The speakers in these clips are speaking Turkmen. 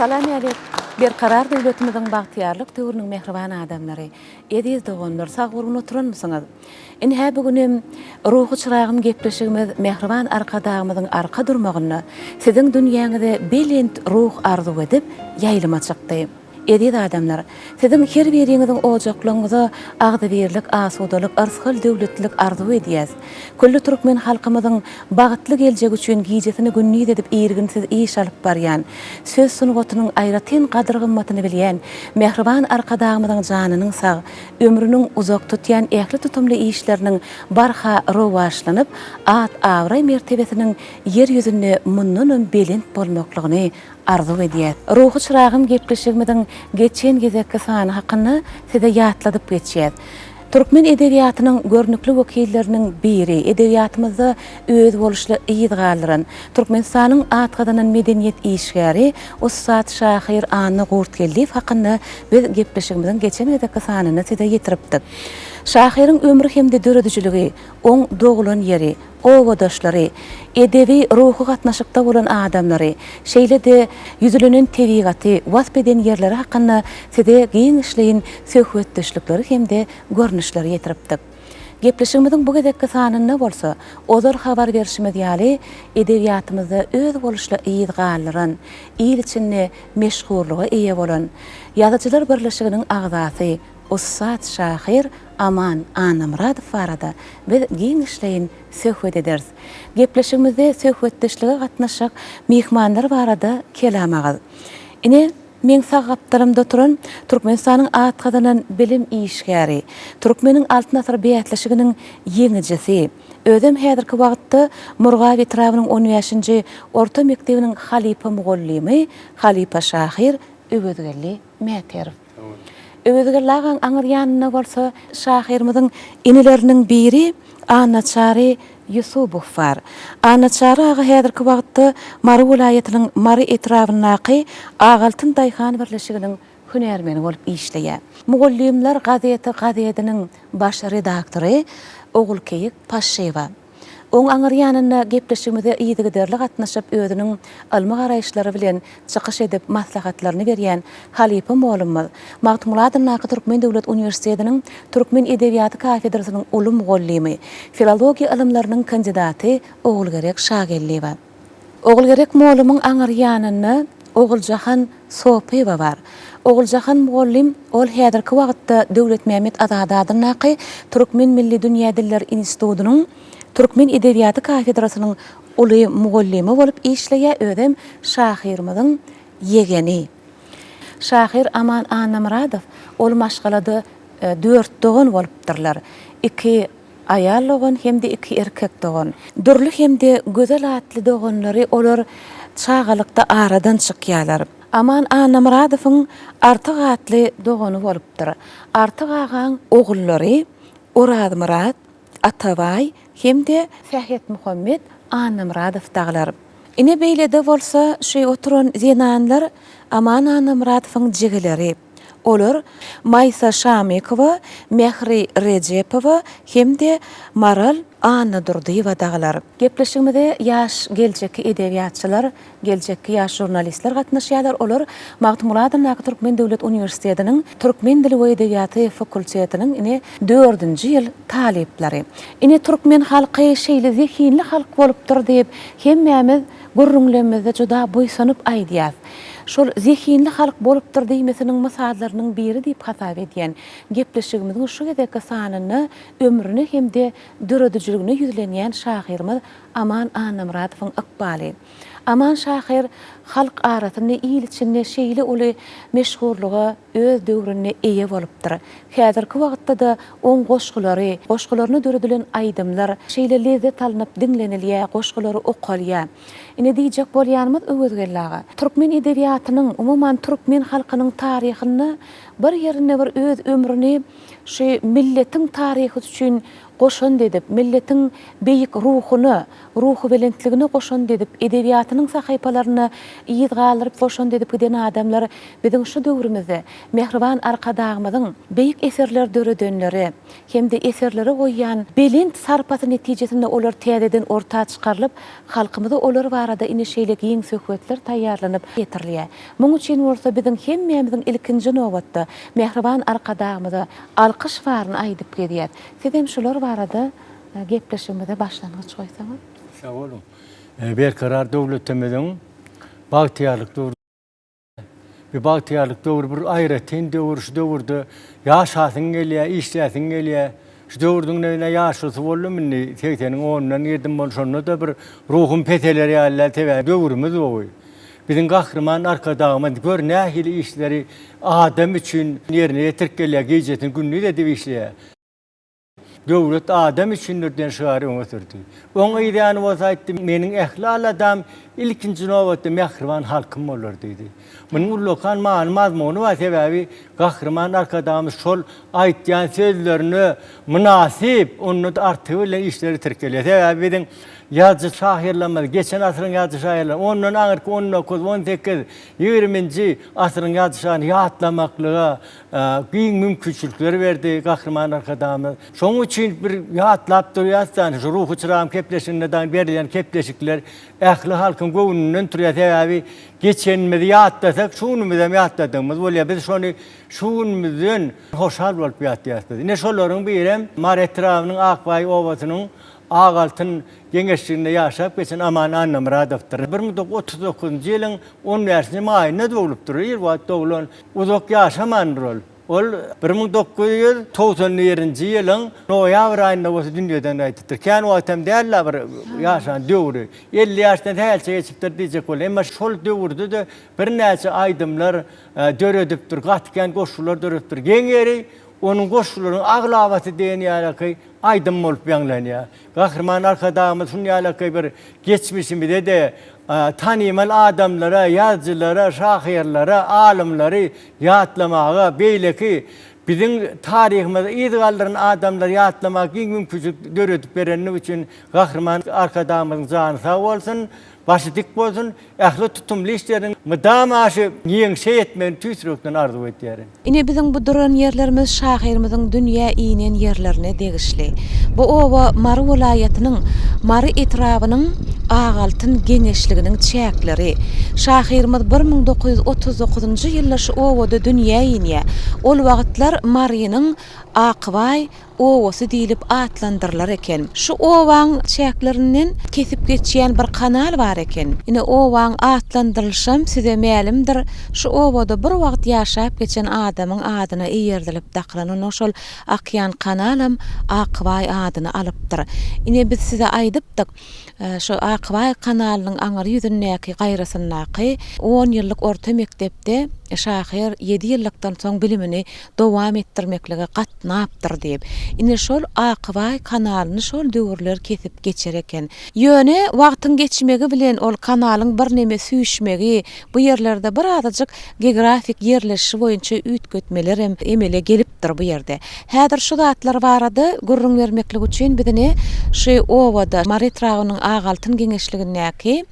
Salam ýaly. Berkarar döwletimizin bagtyarlyk töwrüniň mehriban adamlary. Ediz dogonlar sag gurgun oturanmysyňyz? Indi hä bugünem ruhy çyragym gepleşigimiz mehriban arkadagymyzyň arka durmagyny, siziň dünýäňizde belent ruh arzu edip ýaýlyma çykdy. Ediz adamlar, siziň her biriňiziň ojaklaryňyza agdy berlik, asudalyk, arsgal döwletlik arzu edýäs. Kullu türkmen halkymyzyň bagytly geljek üçin gijesini günnüýt edip ýerginsiz iş alyp barýan, söz sunugatynyň aýratyn gadyr gymmatyny bilýän, mehriban arkadagymyzyň janynyň sag, ömrüniň uzak tutýan ähli tutumly işleriniň barha rowaşlanyp, at awray mertebesiniň yer ýüzünde mundan belent bolmaklygyny arzu edýär. Ruhy çyragym gepleşigimiziň geçen gezekki sany hakyny size ýatladyp geçýär. Türkmen edebiýatynyň görnükli wekilleriniň biri, edebiýatymyzda öz boluşly ýyzgalyryň, Türkmenistanyň atgadynyň medeniýet işgäri Ustad Şahyr Any Gurtgeldiýew hakyny biz gepleşigimiziň geçen gezekki sanyny size ýetiripdik. Şahyryň ömrü hemde döredijiligi, oň dogulan ýeri, owadoşlary, edebi ruhy gatnaşykda bolan adamlary, şeýle-de ýüzülenen tebigaty, wasbeden ýerleri hakyny size giň işleýin söhbetdeşlikleri hemde görnüşleri ýetiripdik. Gepleşigimiziň bu gezekki sanyny bolsa, ozar habar berişimiz ýaly edebiýatymyzda öz boluşly ýyzgalyryň, ýyl içinde meşhurlygy eýe bolan ýazyjylar birleşiginiň agzasy Ustad Şahyr Aman Anamradow barada biz giň işleýin söhbet ederiz. Gepleşigimizde söhbetdeşlige gatnaşyk mehmanlar barada kelamagyz. Ine men sagaplarymda turan Türkmenistanyň atgadynyň bilim işgäri, Türkmeniň altyn asr beýatlaşygynyň ýeňijisi, özüm häzirki wagtda Murgawy Trawynyň 15-nji orta mekdebiniň halipa mugallimy Halipa Şahyr Öwedgeli Mäterew. Öwedgelagan aňyrýanyna bolsa Şahyrymyzyň inileriniň biri Anaçary Yusupow bar. Anaçary aga häzirki wagtda Mary vilayatynyň Mary etrawyndaky Agaltyn daýhan birleşiginiň hünärmeni bolup işleýär. Mugallimler gazetiniň baş redaktory Ogulkeyik Paşewa. Oň aňyrýanyna gepleşigimizde ýygyderli gatnaşyp özüniň alma garaýşlary bilen çykyş edip maslahatlaryny berýän Halipa molumyz, Magtymuladyň Türkmen Döwlet Uniwersitetining Türkmen edebiýaty kafedrasynyň uly mugallimy, filologiýa ilmläriniň kandidaty Ogulgerek Şagelliýew. Ogulgerek molumyň aňyrýanyny Oguljahan Sopeýew bar. Oguljahan mugallim ol häzirki wagtda Döwlet Mämet Azadadyň Türkmen Milli Dünýä Diller Institutynyň Türkmen edebiýaty kafedrasynyň uly mugallimy bolup işleýär, özüm Şahyrymyzyň ýegeni. Şahyr Aman Anamradow ol maşgalada 4 dogan bolupdyrlar. 2 aýal dogan hemde 2 erkek dogan. Dürli hemde gözel atly doganlary olar çağalykda aradan çykýarlar. Aman Anamradowyň artyk atly dogany bolupdyr. Artyk agaň ogullary Orad Murad, Atabay hemde Fähret Muhammed Anamradow daglar. Ine beýlede bolsa şeý oturan zenanlar Aman Anamradowyň jegileri. Olar Maysa Şamikowa, Mehri Rejepowa hemde Maral Anna Durdiýewa daglar. Gepleşigimizde ýaş geljekki edebiýatçylar, geljekki ýaş jurnalistler gatnaşýarlar. Olar Magtymuladyň Türkmen Döwlet Uniwersitetining Türkmen dili we edebiýaty fakultetiniň ine 4-nji ýyl talipleri. Ine türkmen halky şeýle zehinli halk bolupdyr diýip hemmämiz gurrunlemizde juda boýsanyp aýdýar. Şol zehinli halk bolupdyr diýmesiniň mysallarynyň biri diýip hasap edýän gepleşigimiziň şu gezekki sanyny ömrüni hemde döredijligini ýüzlenýän Şahyrymyz Aman Anamradowyň ykbaly. Aman Şahyr halk arasyny ýyl içinde şeýle uly meşhurlyga öz döwrüne eýe bolupdyr. Häzirki wagtda da oň goşgularyny döredilen aýdymlar şeýle lezzet alynıp dinlenilýär, goşgulary okalýar. Ine diýjek bolýanymyz Öwedgelaga Türkmen edebiýatynyň, umumyň Türkmen halkynyň taryhyny bir yerine bir öz ömrüni şu milletin tarihi üçün goşan dedip, milletin beyik ruhu belentligini goşan dedip, edebiyatynyň sahypalaryny ýygy galyryp goşan dedip giden adamlar biziň şu döwrümizde Mehriban Arkadagymyzyň beyik eserler döredenleri hem de eserleri goýýan belent sarpasy netijesinde olar täzeden ortağa çykarylyp, halkymyza olar barada ine şeýle giň söhbetler taýýarlanyp getirilýär. Muň üçin bolsa biziň hemmämiziň ilkinji nowatda Mehriban Arkadagymyza alkyş baryny aýdyp gelýär. Sizem şular barada gepleşmede başlangıç koysaňyz. Sağ olun. Berkarar döwletimiziň bagtyarlyk döwrü bir bagtyarlyk döwrü bir aýraten döwür, şu döwürde ýaşasyň gelýär, işläsiň gelýär. Şu döwürdüň näme ýaşasy bolmyny 80-niň 10-dan ýerdim bolşonda da bir ruhum peteleri ýaly tebe döwürimiz boý. Biziň gahrman Arkadagymyz gör nähili işleri adam üçin ýerine ýetirip gelýär, gejetin günni de dip işleýär. Döwlet adam üçindirden şigary öňürdü. Oň ýa-ni bolsa aýtdy, meniň ählal adam ilkinji nowatda Mehriban halkym bolar diýdi. Munyň lokan mazmuny we sebäbi gahrman Arkadagymyz şol aýtýan sözlerini münasip onu artyp bilen işleri tirkelýär. Sebäbi biziň ýazgy şahyrlarymyz, geçen asyryň ýazgy şahyrlar, ondan aňyrky 19, 18, 20-nji asyryň ýazgy şahyryny ýatlamaklyga giň mümkinçilikler berdi gahrman Arkadagymyz. Şoň üçin bir ýatlap durýarsan, şu ruhu çyrağım kepleşinden berilen kepleşikler ähli halkyň göwnünden turýar. Sebäbi geçenmizi ýatlasak, şunu bize ýatladığımız bolýar. Biz şonu şunumyzdan hoşal bolup ýatýarsyz. Ine şolaryň birem Maretrawnyň Akbay owasynyň Ağaltın gençliğinde yaşap geçen Aman Annamuradov'dur. 1939-njy ýylyň 10-njy maýyna döwülüp durýar. Wagt döwülen uzak ýaşaman rol. Ol 1990-njy ýylyň noýabr aýynda bolsa dünýeden aýdypdyr. Kän wagtam däl bir ýaşan döwri. 50 ýaşdan täze geçipdir diýjek bol. Emma şol döwürde de bir näçe aýdymlar döredipdir, gatken goşular döredipdir. Geňeri onun goşularyň aglawaty diýen ýalaky aydym bolup ýanglanýar. Gahrman Arkadagymyz şunu ýalaky bir geçmişimizde de tanymal adamlara, ýazgylara, şahyrlara, alymlary ýatlamaga beýleki biziň tarihimizde ýygaldyran adamlar ýatlamak giň mümkinçilik döredip berenli üçin Gahrman Arkadagymyzyň jany sag bolsun. Başı dik bolsun, ähli tutumly işleriň mydam aşy ýeňşe etmegini tüýsürekden arzu etýär. Ine biziň bu duran ýerlerimiz şahyrymyzyň dünýä iýnen ýerlerine degişli. Bu owa Mary welaýatynyň Mary etrawynyň Ağaltyn geňeşliginiň çäkleri. Şahyrymyz 1939-njy ýylda şu owada dünýä iýnýär. Ol wagtlar Marynyň Akbay owasy diýilip atlandyrlar eken. Şu owaň çäklerinden kesip geçýän bir kanal bar eken. Ine owaň atlandyrylşam size mälimdir. Şu owada bir wagt ýaşap geçen adamyň adyna eýerdilip daklanan şol akýan kanalam Akbay adyny alypdyr. Ine biz size aýdypdyk. Şu Akbay kanalynyň aňyr ýüzündäki gaýrasyndaky 10 ýyllyk orta mektepde şahyr 7 ýyllykdan soň bilimini dowam etdirmeklige gatnapdyr diýip. Ine şol Akbay kanalyny şol döwürler kesip geçer eken. Ýöne wagtyň geçmegi bilen ol kanalyň bir neme süýşmegi, bu ýerlerde bir azajyk geografik ýerleşi boýunça üýtgetmeler emele gelipdir bu ýerde. Häzir şu zatlar barady gurrun bermeklik üçin bizini şu owada Maretrawnyň Ağaltyn geňeşligindäki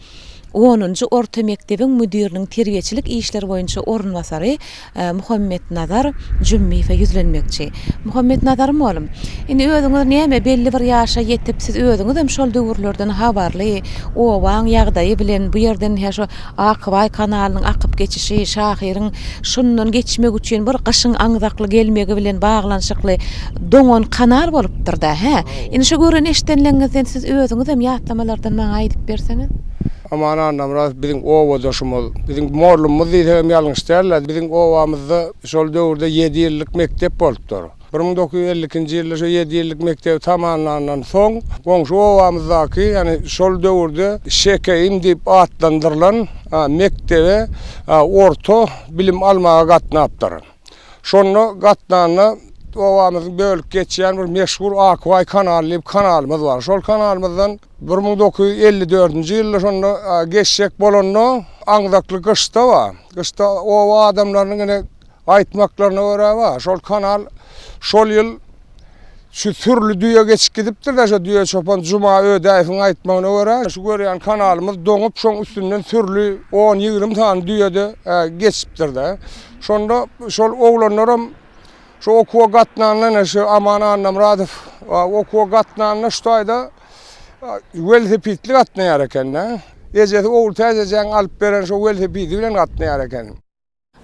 10-njy orta mektebiň müdiriniň terbiýeçilik işleri boýunça orunbasary Muhammed Nazar Jümmife ýüzlenmekçi. Muhammed Nazar molum. Indi özüňiz näme belli bir ýaşa ýetip siz özüňiz hem şol döwürlerden habarly, owaň ýagdaýy bilen bu ýerden şu Akbay kanalynyň akyp geçişi, şahyryň şundan geçmek üçin bir gyşyň aňzakly gelmegi bilen baglanşykly doňon kanal bolupdyr da. Indi şu gören eşdenleňizden siz özüňiz hem ýatlamalardan maňa aýdyp berseňiz. Aman anamraz biziň owadoşumyz, biziň morlumyz diýsem ýalňyşdyrlar. Biziň owamyzda şol döwürde 7 ýyllyk mektep bolupdyr. 1952-nji ýylda şu 7 ýyllyk mektep tamamlanandan soň, goňşy owamyzdaky, ýani şol döwürde şekeýim diýip atlandyrylan mektebe orta bilim almaga gatnapdyr. Şonu gatnanyny owamyzyň bölüp geçýän bir meşhur Akbay kanaly kanalymyz bar. Şol kanalymyzdan 1954-nji ýylda şonu geçşek bolanda aňzakly gyşda bar. Gyşda owa adamlaryň ene aytmaklarına göre var. Şol kanal şol yıl şu türlü düýe geçip gidipdir da şu düýe çopan Cuma ödäýiň aýtmagyna göre şu görýän kanalymız doňup şoň üstünden türlü 10-20 tane düýede geçipdir da. Şonda şol oglanlaram şu okuwa gatnanyna şu Aman Anamradov okuwa gatnanyna şuýda velosipedli gatnaýar eken. Ejeti oğul täzejen alyp beren şu velosipedi bilen gatnaýar eken.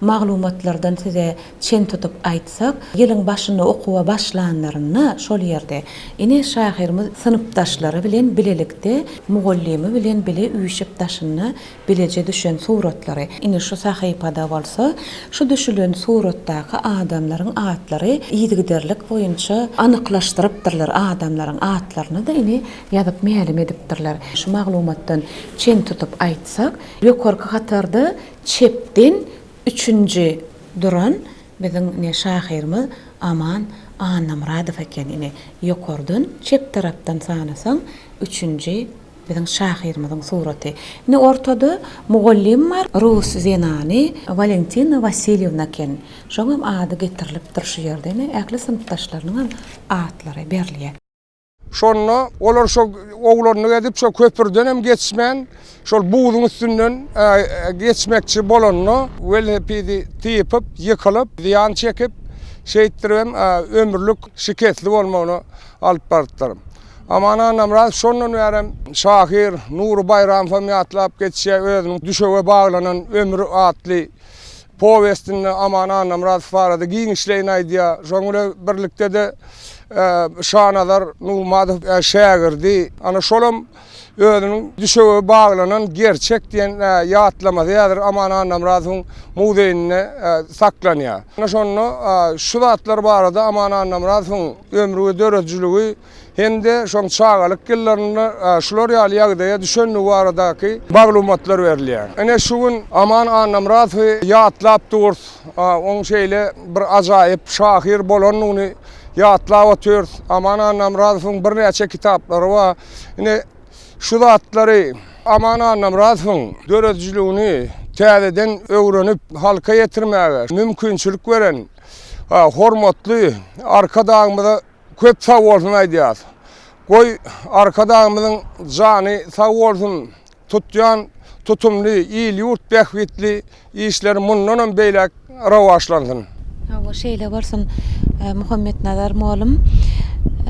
Maglumatlardan size çen tutup aýtsak, ýylyň başyny okuwa başlanlaryny şol ýerde ine şahyrymyz sınıpdaşlary bilen bilelikde mugallimi bilen bile üýşip taşyny bileje düşen suratlary. Ine şu sahypada bolsa, şu düşülen suratdaky adamlaryň atlary ýygyderlik boýunça anyklaşdyrypdyrlar. Adamlaryň atlaryny da ine ýazyp mälim edipdirler. Şu maglumatdan çen tutup aýtsak, ýokarky hatarda çepden 3-nji duran biziň ne şahyrymyz Aman Anamradov eken. Ine ýokardan çep tarapdan sanasaň 3-nji biziň şahyrymyzyň suraty. Ne ortada mugallim bar, Rus Zenani Valentina Vasilyevna eken. Şoňam ady getirilipdir şu ýerde. Äkli sınıpdaşlarynyň atlary berilýär. Şonda olar şo oglanyny edip şo köpürden hem geçmen, şol buğdyň üstünden geçmekçi bolanyny velosipedi tiýip, ýykylyp, ýan çekip, şeýitdirem ömürlük şiketli bolmagyny alyp bardylar. Aman Anamradov şondan berem şahyr Nury Bayram famyatlap geçýär özüniň düşege baglanan ömür atly powestini Aman Anamradov barada giň işleýän aýdýar. Şoňra birlikde de şanadar Nurmadov şägirdi. Ana şolam özüniň düşege baglanan gerçek diýen ýatlama diýär Aman Anamradowyň muzeýine saklanýar. Ana şonu şu zatlar barada Aman Anamradowyň ömrü dörejligi hem-de şoň çağalyk ýyllaryny şular ýaly düşenli baradaky maglumatlar berilýär. Ene şu gün Aman Anamradowy ýatlap dur, oň şeýle bir ajaýyp şahyr bolanyny ýatlap otur. Aman Anamradowyň bir näçe kitaplary bar. Ine şu zatlary Aman Anamradowyň dörejligini täzeden öwrenip halka ýetirmäge mümkinçilik beren hormatly arkadaşymyza köp sag bolsun aýdýar. Goý arkadaşymyzyň jany sag bolsun, tutýan tutumly, ýyl ýurt bähwetli işleri mundan beýlek rawaşlansyn. Hawa şeýle bolsun Muhammed Nazar muallim.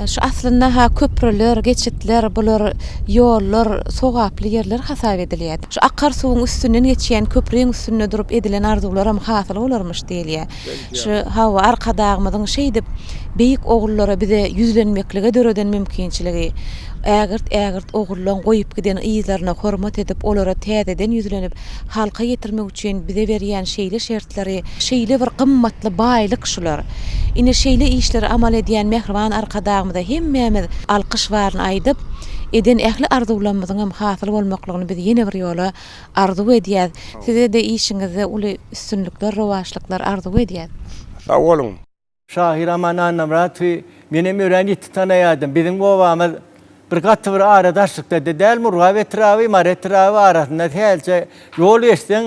Şu aslında köprüler, geçitler, bular ýollar, sogaply ýerler hasap edilýär. Şu akar suwuň üstünden geçýän köprüň üstünde durup edilen arzuwlar hem hasyl bolarmyş diýilýär. Şu hawa arkadagymyzyň şeýdip beýik ogullara bize ýüzlenmeklige döreden mümkinçiligi. Ägirt ogullan goýup giden ýyzlaryna hormat edip, olara täzeden ýüzlenip, halka ýetirmek üçin bize berýän şeýle şertleri, şeýle bir gymmatly baýlyk şular. Ine şeýle işleri amal edýän mehriban arkadagymyza hemmämiz alkyş baryny aýdyp, eden ähli arzuwlarymyzyň hem hasyl bolmaklygyny biz ýene bir ýola arzuw edýäs. Size de işiňizde uly üstünlikler, rowaşlyklar arzuw edýäs. Sag bolun. Şahyr Aman Anamradowy menem öýrenip tanaýardym. Biziň bobamyz bir gatty bir aradaşlykda däl Murgaw etrawy, Maretrawy arasynda täze ýol geçden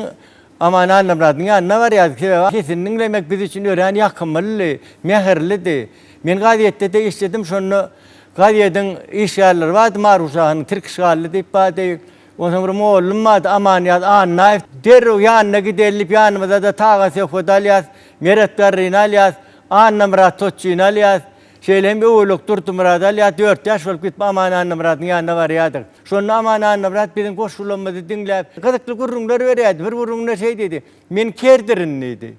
Aman Anamradowyň ýanyna barýar. Kesiniň demek biz üçin öýren ýakymly, mäherlidi. Men gazetde de işledim şonu. Gazetin iş ýerleri bar, Maruşahyň Türk şaly diýip bady. Onuň bir muallim bar, Aman ýaz annaýyp derrew ýanyna gidelip ýanymyza da taga sefodal ýaz, meretlerini alýas, Anamrad totçyny alýas. Şeýlem öwlük durtumrad alýas 4 ýaş bolup gitip Aman Anamradyň ýanyna barýardyk. Şonu Aman Anamrad biziň goşulmamy dinläp, gyzykly gurrunlar berýärdi. Bir gurrunna şeý dedi, men kerdirin dedi.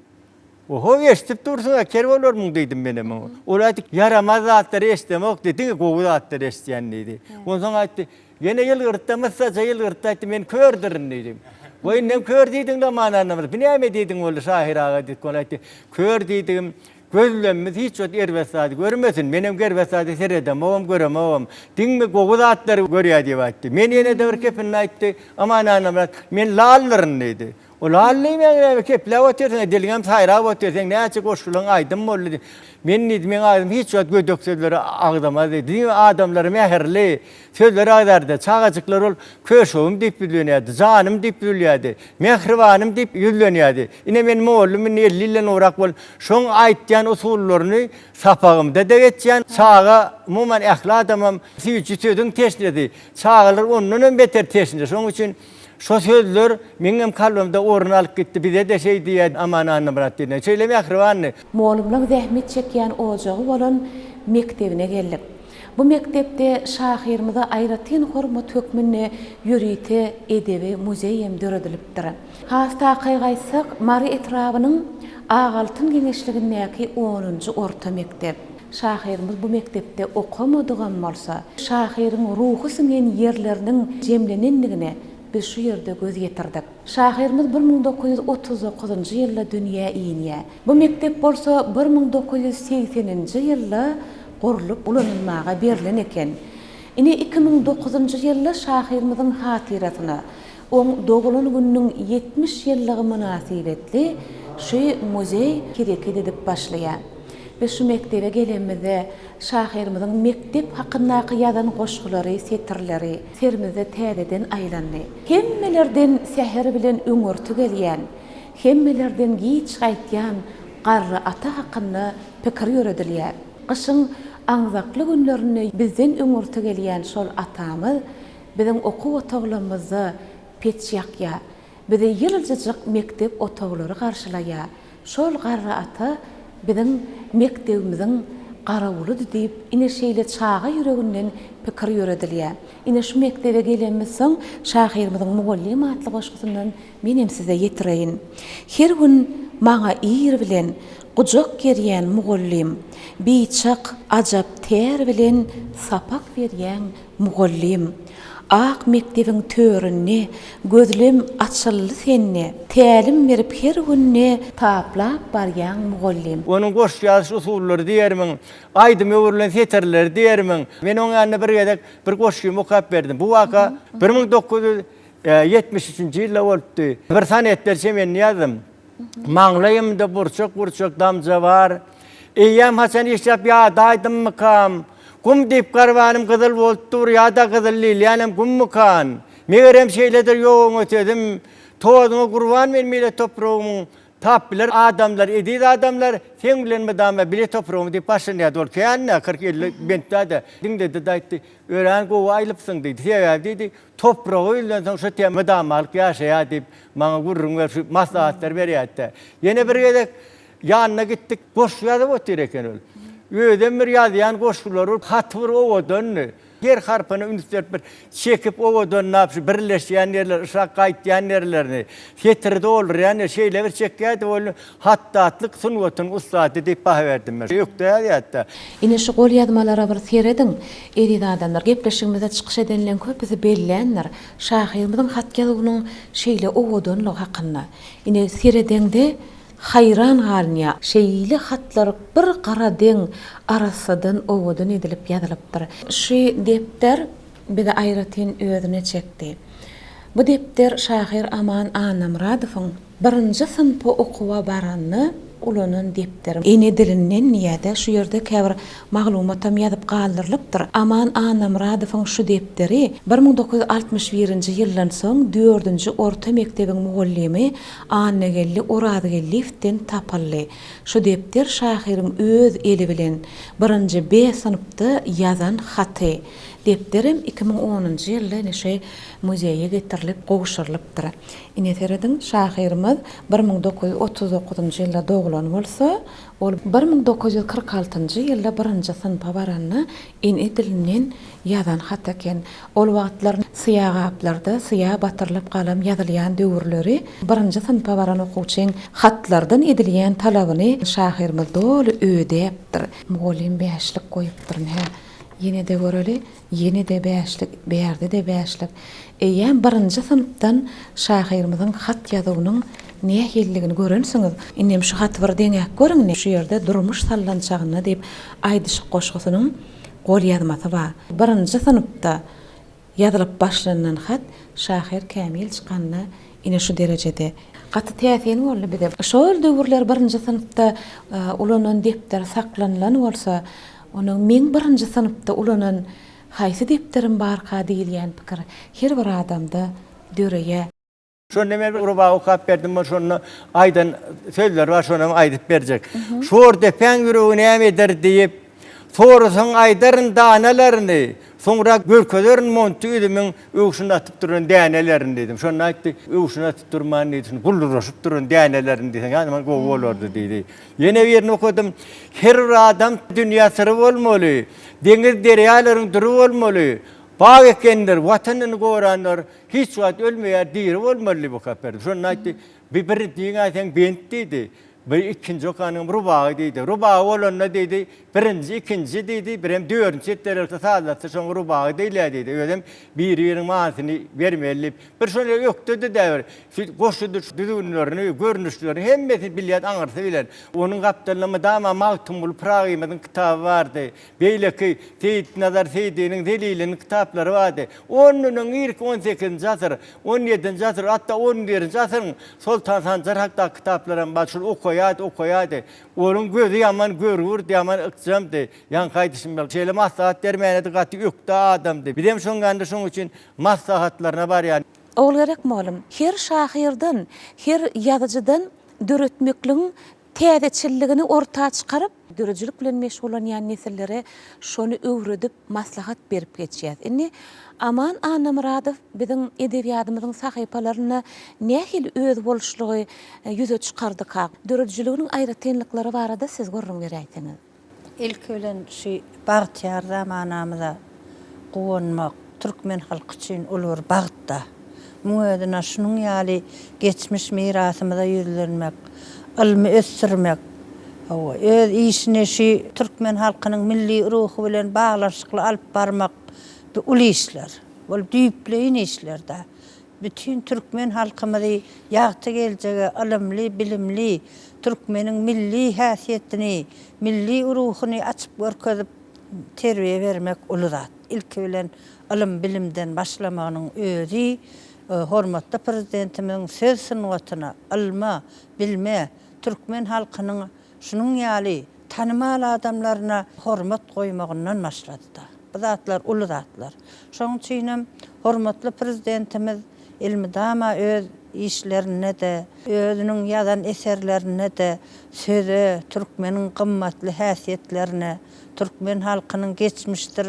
Oho eşitip dursun, ker bolarmyň diýdim menem. Ol aýtdy, yaramaz zatlary eşitmek dedi, gowy zatlary eşitýän dedi. Ondan aýtdy, ýene ýylgyrtmasa, ýylgyrtdy aýtdy, men kördirin dedim. Goý nem kör diýdiň de Aman Anamrad. Näme diýdiň ol şahyr aga diýip aýtdy. Kör diýdim. Gözlemimiz hiç ot erwesady görmesin. Menem gerwesady seredem, owam göremem. Diňme gowy zatlar görýär diýip aýtdy. Men ýene de bir kepinle aýtdy, Aman Anamrad, men lallaryn dedi. Olalli men keple otursan dilgem sayra otursan näçe goşulan aydym boldy. Men nidmen aydym hiç wagt gödökselleri agdama dedi. Adamlar mehirli sözleri agdardı. Çağacıklar ol köşöwüm dip bilýärdi. Janym dip bilýärdi. Mehribanym dip ýüzlenýärdi. Ine men mollum 50 ýyldan orak bol şoň aýtýan usullaryny sapagymda da geçýän çağa muman ähli adamam süýçi söýdüň teşnedi. Çağalar ondan beter teşnedi. Şoň üçin şu sözler benim kalbimde orun alıp gitti. Bize de şey diye aman annem raddine. Söyleme akrivanı. Moğolumdan zahmet çekýän ojagy bolan mektebine geldik. Bu mektepde şahyrymyza aýratyn hormat hökmüne ýürite edebi muzeýem döredilipdir. Hasta gaýgaýsak Mari etrabynyň Ağaltyn geňeşligindäki 10-njy orta mektep. Şahyrymiz bu mektepde okamadygan bolsa, şahyryň ruhy singen ýerleriniň jemlenenligine biz şu ýerde göz ýetirdik. Şahyrymiz 1939-njy ýylda dünýä iýinýär. Bu mektep bolsa 1980-nji ýylda gurulup ulanmaga berilen eken. Ine 2009-njy ýylda şahyrymizyň hatiratyna oň doğulan günüň 70 ýyllygy münasibetli şu muzey kireket edip başlaýar. Biz şu mektebe gelenmizde şahyrymizyň mektep hakyndaky ýazan goşgulary, setirleri serimizde täzeden aýlandy. Hemmelerden säher bilen öňürtü gelýän, hemmelerden giç gaýtýan garry ata hakynda pikir ýöredilýär. Gyşyň aňzakly günlerini bizden öňürtü gelýän şol atamyz biziň okuw otaglarymyzy petçýakýa. Bizi ýyldyjyk mektep otaglary garşylaýar. Şol garry ata biziň mektebimiziň garawulydy diýip ine şeýle çağa ýüreginden pikir ýöredilýär. Ine şu mektebe gelenmiz soň şahyrymizyň mugallim atly goşgusyndan menem size ýetireýin. Her gün maňa ýer bilen gujak gerýän mugallim, biçak ajap ter bilen sapak berýän mugallim. Ak mektebiň törenine gözlem açyldy senne, tälim berip her günne taplap barýan mugallim. Onun goş ýazyş usullary diýermiň, aýdym öwrülen seterler diýermiň. Men oň ýanyna bir gedek bir goşgy mukap berdim. Bu waka 1973-nji ýylda bolupdy. Bir sanetler çemen ýazdym. Maňlaýymda burçak damja bar. Eýem haçan ýeşap ýadaýdym mykam. Kum dip karvanım kızıl volttur ya da kızıl lilyanım kum mukan. Meğerem şeyledir yoğun ötedim. Toğduğunu kurban vermeyle toprağımın. Tapbiler adamlar, edid adamlar. Sen bilen mi dama bile toprağımı deyip başını ya dolke anne 40-50 bentlerde. Din dedi dayıttı. Öğren kovu aylıpsın dedi. Seyahat dedi. Toprağı öyle sonra şu tiyamı dama alıp yaşaya deyip. Bana gururun ver şu maslahatlar veriyor hatta. Yine bir gedek yanına gittik. Boş yadı otururken öyle. Ödem bir ýazýan goşgulary hatbyr owadanny. Her harpyny ünsürp bir çekip owadan napşy birleşýän ýerler, uşak gaýtýan ýerlerini, setirde olurýan şeýle bir çekýärdi bolu hattatlyk sunwatyň ustady diýip baha berdim men. Ýokda ýatda. Ine şu gol ýazmalara bir seredin. Edid adamlar gepleşigimizde çykyş edenler köpüsi bellänler. Şahyrymizyň hat ýazygynyň şeýle owadanlygy hakynda. Ine seredende hayran halnya şeýle hatlar bir gara deň arasadan owadan edilip ýazylypdyr. Şu depter bize aýratyn özüne çekdi. Bu depter şahyr Aman Anamradowyň 1-nji synpy okuwa baranny ulanın depterim. Ene dilinden niyede şu yerde käbir maglumatam ýazyp galdyrylypdyr. Aman Anamradowyň şu depteri 1961-nji ýyldan soň 4-nji orta mektebiň mugallimi Annegelli Oradygelliewden tapyldy. Şu depter şahyryň öz eli bilen 1-nji B synpda ýazan haty. Depterim 2010-njy ýylda neşe muzeýe getirilip gowşurylypdyr. Ine teredin şahyrymiz 1939-njy ýylda doglan bolsa, ol 1946-njy ýylda 1-nji synpa baranny ine dilinden ýazan hat eken. Ol wagtlar syýa gaplarda syýa batyrlyp galam ýazylýan döwürleri 1-nji synpa baran okuwçyň hatlardan edilýän talabyny şahyrymiz doly ödäpdir. Mugallim beýişlik goýupdyr. Yine de göreli, yine de beýişlik, beýerde de beýişlik. Eýen 1-nji synpdan şahyrymizyň hat ýazygynyň nähilligini görensiňiz. Innem şu hat bir deňek görüň, şu ýerde durmuş sallançagyny diýip aýdyşyk goşgusynyň gol ýazmasy bar. 1-nji synpda ýazylyp başlanan hat şahyr Kamil çykanyna ine şu derejede gaty täsiri boldy bize. Şol döwürler 1-nji sınıfda ulanan depter saklanlan bolsa, onuň 11-nji sınıfda ulanan haýsy depterim barka diýilýän pikir her bir adamda döreýär. Şonda men urbağa okap berdim, şonu aydan sözler var, şonu aýdyp berjek. Şor depen ýüregine näme eder diýip, sorusyň aýdaryn danalaryny, soňra görkezlerin monty üdümiň öwüşinde atyp duran dänelerini dedim. Şonu aýtdy, öwüşinde atyp durman diýdi, gulduraşyp duran dänelerini diýdi. Ýani men gowy bolardy diýdi. Ýene birini okudum. Her adam dünýä syry bolmaly, deňiz derýalaryň dury bolmaly. Bağ ekenler, vatanını goranlar, hiç wagt ölmeýär diýir bolmaly bu kaperde. Şonu aýtdy, bir diýen aýtan bent diýdi. Bir ikinci okanyň rubagy diýdi. Rubagy bolanna diýdi, birinji, ikinji diýdi, birem dördünji etlerle salatsa şoň rubagy diýilýär diýdi. Ödem bir-biriň manysyny bermeli. Bir şöyle ýokdy däwer. Goşudy düdünlerini, görnüşlerini hemmesi bilýär, aňyrsa biler. Onuň gapdalamy dama Mawtumul Pragymyň kitaby bardy. Beýleki Seýid Nazar Seýdiň deliliniň kitaplary bardy. Onuň ilk 18-nji asyr, 17-nji asyr, hatda 11-nji asyryň Sultan Sanjar hakda kitaplaryň başyl okuýady. Onuň gözü ýaman görgür, ýaman ykjamdy. Ýan gaýdyşym bel. Şeýle maslahat bermäne gaty ýokda adamdy. Bidem şoňganda şoň üçin maslahatlaryna bar ýani. Ol gerek molum. Her şahyrdan, her ýazyjydan döretmekliň täzeçilligini ortağa çykaryp, dörejilik bilen meşgulanýan nesillere şonu öwredip maslahat berip geçýär. Indi Aman Anamradow biziň edebiýatymyzyň sahypalaryna nähil öz boluşlugy ýüze çykardyk. Dörejiliginiň aýratynlyklary barada siz görüň berýäňiz. İlk ölen şu Bagtyar zamanamyza gowunmak türkmen halky üçin ular bagtda. Muýadyna şunuň ýaly geçmiş mirasymyza ýüzlenmek, ilmi ösürmek, öz işine şu türkmen halkynyň milli ruhy bilen baglaşykly alyp barmak bu uly işler. Bol düýpleýin işlerde. Bütün türkmen halkymyzy ýagty geljege ilmli, bilimli, türkmeniň milli häsiýetini, milli ruhyny açyp görkezip terbiýe bermek uly zat. İlk bilen ilim bilimden başlamagynyň özü hormatly prezidentimiň söz sunwatyna, ilma, bilme, türkmen halkynyň şunuň ýaly tanymal adamlaryna hormat goýmagyndan başlady da. Bu zatlar uly zatlar. Şoň üçin hormatly prezidentimiz ilmi-dama öz işlerine de, özünün ýazan eserlerine de, söze, türkmeniň gymmatly häsiýetlerine, türkmen halkynyň geçmişdir,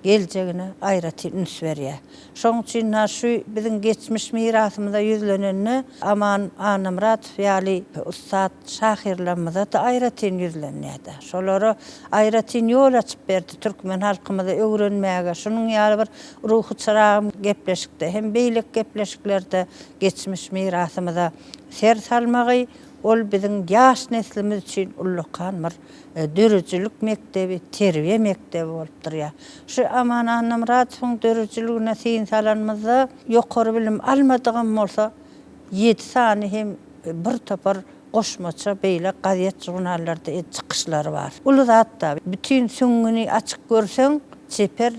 geljegine aýraty üns berýär. Şoň üçin şu biziň geçmiş mirasymyza ýüzlenenni Aman Anamradow ýaly ustad şahyrlarymyza da aýraty ýüzlenýärdi. Şolary aýraty ýol açyp berdi türkmen halkymyza öwrenmäge. Şunuň ýaly bir ruhy çyragym gepleşikde, hem beýlik gepleşiklerde geçmiş mirasymyza ser salmagy ol biziň ýaş neslimiz üçin ullukan bir dörejilik mektebi, terbiýe mektebi bolup durýar. Şu Aman Anamradowyň dörejiligine sen salanmyzda ýokary bilim almadygym bolsa 7 sany hem bir topar goşmaça beýle gaziýet jurnallarda çykyşlary bar. Uly zatda bütün süňüni açyk görseň, çeper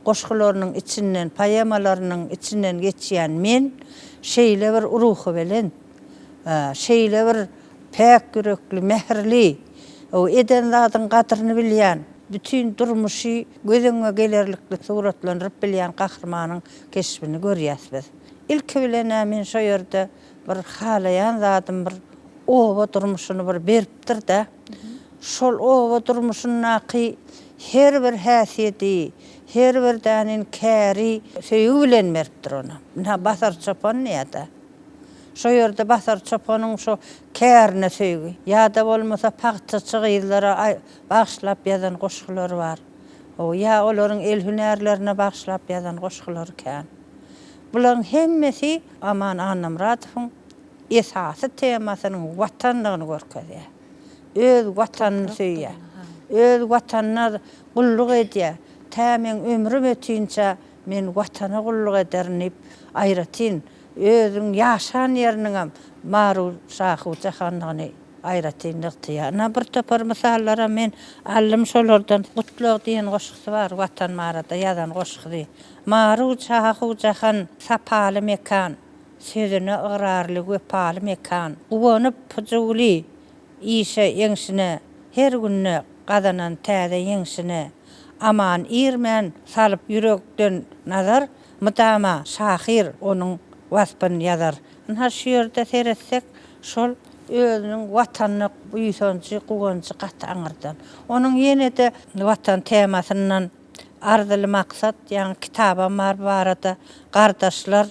goşgularynyň içinden, poemalarynyň içinden geçýän men şeýle bir ruhy bilen, şeýle bir pek yürekli, mehrli, o eden zatyň gadryny bilýän, bütün durmuşy gözüňe gelerlikli suratlandyryp bilýän gahrmanyň keşbini görýäsmiz. İlk bilen men şo ýerde bir halaýan zatym bir owa durmuşyny bir beripdir da, şol owa durmuşyny her bir häsiýeti, her bir dänin käri söýügi bilen beripdir ona. Basar çapan näde? Şo ýerde basar çapanyň şo kärine söýgi. Ýa-da bolmasa paççy gyzlara bagşlap ýazan goşgulary bar. O ýa olaryň el hünärlerine bagşlap ýazan goşgulary kän. Buların hemmesi Aman Anamradowyň esasy temasynyň watanlygyny görkezýär. Öz watanyny söýýär. Öz watanyna gulluk edýär. Tämen ömrüm ötünçe men watana gulluk ederim aýratyn. Özüň ýaşan ýeriniň maru şahy jahanlygyny aýratyn ýa. Bir topar misallara men alym şolardan gutluk diýen goşgy bar, watan marada ýazan goşgy. Maru şahy jahan sapaly mekan, sözüne ıqrarlyk we paly mekan. Uwanyp pujuli işe yeňşine her günne gazanan täze yeňşine aman irmen salyp yürekden nazar mutama şahir onuň waspan yazar. Ha şu ýerde seretsek şol özüniň watanyny büýsönçi, guwançy gatty aňyrdan. Onuň ýene-de watan temasyndan arzyly maksat, ýani kitaba mar barada gardaşlar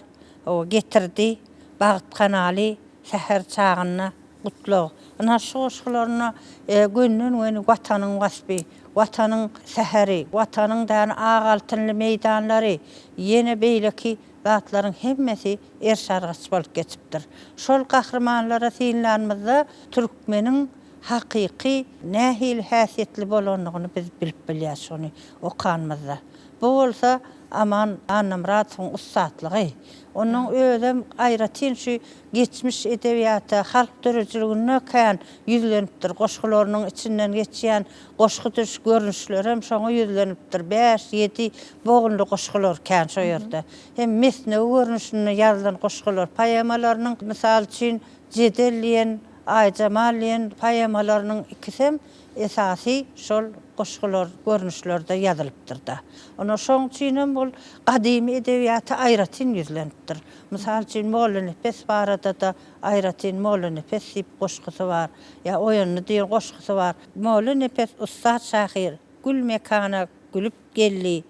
o getirdi, Bagyt kanaly säher çagyna gutlug. Ana şu goşgularyna gönnün we watanyň waspy, watanyň säheri, watanyň däni agaltynly meýdanlary, ýene beýleki zatlaryň hemmesi erşargaç bolup geçipdir. Şol gahrmanlara synlanmazda türkmeniň hakyky nähil häsiýetli bolanlygyny biz bilip bilýäs şonu okanmazda. Bu bolsa aman Anamratyň ustatlygy. Onuň özüm aýratyn şu geçmiş edebiýata, halk dörejligine kän ýüzlenipdir. Goşgularynyň içinden geçýän goşgy düş görnüşleri hem şoňa ýüzlenipdir. 5-7 bogunly goşgular kän şo ýerde. Hem mesne görnüşine ýazylan goşgular, poemalarynyň mysal üçin Jedelliýen, Aýjamalliýen poemalarynyň ikisem esasy şol goşgular görnüşlerde ýazylypdyr da. Ona şoň üçin bol gadymy edebiýaty aýratyn ýüzlenipdir. Mysal üçin Molla Nefes barada da aýratyn Molla Nefes diýip goşgusy bar. Ya oýanyny diýen goşgusy bar. Molla Nefes ustad şahir, gül mekana gülüp gelli,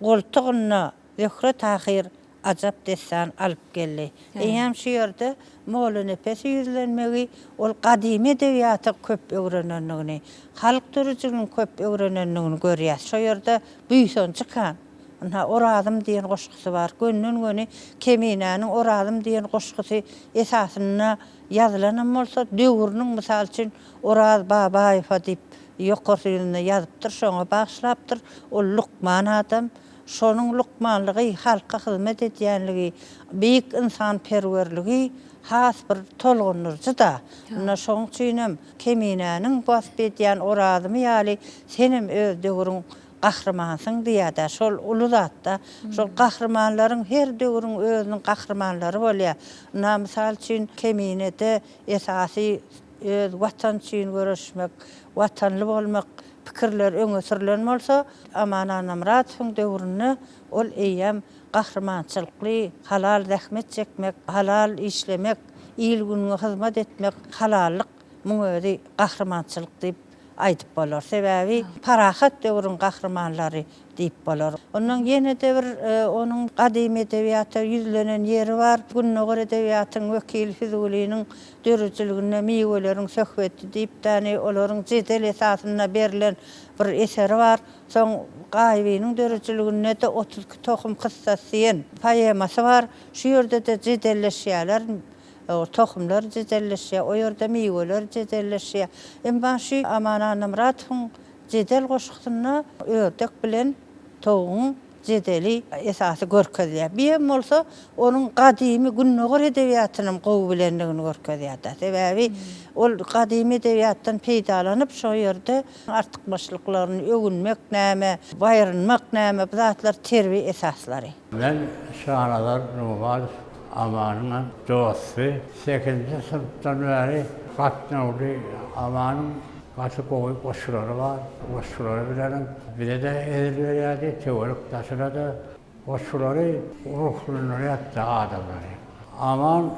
goltugyna zöhre tahir ajap desan alyp geldi. Eýem şu ýerde Molla Nefes ýüzlenmegi ol gadymy edebiýaty köp öwrenenligini, halk dörejigini köp öwrenenligini görýär. Şo ýerde büýsön çykan. Ana Orazym diýen goşgusy bar. Gönnün göni Keminäniň Orazym diýen goşgusy esasyna ýazylan bolsa döwrüniň mysal üçin Oraz Babaýew diýip ýokarsyna ýazypdyr, şoňa bagşlapdyr. Ol Lukman adam. Şonuň lukmanlygy, halka hyzmet edýänligi, beýik insan perwerligi has bir tolgunurjy da. Ona şoň üçin Keminäniň basp edýän Orazymy ýaly senem öz döwrüň gahrmansyň diýär. Şol ulu zatda, şol gahrmanlaryň her döwrüň özüniň gahrmanlary bolýar. Na mysal üçin Keminede esasy öz watan üçin görüşmek, watanly bolmak pikirler öňe sürülen bolsa, aman Anamratyň döwrüne ol eýem gahrmançylykly, halal zähmet çekmek, halal işlemek, ýyl gününe hyzmat etmek, halallyk muň özi gahrmançylyk diýip aýdyp bolar. Sebäbi parahat döwrüň gahrmanlary diýip bolar. Onuň ýene-de bir onuň gadymy edebiýata ýüzlenen ýeri bar. Günnäger edebiýatyň wekil Füzuliniň dörejligine meýweleriň söhbeti diýip däni olaryň jedel esasyna berilen bir eseri bar. Soň Gaýbynyň dörejligine de 32 tohum kyssasyň poemasy bar. Şu ýerde de jedelleşýärler. O tohumlar jedelleşýär, o ýerde meýweler jedelleşýär. Emma şu aman Anamratyň jedel goşgusyna ördek bilen toğun jedeli esasy görkezýär. Bir bolsa onuň gadymy günnäger edebiýatynyň gowy bilenligini görkezýär. Sebäbi ol gadymy edebiýatdan peýdalanyp şo ýerde artykmaçlyklaryny öwünmek näme, baýrynmak näme bu zatlar terbiýe esaslary. Ben Şahnazar Numal Amanyň dosty 8-nji sınıfdan beri gatnaly Amanyň gaty gowy goşgulary bar. Goşgulary bilen bile de edilýärdi, teorik taşyra da goşgulary ruhlanýar ýatda adamlary. Aman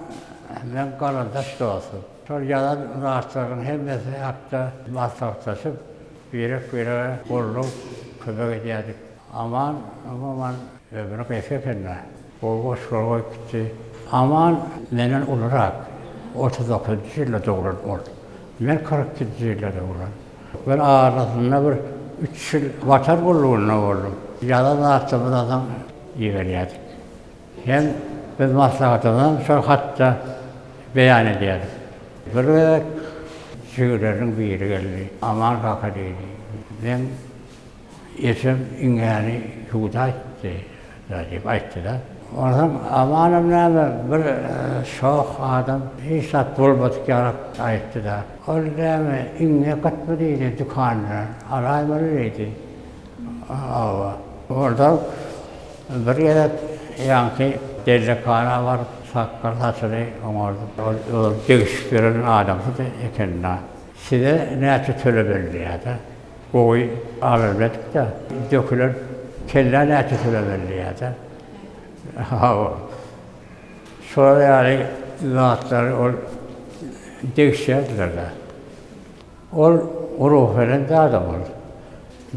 men galandaş dostum. Şol ýalan rahatlaryň hemmesi hakda maslahatlaşyp bire golluk köpek edýärdik. Aman ömrü geçerkenler. O goşgulary gitti. Aman menden ulurak 39 ýylda doğulan. Men 42 ýylda doğulan. Ben arasynda bir 3 ýyl watar boluguna boldum. Ýalan artymyzdan ýegerýärdik. Hem biz maslahatdan şol hatda beýan edýärdik. Bir şeýleriň biri geldi. Aman kaka diýdi. Men eşim iňäni hudaýtdy. Diýip aýtdy da. Ondan amanım näme bir şoh adam hiç at bolmadyk ýarak aýtdy da. Ol näme iňe gatmy diýdi dükanyna. Araýmaly diýdi. Orada bir ýere ýanky dellekana bar, sakkar taşırı o değişik veren adamı da ekenna. Size neyse tölebildi ya da. Koy alırladık da dökülür. Kelle neyse tölebildi ya da. Sonra yani zatları o değiştirdiler de. O ruh veren de adam oldu.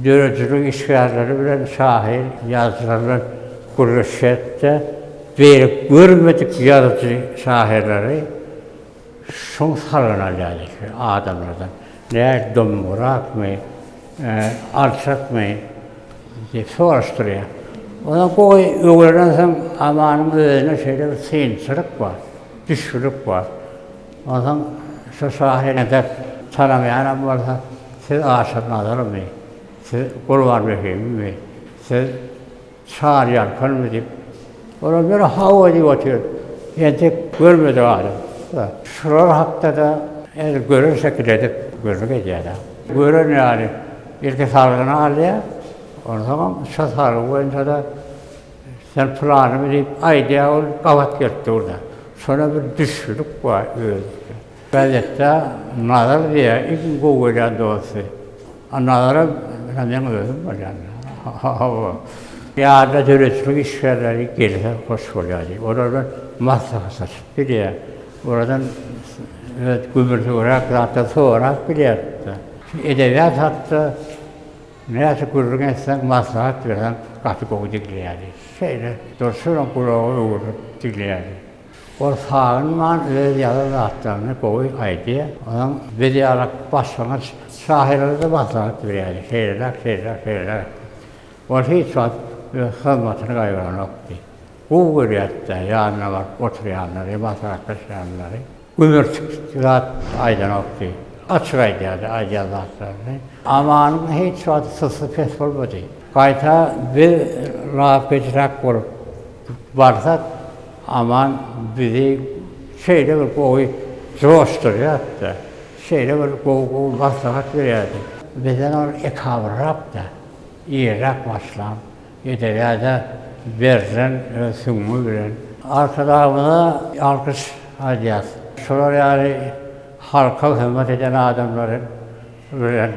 Dörücülük işgalleri bilen şahir yazılarla kuruluşette verip görmedik yazıcı şahirleri şun sarınacaktı adamlardan. Ne domurak mı, alçak mı diye soruşturuyor. Ona koy öğrenirsen amanın önüne şeyde bir sıyınçılık var, düşürük var. Ondan şu şahirine de tanımayan varsa siz aşık nazarı mı? Siz kurban bekeyim mi? Siz çağırıyan mı deyip ona böyle hava diye oturuyor. Yani görmedi adam. Şuralar hakkında da görürsek dedik, görmek ediyor da. Görün yani, ilk sargını alıyor. O zaman şu sargı boyunca da sen planımı deyip aydiya ol, kavat geldi orada. Sonra bir düşürük var, öyle. Gazette nazar diye ilk kovuyla doğrusu. Nazara benim özüm var yani. Yağda dövletçilik işgalleri gelirse hoş oluyor. Oradan masrafı saçıp biliyor. Oradan gümrütü olarak, zaten olarak biliyor. Edebiyat hatta neyse kurulun etsen maslahat veren kapı kovu dikli yani. Şeyle, dursunun kulağı uğurlu dikli yani. O sağınman öyle yalan rahatlarını kovu aydiye. Ondan videolak başlamış şahirleri de maslahat veriyor yani. Şeyler. O hiç var. Hırmatını kaybolan yoktu. Bu görüyette yanına var, oturuyanları, masarak taşıyanları. Gümürtük rahat aydan yoktu. Açık aydadı, aydalarını. Amanın hiç var, sısı pes olmadı. Kayta bir rahat geçirak olup varsak, aman bizi şeyle bir koyu coşturuyor da. Şeyle bir koyu masarak veriyordu. Bizden onu ekavrak da, iyirak başlam. Yeterliğe verilen, sunumu veren. Arkalarımıza alkış hadiyat. Şuralar yani halka hürmet eden adamların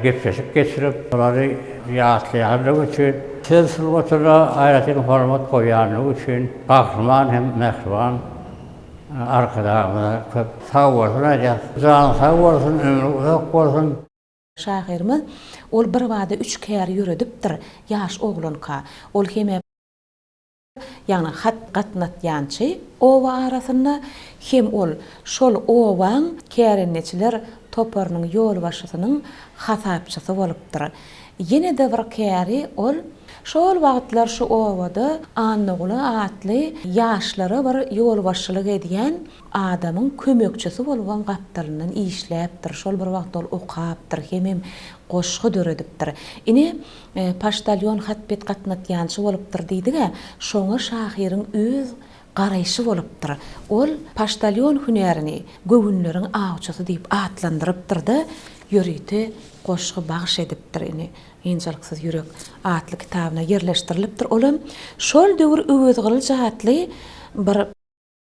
geçip geçirip onları yağıtlayanlık için, siz sılvatına ayretin hormat koyanlık için kahraman hem mehriban arkalarımıza sağ olsun hadiyat. Can sağ olsun, ömrü uzak olsun. Şahirimiz ol bir wada 3 kere yürüdüpdir yaş oğlanka. Ol heme yani hat gatnatyançı ova arasında hem ol şol ovan kerenneçiler toparının yol başısının hasapçısı bolupdyr. Yine de bir kere ol şol wagtlar şu ovada anlıqlı atly yaşlara bir yol başçılık ediyen adamın kömekçisi bolgan gaptalından işläpdir. Şol bir wagt ol okapdyr, hemem goşgy döredipdir. Ine paştalyon hatbet gatnatyançy bolupdyr diýdiga, şoňa şahirin öz garaýşy bolupdyr. Ol paştalyon hünerini göwünleriň awçysy diýip atlandyrypdyr-da, ýörüýte goşgy bagş edipdir. Enjaliksiz yürek atly kitabyna yerleşdirilipdir. Olam şol döwür öwüzgil jahatly bir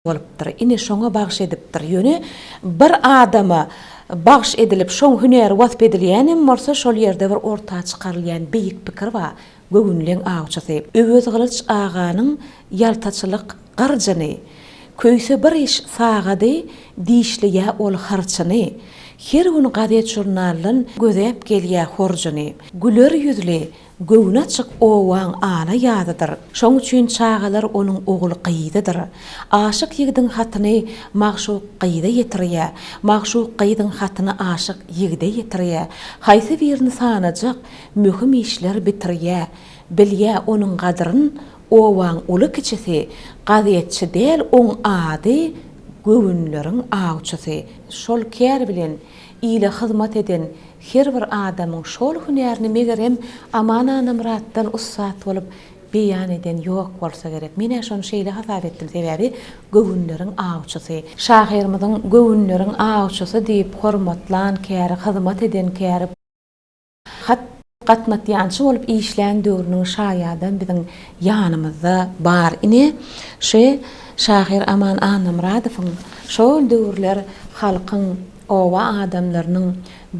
bolupdyr. Ine şoňa bagş edipdir. Ýöne bir adama bagş edilip şoň hüner wasp edilýän bolsa şol ýerde bir orta çykarylýan beýik pikir bar. Göwünleň awçysy öwüzgil aganyň ýaltaçylyk garjyny köýse bir iş sagady diýişlige ol harçyny her gün gadet jurnalyň gözep gelýär horjyny güler ýüzli göwüne açyk owaň ana ýadydyr. Şoň üçin çağalar onuň ogly gyýdydyr. Aşyk ýigdiň hatyny magşuk gyýda ýetirýär. Magşuk gyýdyň hatyny aşyk ýigde ýetirýär. Haýsy birini sanajak möhüm işler bitirýär. Bilýär onuň gadryn owaň uly kiçisi gadetçi del oň ady göwünleriň awçysy. Şol kär bilen ýyly hyzmat eden her bir adamyň şol hünerini megerem amana namratdan ussat bolup beýan eden ýok bolsa gerek. Men şonu şeýle hasap etdim sebäbi göwünleriň awçysy. Şahirimiziň göwünleriň awçysy diýip hormatlan kär, hyzmat eden kär. Hat Gatnatyançy bolup işlän döwrüniň şaýadan biziň ýanymyzda bar. Ine şahyr Aman Anamradowyň şol döwürler halkyň owa adamlarynyň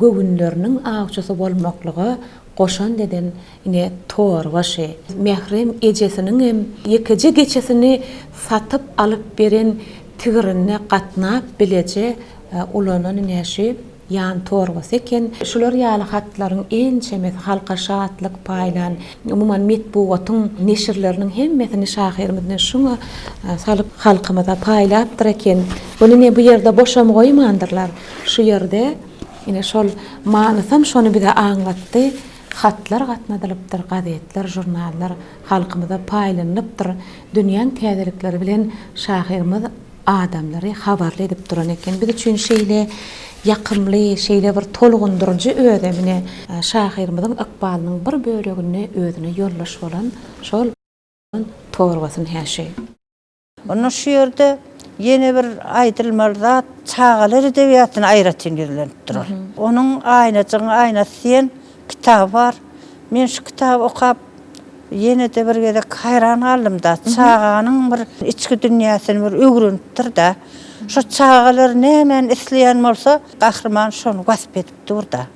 göwünleriniň agçysy bolmaklygy goşan deden ine tor başy. Mehrem ejesiniň hem ýekiji geçesini satyp alyp beren tigirinne gatnap bileje ulanyň näşi yan torbasy eken. Şular ýaly hatlaryň en çemet halka şatlyk paýlan, umumyň metbuatyň neşirleriniň hemmesini şahyrymyzdan şuňa salyp halkymyza paýlapdyr eken. Bunu ne bu ýerde boşam goýmandyrlar. Şu ýerde ine şol manysam şonu bize aňlatdy. Hatlar gatnadylypdyr, gazetler, jurnallar halkymyza paýlanypdyr. Dünýäň täzelikleri bilen şahyrymyz adamlary habarly edip duran eken. Bir üçin şeýle ýakymly, şeýle bir tolgundurjy ödemine şahyrymyzyň ykbalynyň bir bölegini özüne ýollaş bolan şol torbasyny häşe. Onu şu ýerde ýene bir aýdylmaly zat çağalar edebiýatyny aýratyn ýerlenip durar. Onuň aýnasyň kitap var. Men şu kitap okap ýene de bir gede hayran aldım da çağanyň bir içki dünýäsyny bir öwrenipdir da. Şu çağalar nämen isleýän bolsa, gahrman şonu wasp edip durda.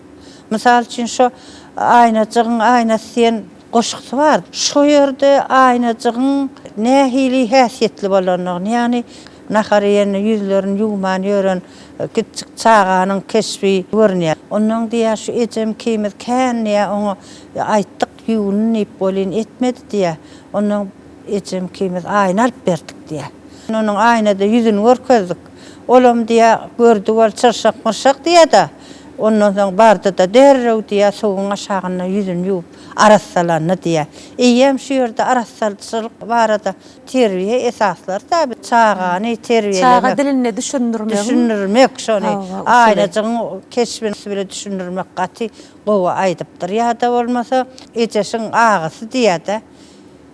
Mysal üçin şu aýnasyň goşuksy var. Şu ýerde aýnasyň nähili häsiýetli bolanyny, ýani nahariýen ýüzlerini ýuwman ýören kiçik çağanyň keşfi görnýär. Onuň diýä şu ejem kimiz känniýä oňa aýtdyk ýuwuny bolyn etmedi diýä. Onuň ejem kimiz aýna alyp berdik diýä. Onuň aýnada ýüzüni görkezdik. Olam diýä gördük ol çyrşak diýä da. Ondan soň bardy da derrew diýä soňuň aşagyna ýüzüni ýuwup arassalandy diýä. Eýem şu ýerde arassalçylyk barada terbiýe esaslar tabi çağany terbiýelemek. Çağa diline düşündirmek şonu. Aýnasyň keşbini bile düşündirmek gaty gowa aýdypdyr. Ýa-da bolmasa ejeşiň agasy diýä da.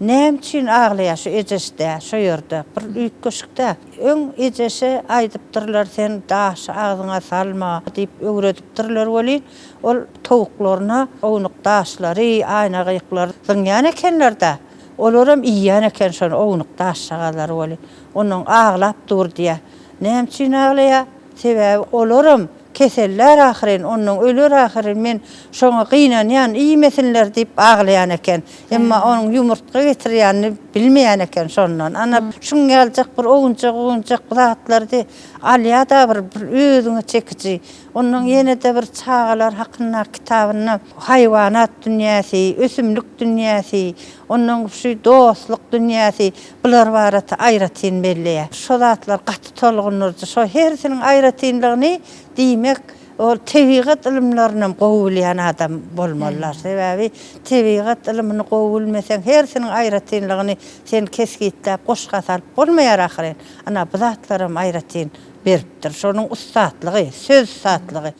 Näme üçin aglaýar şu ejesde, şu ýerde bir üýt köşükde. Öň ejeşi aýdypdyrlar sen daş agyňa salma diýip öwredipdirler bolýan. Ol towuklaryna ownuq daşlary, aýna gyýyklar ýany ekenlerde. Olaram iýýän eken şonu ownuq daşçagalary bolýan. Onuň aglap dur diýä. Näme üçin aglaýar? Sebäbi olaram keseller ahyren, onuň öler ahyren men şoňa gynanýan iýmesinler diýip aglaýan eken. Emma onuň ýumurtga getirýänini bilmeýän eken şondan. Ana şuň geljek bir oňunçak zatlardy alýa da bir özüňe çekiji. Onuň ýene de bir çağalar hakyna kitabyna haýwanat dünýäsi, ösümlik dünýäsi, onuň şu dostluk dünýäsi bular barada aýratyn belleýär. Şo zatlar gaty tolgunurdy. Şo hersiniň aýratynlygyny diýmek ol tebigat ilimlerini gowulýan adam bolmalylar. Sebäbi tebigat ilimini gowulmasaň hersiniň aýratynlygyny sen keskitlep goşga salyp bolmaýar ahyren. Ana bu zatlarym aýratyn beripdir. Şonuň ustatlygy, söz satlygy.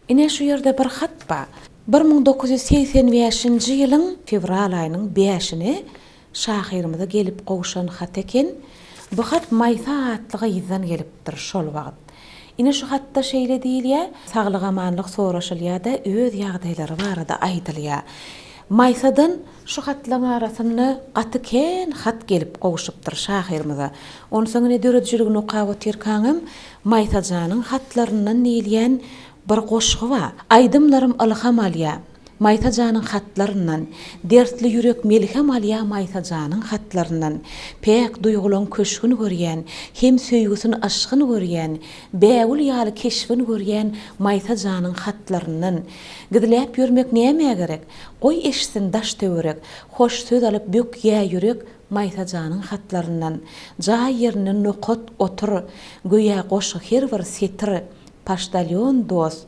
Ine şu ýerde bir hat bar. 1985-nji ýylyň fevral aýynyň 5-ni şahyrymyza gelip gowşan hat eken. Bu hat Maýsa atlygy ýyzdan gelipdir şol wagt. Ine şu hatta şeýle diýilýär, saglyk amanlyk soraşylýar da öz ýagdaýlary barada aýdylýar. Maýsadan şu hatlaryň arasyny gaty ken hat gelip gowşupdyr şahyrymyza. Onu soň ne döredjiligini okap otirkaňym Maýsajanyň hatlaryndan diýilýän bir goşgy bar. Aýdymlarym ilham alýar. Maýsajanyň hatlaryndan, dertli ýürek melhem alýar Maýsajanyň hatlaryndan. Pek duýgulan köşgüni görýän, hem söýgüsini aşkyny görýän, bägul ýaly keşfini görýän Maýsajanyň hatlaryndan. Gidilip ýörmek näme gerek? Goý eşsin daş töwerek, hoş söz alyp bök ýa ýürek Maýsajanyň hatlaryndan. Jaý ýerine nokot otur, goýa goşy her bir setir, paştalyon dost,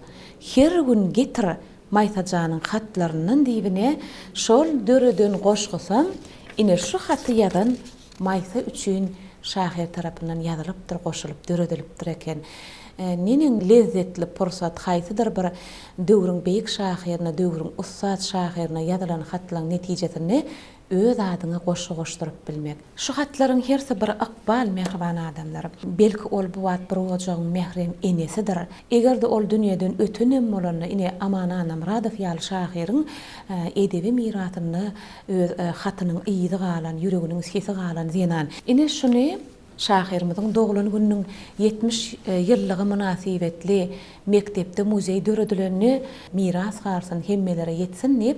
her gün getir Maýsajanyň hatlaryndan diýibine şol döreden goşgysam, ine şu haty ýazan Maýsa üçin şahyr tarapyndan ýazylypdyr, goşulyp döredilipdir eken. Neniň lezzetli pursat haýsydyr bir döwrüň beýik şahyrna, döwrüň ussat şahyrna ýazylan hatlaryň netijesini öz adyny goşuryp bilmek. Şu hatlaryň hersi bir ykbal mehriban adamlar. Belki ol bu wagt bir ojagyň mehrem enesidir. Egerde ol dünýeden ötenem bolany ine Aman Namradow ýaly şahyryň edebi miratyny öz hatynyň iýidi galan, ýüreginiň sesi galan diýen. Ine şuny şahyrymyzyň doglan gününiň 70 ýyllygy münasibetli mektepde muzey döredilerini miras garsan hemmelere yetsin diýip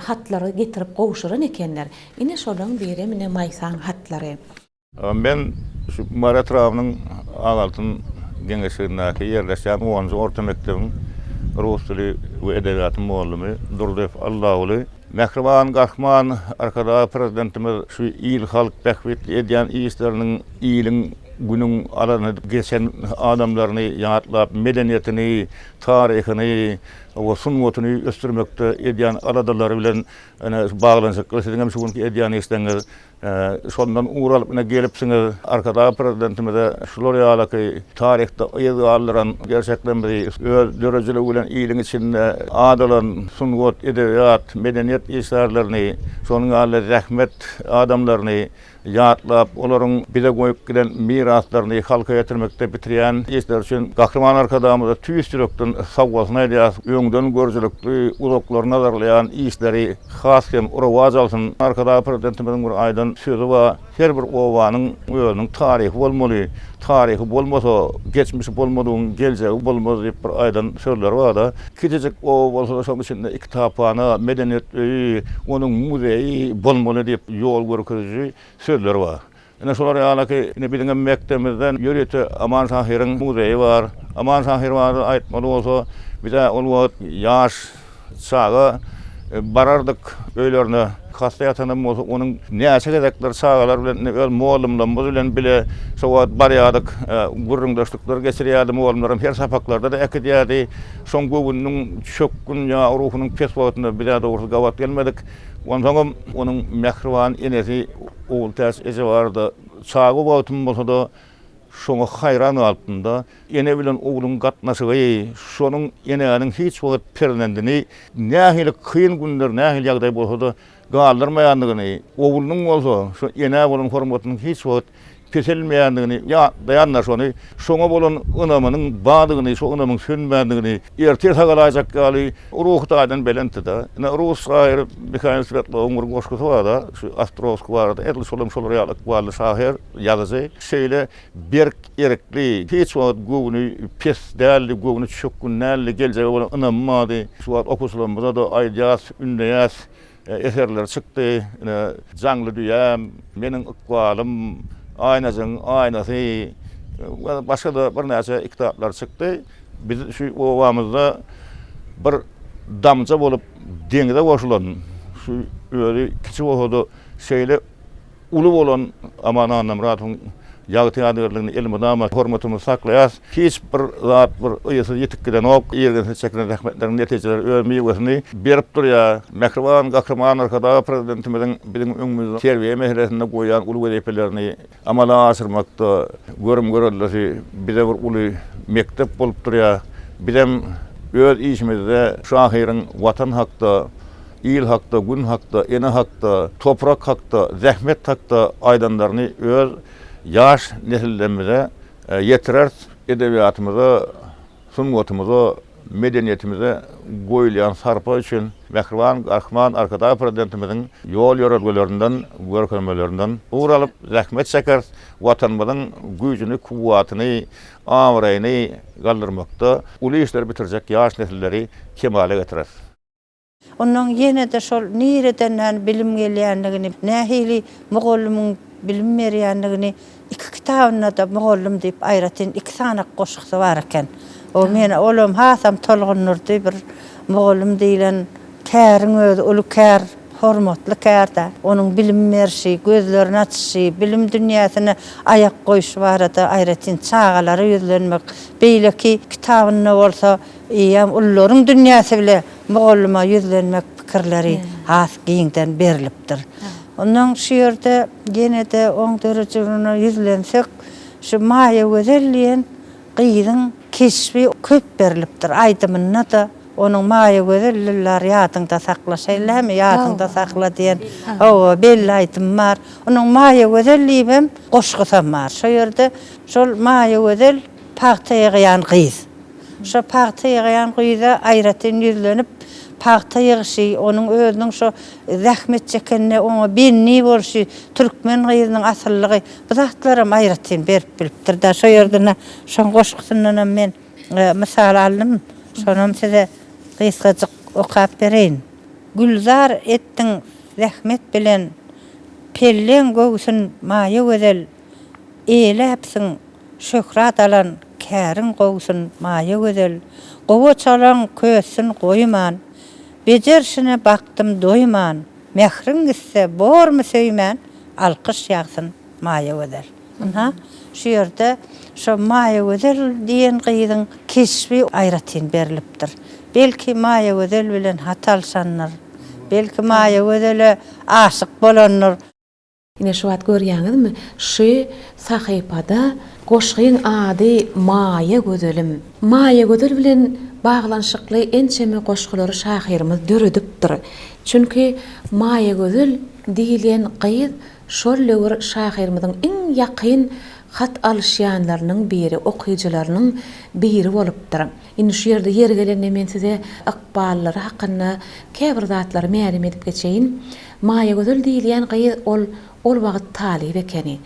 hatlary getirip gowşuran ekenler. Ine şolaň biri mine maýsan hatlary. Ben şu Marat Rawnyň Agaltyn geňeşigindäki ýerleşýän 10-njy orta mekdebiň rus dili we edebiýaty muallimi Durdew Allahuly Mehriban Gahman arkada prezidentimiz şu iyil halk behwetli edýän işleriniň iyiliň günüň arany geçen adamlaryny ýatlap medeniýetini, taryhyny, o sunwatyny östürmekde edýän aradalary bilen baglanjak gösterýän şu günki edýän işleňiz şondan uğralyp gelipsiňiz arkada prezidentimize şular ýaly taryhda ýazylaran gerçeklenmeli öz dörejeleri bilen iyiliň içinde adalan sunwat edebiýat medeniýet işlerlerini şonuň ýaly rahmet adamlaryny ýatlap olaryň bize goýup giden miraslaryny halka ýetirmekde bitirýän işler üçin Gahryman arkadamyza tüýsürekden sawgasyna ýa öňden görjelikli uzaklaryny nazarlayan işleri has hem rawaj alsyn. Arkada prezidentimiziň bir aýdan sözü var. Her bir owanyň özüniň taryhy bolmaly. Taryhy bolmasa geçmişi bolmadygyň geljegi bolmaz diýip bir aýdan sözler bar da. Kitjek o bolsa da şoň içinde iki tapana medeniýet öýi, onuň muzeyi bolmaly diýip ýol görkezýär sözler bar. Ene şolar ýaly ine bilen mektebimizden ýöreti Aman Şahyryň muzeyi bar. Aman Şahyr bar aýtmaly bolsa bize ol wagt ýaş çağa barardyk öýlerine hastaýatynam bolsa onuň näçe gedekler çağalar bilen öl muallimler bilen bile şowat barýadyk gurrundaşlyklar geçirýärdi muallimlerim her sapaklarda da ekidýärdi. Şoň göwüniň çökkün ýa ruhunyň peswatyna bile dogry gawat gelmedik. Ondan onuň mehriban enesi oğul täs eze bardy. Çağı wagtym bolsa da şoňa hayran altında ene bilen oğlun gatnaşygy, şonuň eneňiň hiç wagt perlendini, nähili kıyın günler, nähili ýagdaý bolsa da galdyrmaýandygyny, oğlunyň bolsa şu ene bolan hormatynyň hiç wagt kesilmeýändigini ýa dayanlar şonu şoňa bolan ynamynyň badygyny, şo ynamyň sönmäändigini ertir tagalajak gali ruhdaýdan belenti da. Ine rus şahyr Mikhail Svetlow'un goşgusy bar da, şu Ostrovsk barada, etli şolum şol ýalyk barly şahyr ýazyjy. Şeýle berk erekli, hiç wagt göwüni pes däldi, göwüni çökkünlärli geljegi bolan ynamady. Şu wagt okusulamyza da aýdýas, ünleýäs eserler çykdy. Jangly düýäm, meniň ykbalym Aynasın, aynası, başka da bir näçe kitaplar çykdy. Biz şu owamyzda bir damja bolup deňde goşulan, şu öýle kiçik ohada şeýle ulu bolan Aman Namradowyň ýagtyýarlygyny elmydama hormatymy saklaýas. Hiç bir zat bir ýesy ýetip giden ok, ýerden çekinen rahmetlerini netijeleri öýmýüsini berip durýar. Mehriban Gahryman arkada prezidentimiziň bilen öňümizde terbiýe meselesinde goýan uly wezipelerini amala aşyrmakda görüm-görelleri bize bir uly mektep bolup durýar. Bilem öz işimizde şahyryň watan hakda, il hakda, gün hakda, ene hakda, toprak hakda, zähmet hakda aýdanlaryny öz yaş nesillerimize yetirer, edebiýatymyza, sunwatymyza, medeniýetimize goýulýan sarpa üçin Mehriban Gahryman arkada prezidentimiziň ýol ýöregilerinden, görkezmelerinden uğralyp zähmet çeker, watanymyzyň güýjüni, kuwatyny, amraýyny galdyrmakda uly işler bitirjek yaş nesilleri kemale getirer. Ondan ýene de şol nireden bilim gelýändigini, nähili mugallimyň bilim berýändigini iki kitabyna da mugallim diýip aýratyn iki sanak goşuksy bar eken. O meni olam hasam tolgunurdy bir mugallim diýilen käriň özü uly kär, hormatly kärde. Onuň bilim berişi, gözlerini açyşy, bilim dünýäsine ayak goýuşy barada aýratyn çağalary ýüzlenmek. Beýleki kitabyna bolsa ýa ullaryň dünýäsi bile mugallima ýüzlenmek pikirleri has giňden berilipdir. Ondan şu ýerde gene de oň dörejelerine ýüzlensek, şu maýa gözelliýen gyýdyň keşfi köp berilipdir. Aýdymyna da Onun maya gözelliler yadında saklaşaylar mı? Yadında sakla diyen o belli aytım var. Onun maya gözelliği hem koşkusam var. Şu yerde şol maya gözel pahtaya gıyan kıyız. Şu pahtaya gıyan kıyıda ayratin yüzlenip paxta yığışı, onun özünün şu zahmet çekenine, ona benni bolşu, Türkmen gyzynyň asyllygy, bu zatlarym aýratyn berip bilipdir da, şu ýerdene şoň goşgusundan men misal aldım, şonam size gysgaçyk okap bereýin. Gülzar ettiň zahmet bilen pellen göwsün maýa gözel eýläpsiň, şöhrat alan kärin göwsün maýa gözel, gowa çalan kösün goýman, bejerşine baktım doyman, mehrin gitse bor mu söýmän, alkış ýagsyn maýa gözel. Ha, şu ýerde şu maýa gözel diýen gyzyň keşfi aýratyn berilipdir. Belki maýa gözel bilen hatalşanlar, belki maýa gözele aşyk bolanlar. Ine şu wagt görýäňizmi? Şu sahypada goşgyň ady maýa gözelim. Maýa gözel bilen baglanşykly ençeme goşgulary şahyrymyz döredipdir. Çünki maýa gözel diýilen gyz şol löwer şahyrymyzyň iň ýakyn hat alşýanlarynyň biri, okuýjylarynyň biri bolupdyr. Indi şu ýerde yer gelende men size akballary hakynda käbir zatlary ma'lum edip geçeýin. Maýa gözel diýilen gyz ol wagt talip ekeni.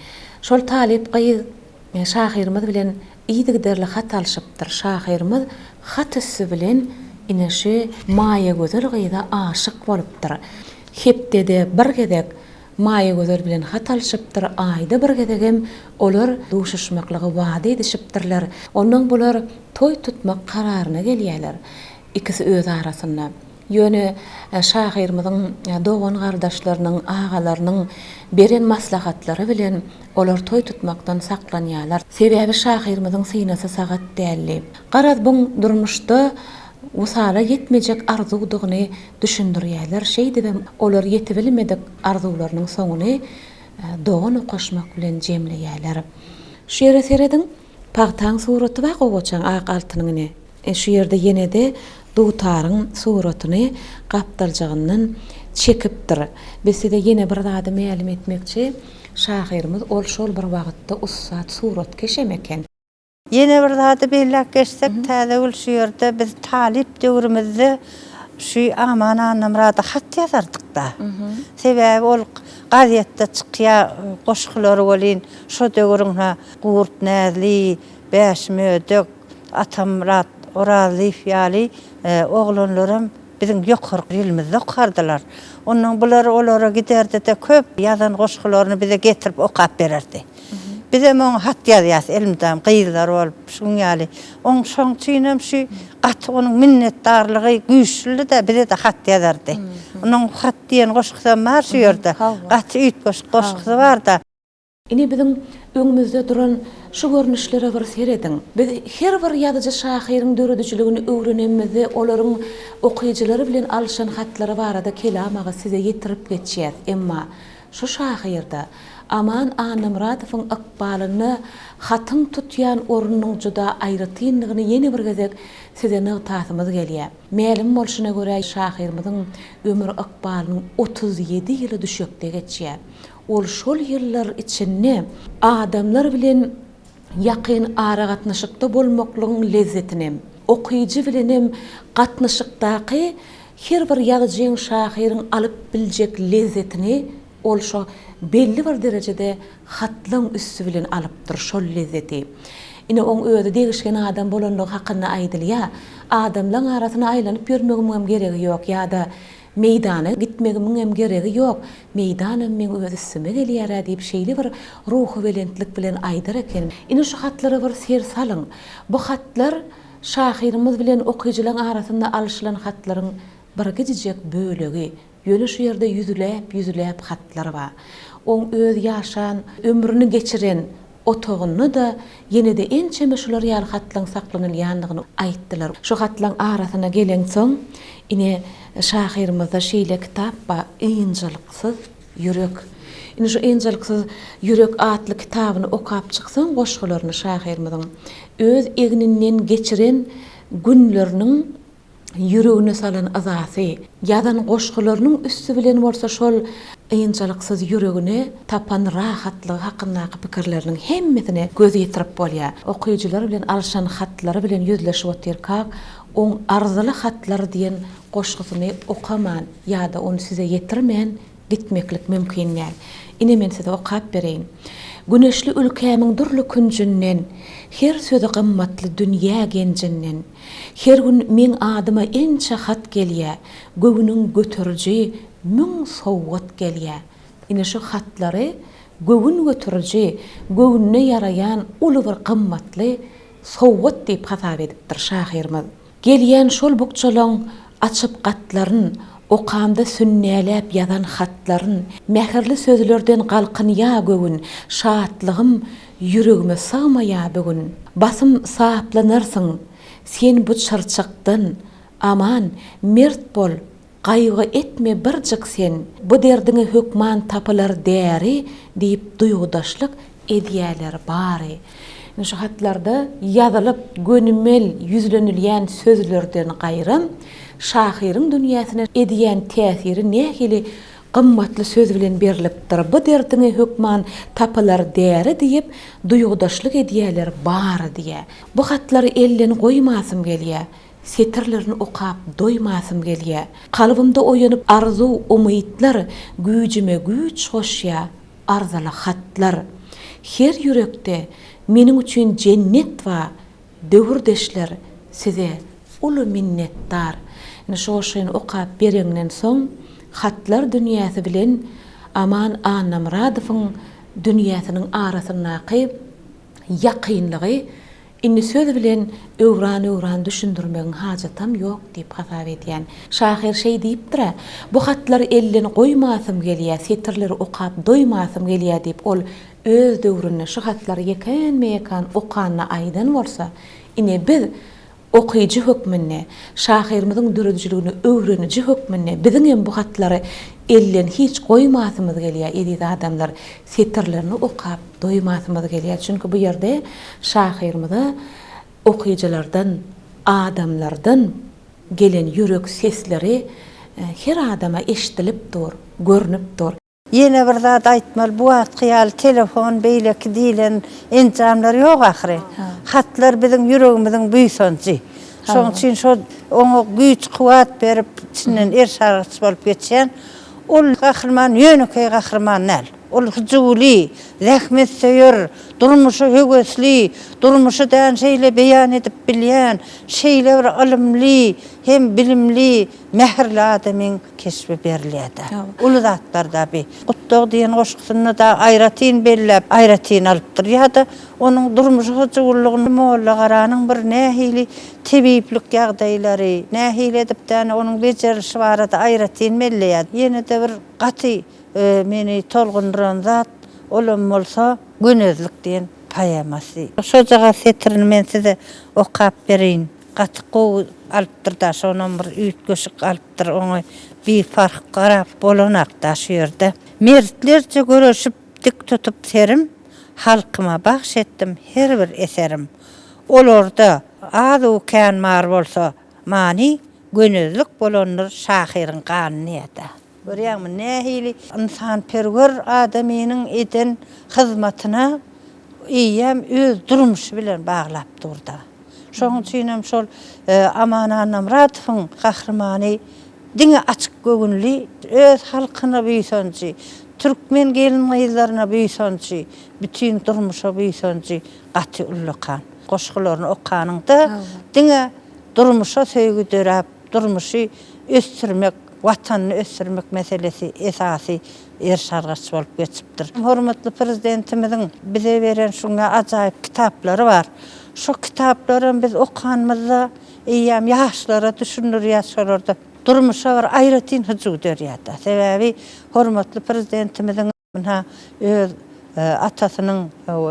Şol talip gyz şahyrymyz bilen iýdigderli hat alşypdyr. Şahyrymyz hatyssy bilen ine şu maýa gözel gyza aşyk bolupdyr. Hepde bir gedek maýa gözel bilen hat alşypdyr. Aýda bir gedek hem olar duşuşmaklygy wada edişipdirler. Ondan bular toy tutmak kararyna gelýärler. İkisi öz arasynda. Ýöne şahyrymyzyň dogan gardaşlarynyň, agalarynyň beren maslahatlary bilen olar toy tutmakdan saklanýarlar. Sebäbi şahyrymyzyň synasy sagat dälli. Garaz bu durmuşda usala yetmejek arzuwdygyny düşündirýärler. Şeýdi olar ýetibilmedik arzularynyň soňuny dogan okaşmak bilen jemleýärler. Şu ýere seredin pagtaň suraty we gowaçaň ak altynyny. Şu ýerde ýene-de dutaryň suratyny gapdaljagyndan çekipdir. Bizde ýene bir zady ma'lum etmekçi, şahyrymyz ol şol bir wagtda ussat surat keşemeken. Yine bir zady bellek geçsek, täze ol şu ýerde biz talip döwrümizde şu amana namrada hat ýazardyk da. Sebäbi ol gazetde çykýa goşgulary bolýan, şu döwrüňe gurt näzli, Beşmödök, Atamrat, Orazi fiýaly oglanlarym bizim ýokary ýylimizde okardylar. Ondan bular olara giderdi-de köp ýazan goşgularyny bize getirip okap bererdi. Bize mon hat ýazýas elimden gyýylar bolup şuňaly. Oň şoň çynem şu gat onuň minnetdarlygy güýçli-de bize de hat ýazardy. Onuň hat diýen goşgusam bar şu ýerde. Gat üýt goşgusy bar da. Ine bizim öňümizde duran şu görnüşlere bir seredin. Biz her bir ýazyjy şahyryň döredijligini öwrenemizde olaryň okuýjylary bilen alşan hatlary barada kelamagy size ýetirip geçýär. Emma şu şahyrda Aman Anamradowyň akbalyny hatyň tutýan ornunyň juda aýratynlygyny ýene bir gezek size nagtatymyz gelýär. Ma'lum bolşuna görä şahyrymyzyň ömür akbalynyň 37 ýyly düşekde geçýär. Ol şol ýyllar içinde adamlar bilen ýakyn ara gatnaşykda bolmaklygyň lezzetini, okuýjy bilenem gatnaşykdaky her bir ýazyjyň şahyryň alyp biljek lezzetini ol şo belli bir derejede hatlaň üstü bilen alypdyr şol lezzeti. Ine oň öýde degişgen adam bolanlygy hakynda aýdylýa, adamlaryň arasyna aýlanyp ýörmegim hem geregi ýok ýa-da meydana gitmegim hem geregi ýok. Meydanam men öz üstüme gelýär diýip şeýle bir ruhy belentlik bilen aýdar eken. Ine şu hatlara bir ser salyň. Bu hatlar şahyrymyz bilen okuýjylaryň arasynda alşylan hatlaryň bir gijek bölegi. Ýöne şu ýerde yüzüläp hatlar bar. Oň öz ýaşan, ömrüni geçiren otogyny da ýene-de ençeme şular ýaly hatlaň saklanylýanlygyny aýtdylar. Şu hatlaň arasyna gelen soň ine şahyrymyzda şeýle kitap ba Ýynjylyksyz ýürek. Ine şu Ýynjylyksyz ýürek atly kitabyny okap çyksaň goşgularyny şahyrymyzyň öz egninden geçiren günleriniň yüreğine salan azasy, yadan goşgularynyň üstü bilen bolsa şol ýynçalyksız yüreğine tapan rahatlygy hakyndaky pikirleriniň hemmesine göz ýetirip bolýar. Okuýjylar bilen alşan hatlary bilen ýüzleşip oturýar. On arzaly hatlar diýen goşgysyny okaman ýa-da onu size ýetirmän gitmeklik mümkin näl. Ine men size okap bereýin. Güneşli ülkämiň durly künjünden, her sözi gymmatly dünýä genjinden, her gün men adyma ençe hat gelýär, göwüniň götürji müň sowgat gelýär. Ine şu hatlary göwün götürji, göwünne yarayan uly bir gymmatly sowgat diýip hasap edipdir şahyrymyz. Gelýän şol bukçalaň açyp gatlaryn, okamda sünnäläp ýazan hatlaryn, mähirli sözlerden galkynýa göwün, şatlygym yüregime sığmaýa bugün. Basym saaplanarsyň, sen bu çarçakdan aman mert bol, gaýgy etme birjik sen. Bu derdiňe hökman tapylar däri diýip duýgudaşlyk edýärler bary. Şu hatlarda ýazylyp gönümmel ýüzlenilýän sözlerden gaýrym şahyryň dünýäsine edýän täsiri nähili gymmatly söz bilen berilipdir. Bu derdiňe hökman tapylar däri diýip duýgudaşlyk edýärler bary diýe. Bu hatlary elden goýmasym gelýär. Setirlerini okap doymasım gelýär. Kalbymda oýanyp arzu, umytlar, güýjüme güýç hoşýa, arzaly hatlar. Her yürekde meniň üçin cennet wa döwürdeşler size uly minnetdar. Şoşyn okap bereňden soň hatlar dünýäsi bilen Aman Namradowyň dünýäsiniň arasyny ýakynlygy inni söz bilen öwran düşündirmegiň hajatam ýok diýip hasap edýän. Şahyr şey diýipdir, bu hatlar elden goýmasym gelýär, setirleri okap doýmasym gelýär diýip ol öz döwründe şu hatlary ýeken okanyna aýdan bolsa, ine biz okuyucu hükmünne, şahirmizin dürüdücülüğünü öwreniji hükmünne, bizim hem bu hatlary elden hiç goýmasymyz gelýär. Edip adamlar setirlerini okap doýmasymyz gelýär. Çünki bu ýerde şahirmize okuyuculardan, adamlardan gelen yürek sesleri her adama eşitilip dur, görünüp dur. Yine bir zat aýtmaly, bu wagt hyýal telefon beýleki diýilen enjamlar ýok ahry. Hatlar biziň yüregimiziň büýsönji. Şoň üçin şo oňa güýç kuwat berip içinden erşarçy bolup geçen ol gahrman ýönükey gahrman näl. Ol hujuli, zähmet söýür, durmuşy höwesli, durmuşy däň şeýle beýan edip bilýän, şeýle bir ilmli, hem bilimli, mähirli adamyň keşfi berilýär. Ulu zatlarda bir gutdog diýen goşgysyny da aýratyn bellep, aýratyn alypdyr ýa-da onuň durmuşy hujullygyny molla garanyň bir nähili tebiplik ýagdaýlary, nähili edip däne onuň bejerişi barada aýratyn mellýär. Ýene de bir gaty meni tolgunduran zat olam bolsa gönözlük diýen payamasy. Şojaga setirini men size okap bereýin. Gaty gowy alypdyr da şonun bir üýtgeşik alypdyr, oňa bir fark garap bolanak da şu ýerde. Mertlerçe görüşip dik tutup serim, halkyma bahş etdim her bir eserim. Olarda az ukan mar bolsa mani gönözlük bolanlar şahyryň ganyny ýa-da. Görýärmi nähili insan perwer adamynyň eden hyzmatyna iýem öz durmuşy bilen baglap durda. Şoň üçin hem şol Aman Namradowyň gahrmany diňe açyk göwünli, öz halkyna büýsönji, türkmen gelin gyzlaryna büýsönji, bütün durmuşa büýsönji gaty ullukan. Goşgularyny okanyňda diňe durmuşa söýgü dörap, durmuşy ösdürmek, watanyny ösdürmek meselesi esasy erşargaç bolup geçipdir. Hormatly prezidentimiziň bize beren şuňa ajaýyp kitaplary bar. Şu kitaplarym biz okanmyzda eýem ýaşlara düşünür ýaşlarda durmuşa bir aýratyn hyjy dörýärdi. Sebäbi hormatly prezidentimiziň öz atasynyň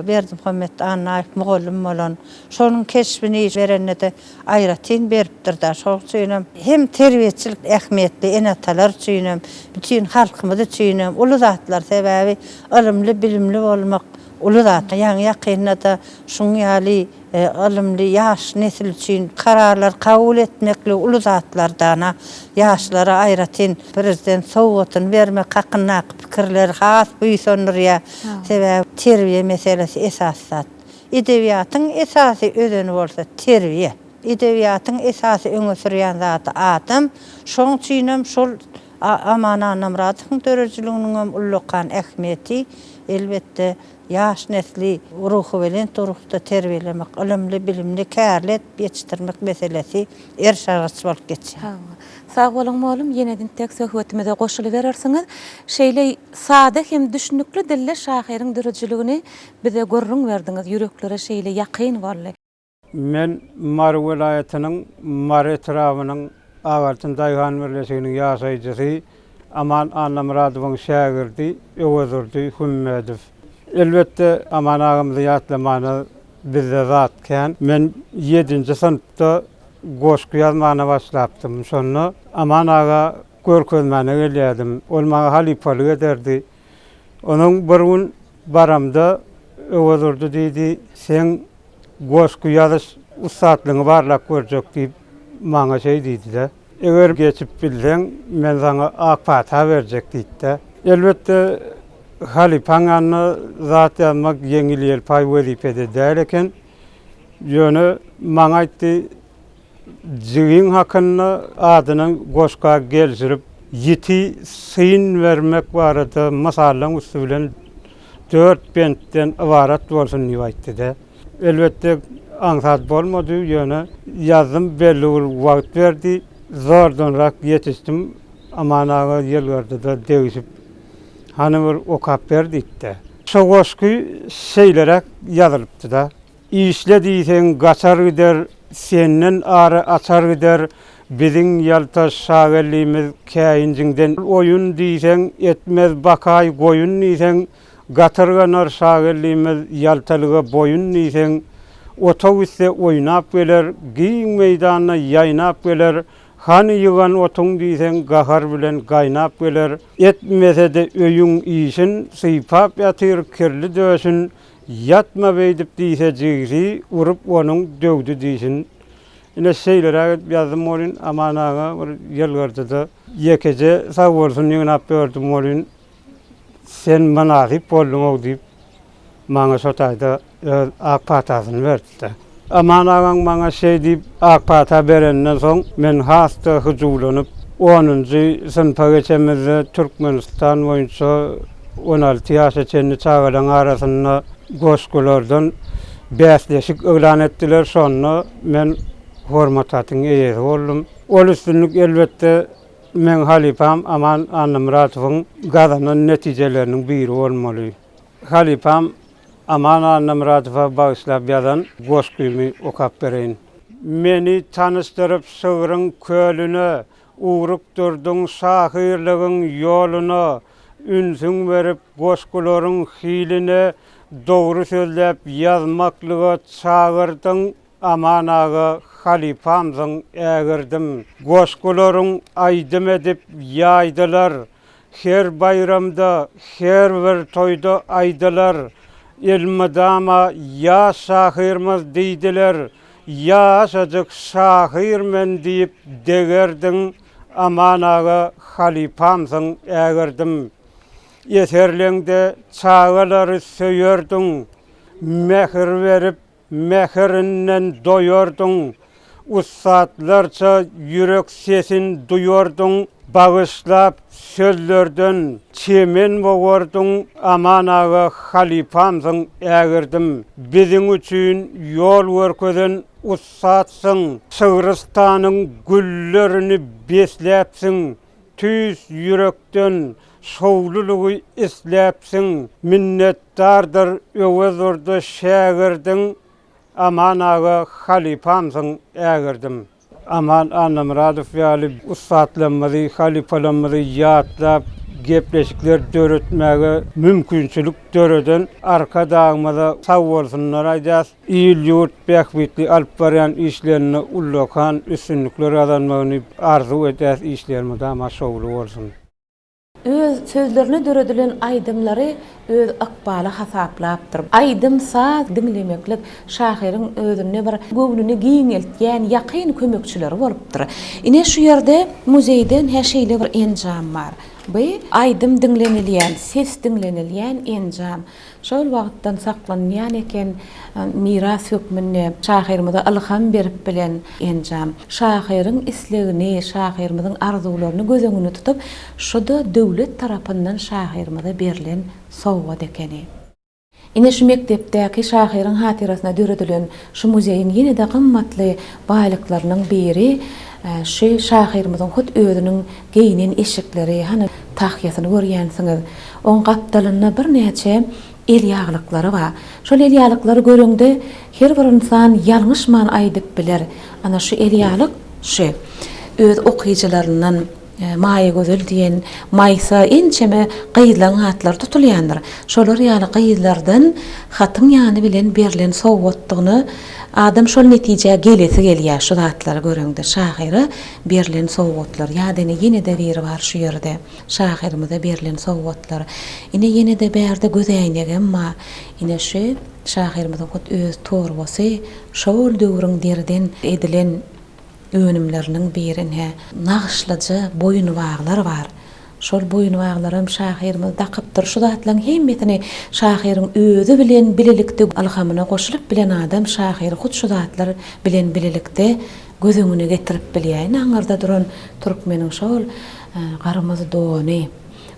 Berdimuhammed Anaýew mugallim bolan şonuň keşbini berenne de aýratyn beripdir da. Şol üçin hem terbiýetçilik ähmiýetli enatalar üçin, bütün halkymyz üçin, uly zatlar sebäbi ilmli, bilimli bolmak ulu zat ýa-ni ýakynna da şuň ýaly ilmli ýaş nesil üçin kararlar kabul etmekli ulu zatlardana ýaşlara aýratyn prezident sowgatyn bermek hakyna pikirler has buýsonurýa. Sebäbi terbiýe meselesi esas zat. Edebiýatyň esasy özüni bolsa terbiýe. Edebiýatyň esasy öňe sürýän zat adam. Şoň üçinem şol Amana Namratyň dörejliginiň ullukan ähmiýeti elbetde ýaş nesli ruhy bilen durukda terbiýelemek, ilimli, bilimli, kärlet ýetişdirmek meselesi erşarçy bolup geçýär. Sag bolan oğlum, ýenedin tek söhbetimize goşuly berersiňiz. Şeýle sade hem düşünükli dille şahyryň dörejligini bize görrüň berdiňiz, ýüreklere şeýle ýakyn bolly. Men Mar welaýatynyň Mar etrawynyň awaltyn daýgan birleşiginiň ýaşaýjysy Aman Namradowyň şagirdi Öwezurdy Hümmedow. Elbetde Aman agymyzy ýatlamany bizde zatken men 7-nji synpda goşky ýazmana başlapdym. Şonu Aman aga görkezmäne gelýärdim. Ol maňa halipalyk ederdi. Onuň bir gün baramda Öwezurdy diýdi, sen goşky ýazyş ustatlygyny barlap görjek diýip maňa şey diýdi-de. Eger geçip bilseň men sana ak fata berjek diýdi-de. Elbetde halipaňany zat ýazmak ýeňil ýelpay wezipede däl eken. Ýöne maňa aýtdy, jigiň hakyny adynyň goşka gelşirip ýiti syn vermek barada masalan üstü bilen 4 bentden ibarat bolsun diýip aýtdy-de. Elbetde aňsat bolmady, ýöne ýazdym, belli bir wagt berdi. Zordanrak ýetişdim. Aman aga ýyllarda degişip hany bir okap berdi-de. Şo goşky şeýlerek ýazylypdy-da. İşle diýsen gaçar gider, senden ary açar gider. Biziň ýalta şagirligimiz käýinjiňden oýun diýsen etmez bakay, goýun diýsen gatyrganar şagirligimiz ýaltalyga boýun diýsen otobüsde oýnap geler, giň meýdanyna ýaýnap geler. Hany ýygan otuň diýsen gahar bilen gaýnap geler. Etmese de öýüň işin sypap ýatyr kirli döşün. Yatma beýdip diýse jigri urup onuň döwdi diýsin. Ine şeýlere ýazdym bolyn Aman aga bir ýylgarda ýekece sag bolsun ýygnap berdim bolyn. Sen manasyp boldyň diýip maňa şotaýda ak patasyny berdi. Aman agaň maňa şey diýip ak pata berenden soň men hasta huzulanyp 10-njy synpa geçemizde Türkmenistan boýunça 16 ýaşa çenli çagalaryň arasyna goşkulardan bäsleşik öýlan etdiler. Şonu men hormatatyň eýesi boldum. Ol üstünlük elbetde men halipam Aman Namradowyň gazanyň netijeleriniň biri bolmaly. Halipam Aman Namradowa bagyşlap ýazan goşkymy okap bereýin. Meni tanıştırıp sığırın kölüne, uğruk durdun şahirliğin yoluna, ünsün verip goşkuların hiline, doğru sözlep yazmaklığa çağırdın, aman ağa halifamzın ägirdim. Goşkuların aydım edip yaydılar, her bayramda, her bir toyda aydılar. İlmidama ya şahirmiz deydiler, yaşacık şahirmen deyip degerdin, aman ağa halifamsın ägirdim. Yeterliğinde çağaları söyerdin, mehir verip mehirinden doyordun, ustatlarca yürek sesin duyordun, bağışlap sözlerden çemen boğardın, aman ağa halifamsın ägirdim. Bizim üçün yol verkeden ustatsın, Sığırıstanın güllerini beslepsin, tüz yürekten şovluluğu islepsin, minnettardır Öwezurdy şagirdin, aman ağa halifamsın ägirdim. Aman Namradow ýaly ustatlanmady, halifalanmady ýatlap gepleşikler döretmäge mümkinçilik döreden arka dağımada sag bolsunlar aýdýas. İl ýurt bähbitli alyp barýan işlerini ullakan üstünlikler kazanmagyny arzu edýäs, işlerimiz ama şowly bolsun. Öz sözlerine döredilen aydımları öz akbaly hasaplapdyr. Aydym saz dinlemeklik şahyryň özüne bir göwnüne giňeltýän ýakyn kömekçileri bolupdyr. Ine şu ýerde muzeyden her şeýle bir enjam bar. Bu aydym dinlenilýän, ses dinlenilýän enjam. Şol wagtdan saklanýan eken miras hökmüne şahyrymyza ilham berip bilen enjam. Şahyryň islegini, şahyrymyzyň arzularyny gözeňine tutup, şoda döwlet tarapyndan şahyrymyza berilen sowgat ekeni. Ine şu mektepdäki şahyryň hatyrasyna döredilen şu muzeýin ýene-de gymmatly baýlyklarynyň biri şu şahyrymyzyň hut özüniň geýinen eşikleri, hani tahyýasyny görýänsiňiz. On gapdalyna bir näçe el ýaglykları bar. Şol el ýaglykları görüňde her bir insan ýalňyş man aýdyp biler. Ana şu el ýaglyk şu öz okyjylaryndan Maýa gözel diýen maýsa ençeme gyýylan hatlar tutulýandyr. Şolar ýaly gyýylardan hatyň ýany bilen berilen sowgatdygyny adam şol netije gelesi gelýär şu hatlary göreňde. Şahyra berilen sowgatlar ýadyny ýene-de biri bar şu ýerde. Şahyrymyza berilen sowgatlar. Ine ýene-de bärde gözeýnek emma ine şu şahyrymyzyň öz torbasy şol döwrüň derden edilen önümlerinin birine nağışlıcı boyunbağlar var. Şol boyunbağlarım şahyrymyz dakypdyr. Şu zatlaryň hemmetini şahyryň özü bilen bilelikde alhamyna goşulyp bilen adam şahyry hut şu zatlar bilen bilelikde gözeňine getirip bilýär. Aňarda duran türkmeniň şol garymyz dony.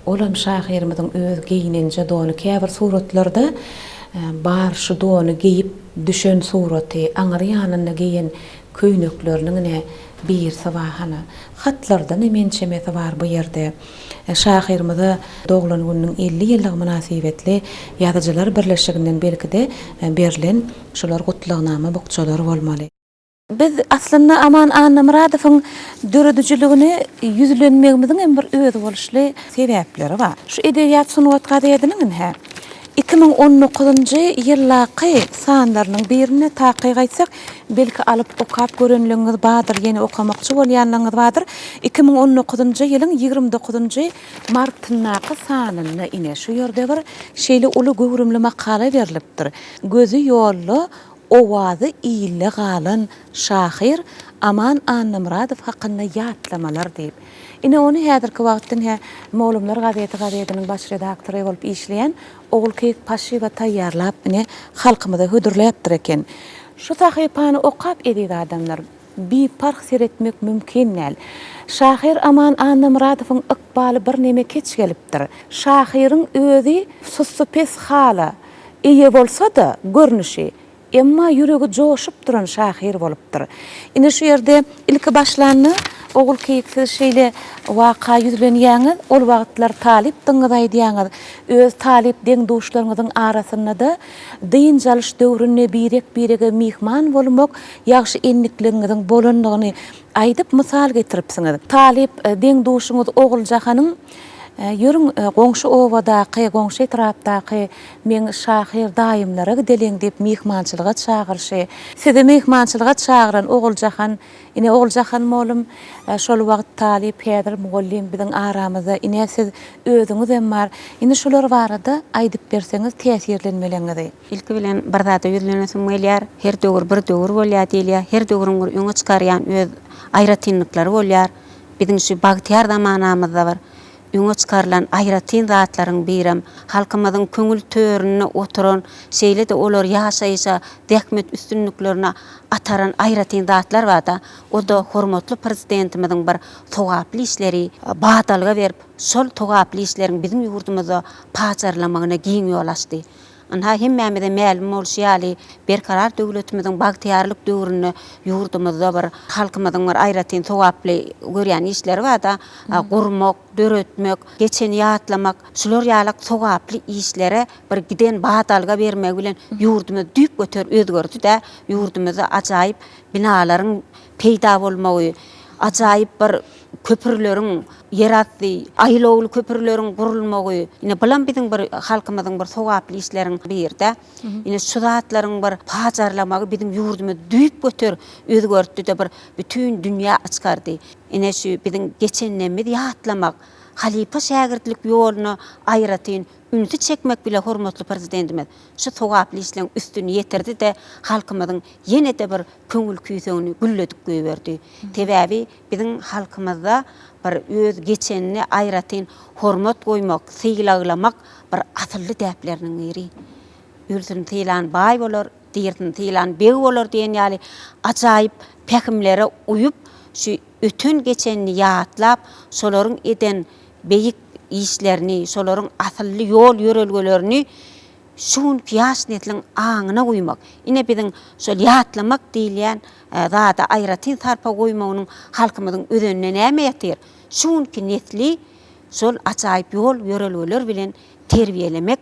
Olam şahyrymyzyň öz giýinençe dony käbir suratlarda bar şu dony giýip düşen suraty, aňar ýanyna giýen köýnekleriniň bir sabahana hatlardan emençemesi bar bu ýerde. Şahyrymyza doglan günüň 50 ýyllyk münasibetli ýazyjylar birleşiginden belkide berilen şolar gutlugnama bokçalar bolmaly. Biz aslında Aman Annamuradowyň döredüjiligini ýüzlenmegimiziň hem bir öz boluşly sebäpleri bar. Şu edebiýat sunwat gazetiniň 2019-njy ýyllaky sanlarynyň birine takyk aýtsak, belki alyp okap görenligiňiz bardyr, ýene okamakçy bolýanlygyňyz bardyr. 2019-njy ýylyň 29-njy martyndaky sanyny ine şu ýerde bir şeýle uly gowrumly makala berilipdir. Gözü ýolly, owazy ýyly galan şahyr Aman Annamuradow hakynda ýatlamalar diýip. Ine onu häzirki wagtdan Mowlumlar gazetiniň baş redaktory bolup işleýän Ogulkek Paşyba taýýarlap ine halkymyza hödürläpdir eken. Şu sahypany okap edýär adamlar bir park seretmek mümkin näl. Şahyr Aman Annamuradowyň ykbaly bir neme keç gelipdir. Şahyryň özü susupes hala eýe bolsa-da görnüşi emma ýüregi joşup duran şahyr bolupdyr. Ine şu ýerde ilki başlanyny Ogulkeýeksiz şeýle waka ýüzlenýäňiz, ol wagtlar talip diňiz aýdýaňyz, öz talip deň duşlaryňyzyň arasynda da dynjalyş döwrüne birege mihman bolmak, ýagşy enlikligiňiziň bolandygyny aýdyp mysal getiripsiňiz. Talip deň duşuňyz Oguljahanyň Yürün goňşy owadaky, goňşy etrapdaky men şahyr daýymlara gideleň diýip mehmançylyga çagyrşy. Sizi mehmançylyga çagyran Oguljahan, ine Oguljahan molum şol wagt talip häzir mugallim biziň aramyzda ine siz özüňiz hem bar. Ine şolar barada aýdyp berseňiz täsirlenmeleňiz. İlki bilen bir zata ýüzlenesiň gelýär, her döwür bir döwür bolýar diýilýär, her döwrüň bir öňe çykarýan öz aýratynlyklary bolýar. Biziň şu bagtyar zamanamyzda bar. Öňe çykarlan aýratyn zatlaryň birim, halkymyzyň köňül törüne oturan, şeýle-de olar ýaşaýşa däkmet üstünliklerine ataran aýratyn zatlar bar da, o da hormatly prezidentimiziň bir togaply işleri badalga berip, şol togaply işleriň bizim ýurdumyzda paçarlamagyna giň ýol açdy. Anha hemmemize ma'lum bolşýaly berkarar döwletimiziň bagtyarlyk döwrüne ýurdumyzda bir halkymyzyň bir aýratyn togaply görýän işleri bar da, gurmak, döretmek, geçen ýatlamak, şular ýalyk togaply işlere bir giden badalga bermek bilen ýurdumyz düýp göter özgördi de, ýurdumyzda ajaýyp binalaryň peýda bolmagy, ajaýyp bir köpürleriň ýeratdy, aýlawly köpürleriň gurulmagy, ine bilen biziň bir halkymyzyň bir sowaply işleriň birde, ine şu zatlaryň bir paçarlamagy biziň ýurdumy düýp göter özgörtdi de bir bütün dünýä açkardy. Ine şu biziň geçenlemez ýatlamak, halipa şägirdlik ýoluna aýratyn üniti çekmek bile hormatly prezidentimiz şu sowaply işleň üstüni ýetirdi de halkymyzyň ýene de bir köňül küýsegini gülledik göýberdi. Tebäbi biziň halkymyzda bir öz geçenini aýratyn hormat goýmak, syglaglamak bir atylly däpleriniň biri. Ülsün tilan bay bolar, diýertin tilan beg bolar diýen ýaly ajaýyp pekimlere uyup şu ötün geçenini ýatlap, şolaryň eden beyik işlerini, şolaryň asylly ýol ýörelgelerini şuňky ýaş netliň aňyna goýmak. Ine biziň şol ýatlamak diýilýän zada aýratyn sarpa goýmagynyň halkymyzyň özüne näme ýetir? Şuňky netli şol ajaýyp ýol ýörelgeler bilen terbiýelemek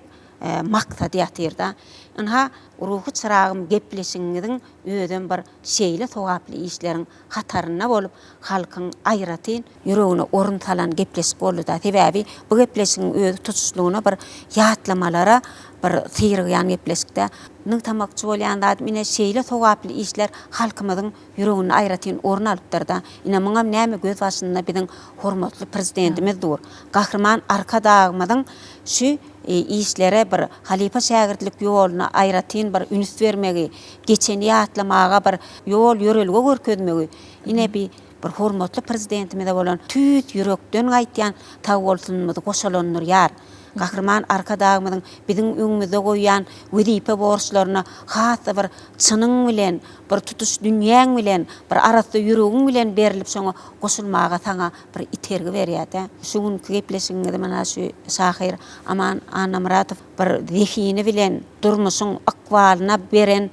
maksat ýatyrda. Inha ruhy çyragym gepleşiňiziň öýden bir şeýle sowaply işleriň hataryna bolup halkyň aýratyn ýüregine orun salan gepleşip boldy. Sebäbi bu gepleşiň öz tutuşlugyna bir ýatlamalara bir syrygýan gepleşikde nyktamakçy bolýan zat ine şeýle sowaply işler halkymyzyň ýüregine aýratyn orun alypdyr da. Ine muňam näme göz başynda biziň hormatly prezidentimiz dur. Gahrman arka dagymyzyň şu işlere bir halipa şägirdlik ýoluna aýratyn bir üns bermegi, geçeni ýatlamaga bir ýol ýörelge görkezmegi. Ine bir hormatly prezidentimize bolan tüt ýürekden gaýtýan tag bolsunmyzy goşalanlar ýar. Gahrman arka dagymyzyň biziň öňümizde goýýan wezipe borçlaryna hasy bir çynyň bilen, bir tutuş dünýäň bilen, bir arasy ýüregiň bilen berilip şoňa goşulmaga saňa bir itergi berýär. Şuňky gepleşiňizde mana şu Şahir Aman Anamuratow bir zehini bilen durmuşyň akwalyna beren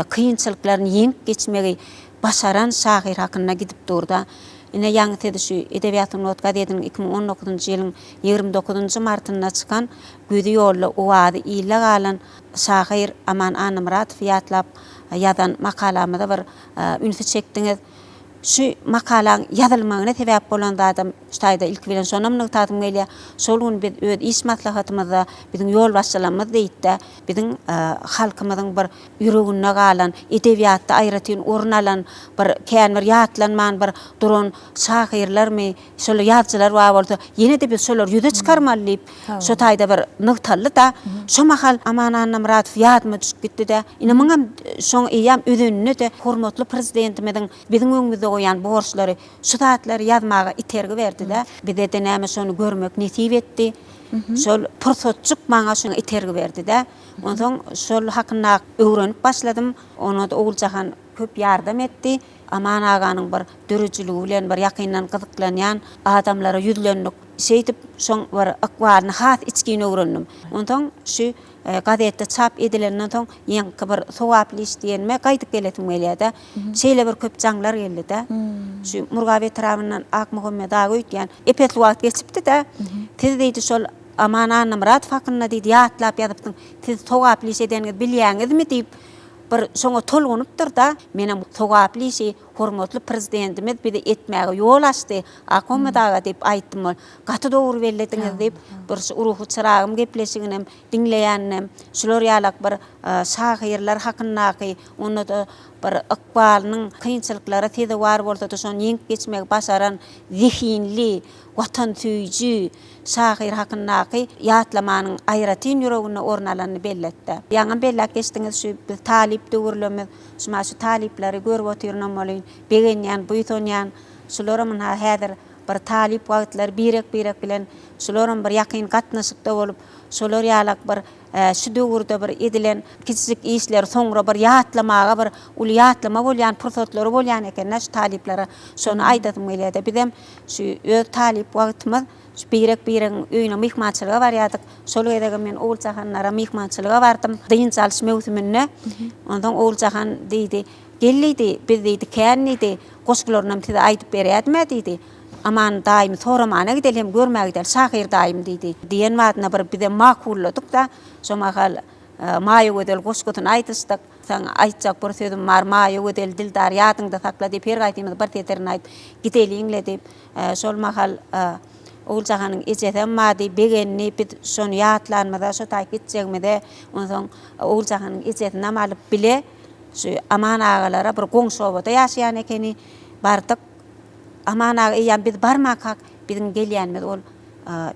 kynçylyklaryny ýeňip geçmegi başaran Şahir hakyna gidip durda. Ine ýaňy tedişi Edebiýat Not gazetiniň 2019-njy ýylyň 29-njy martynda çykan Güzi ýolly owady ýyla galan Şahir Aman Anamuratow ýatlap ýazan makalamyda bir ünsi çekdiňiz. Şu makalaň ýazylmagyna sebäp bolan adam şaýda ilk bilen sonamyň tatym gelýär. Şol gün biz öz iş maslahatymyzda biziň ýol başçylarymyz diýdi. Biziň halkymyzyň bir ýüregine galan, edebiýatda aýratyn orun alan bir känmir ýatlanman bir duran şahirlermi, şol ýazgylar var bolsa, ýene de biz şolar ýüze çykarmaly. Şo taýda bir nyktaly da, şo mahal Aman Anamuratow ýadyma düşüp gitdi de. Ine muňam şoň eýam özüne de hormatly prezidentimiziň biziň öňümizde goýan borçlary, şu taýtlary ýazmaga itergi berdi de. Bize de näme şonu görmek nesip etdi. Şol pursatçyk maňa şonu itergi berdi de. Ondan şol hakynda öwrenip başladym. Ona da Oguljahan köp ýardam etdi. Aman aganyň bir dörejiligi bilen bir ýakyndan gyzyklanýan adamlara ýüzlendik. Şeýdip şoň bir akwalyny has içgini öwrendim. Ondan şu gazetde çap edilenden soň ýeňki bir sowaply iş diýenme gaýdyp geletim gelýär. Şeýle bir köp jaňlar geldi de. Şu Murgabe tarabyndan Akmuhammed aga öýtýän epetli wagt geçipdi de. Tez diýdi şol Aman Anamuratow hakyna diýdi ýatlap ýazypdyň. Tez sowaply iş edenini bilýäňizmi diýip bir şoňa tolgunypdyr da. Menem sowaply işi hormatly prezidentimiz bizi etmäge ýol açdy. Akmuhammed aga diýip aýtdym. Gaty dogry bellediňiz diýip bir ruhy çyragym gepleşiginem diňleýänem. Şolar ýalak bir şahirler hakyndaky onu da bir akwalynyň kynçylyklary tede war bolsa da şonu ýeňip geçmek başaran zihinli, watan süýji şahir hakyndaky ýatlamanyň aýratyn ýüregine orun alanyny belletdi. Ýaňy bellek geçdiňiz şu talip döwürlemi, şu talipleri görüp oturýan bolýan, begenýän, buýtanýan, şolara mana häzir bir talip wagtlar birek bilen şolaryň bir ýakyn gatnaşykda bolup, şolar ýalak bir şu döwürde bir edilen kiçik işler soňra bir ýatlamaga bir ul ýatlama bolýan pursatlary bolýan eken, şu taliplere şonu aýdadym gelýär. Bizem şu öz talip wagtymyz birek öýüne mihmançylyga barýardyk. Şol wegde men Oguljahanlara mihmançylyga bardym. Diýin çalyş mewsümine. Ondan Oguljahan diýdi, "Geldi, biz diýdi, känidi, goşgularyna tide aýdyp berýärmi?" diýdi. Aman daim soramana gidelim görmäge gidel Şahir daim diýdi. Diýen wagtna bir bize makulladyk da şo mahal maýy wedel goşgutun aýtysdyk. Saň aýtjak bir sözüm bar maýy wedel dildar ýadyňda sakla diýip her gaýtymyz bir teterini aýdyp gideliňle diýip şol mahal Oguljahanyň ejem mady begenni bit şonu ýatlanmada şo taýyp gitjegmede ondan Oguljahanyň ejetini alyp bile şu Aman agalara bir goňşoboda ýaşaýan ekeni bardyk. Aman aga ýa biz barmak hak biziň gelýänmiz ol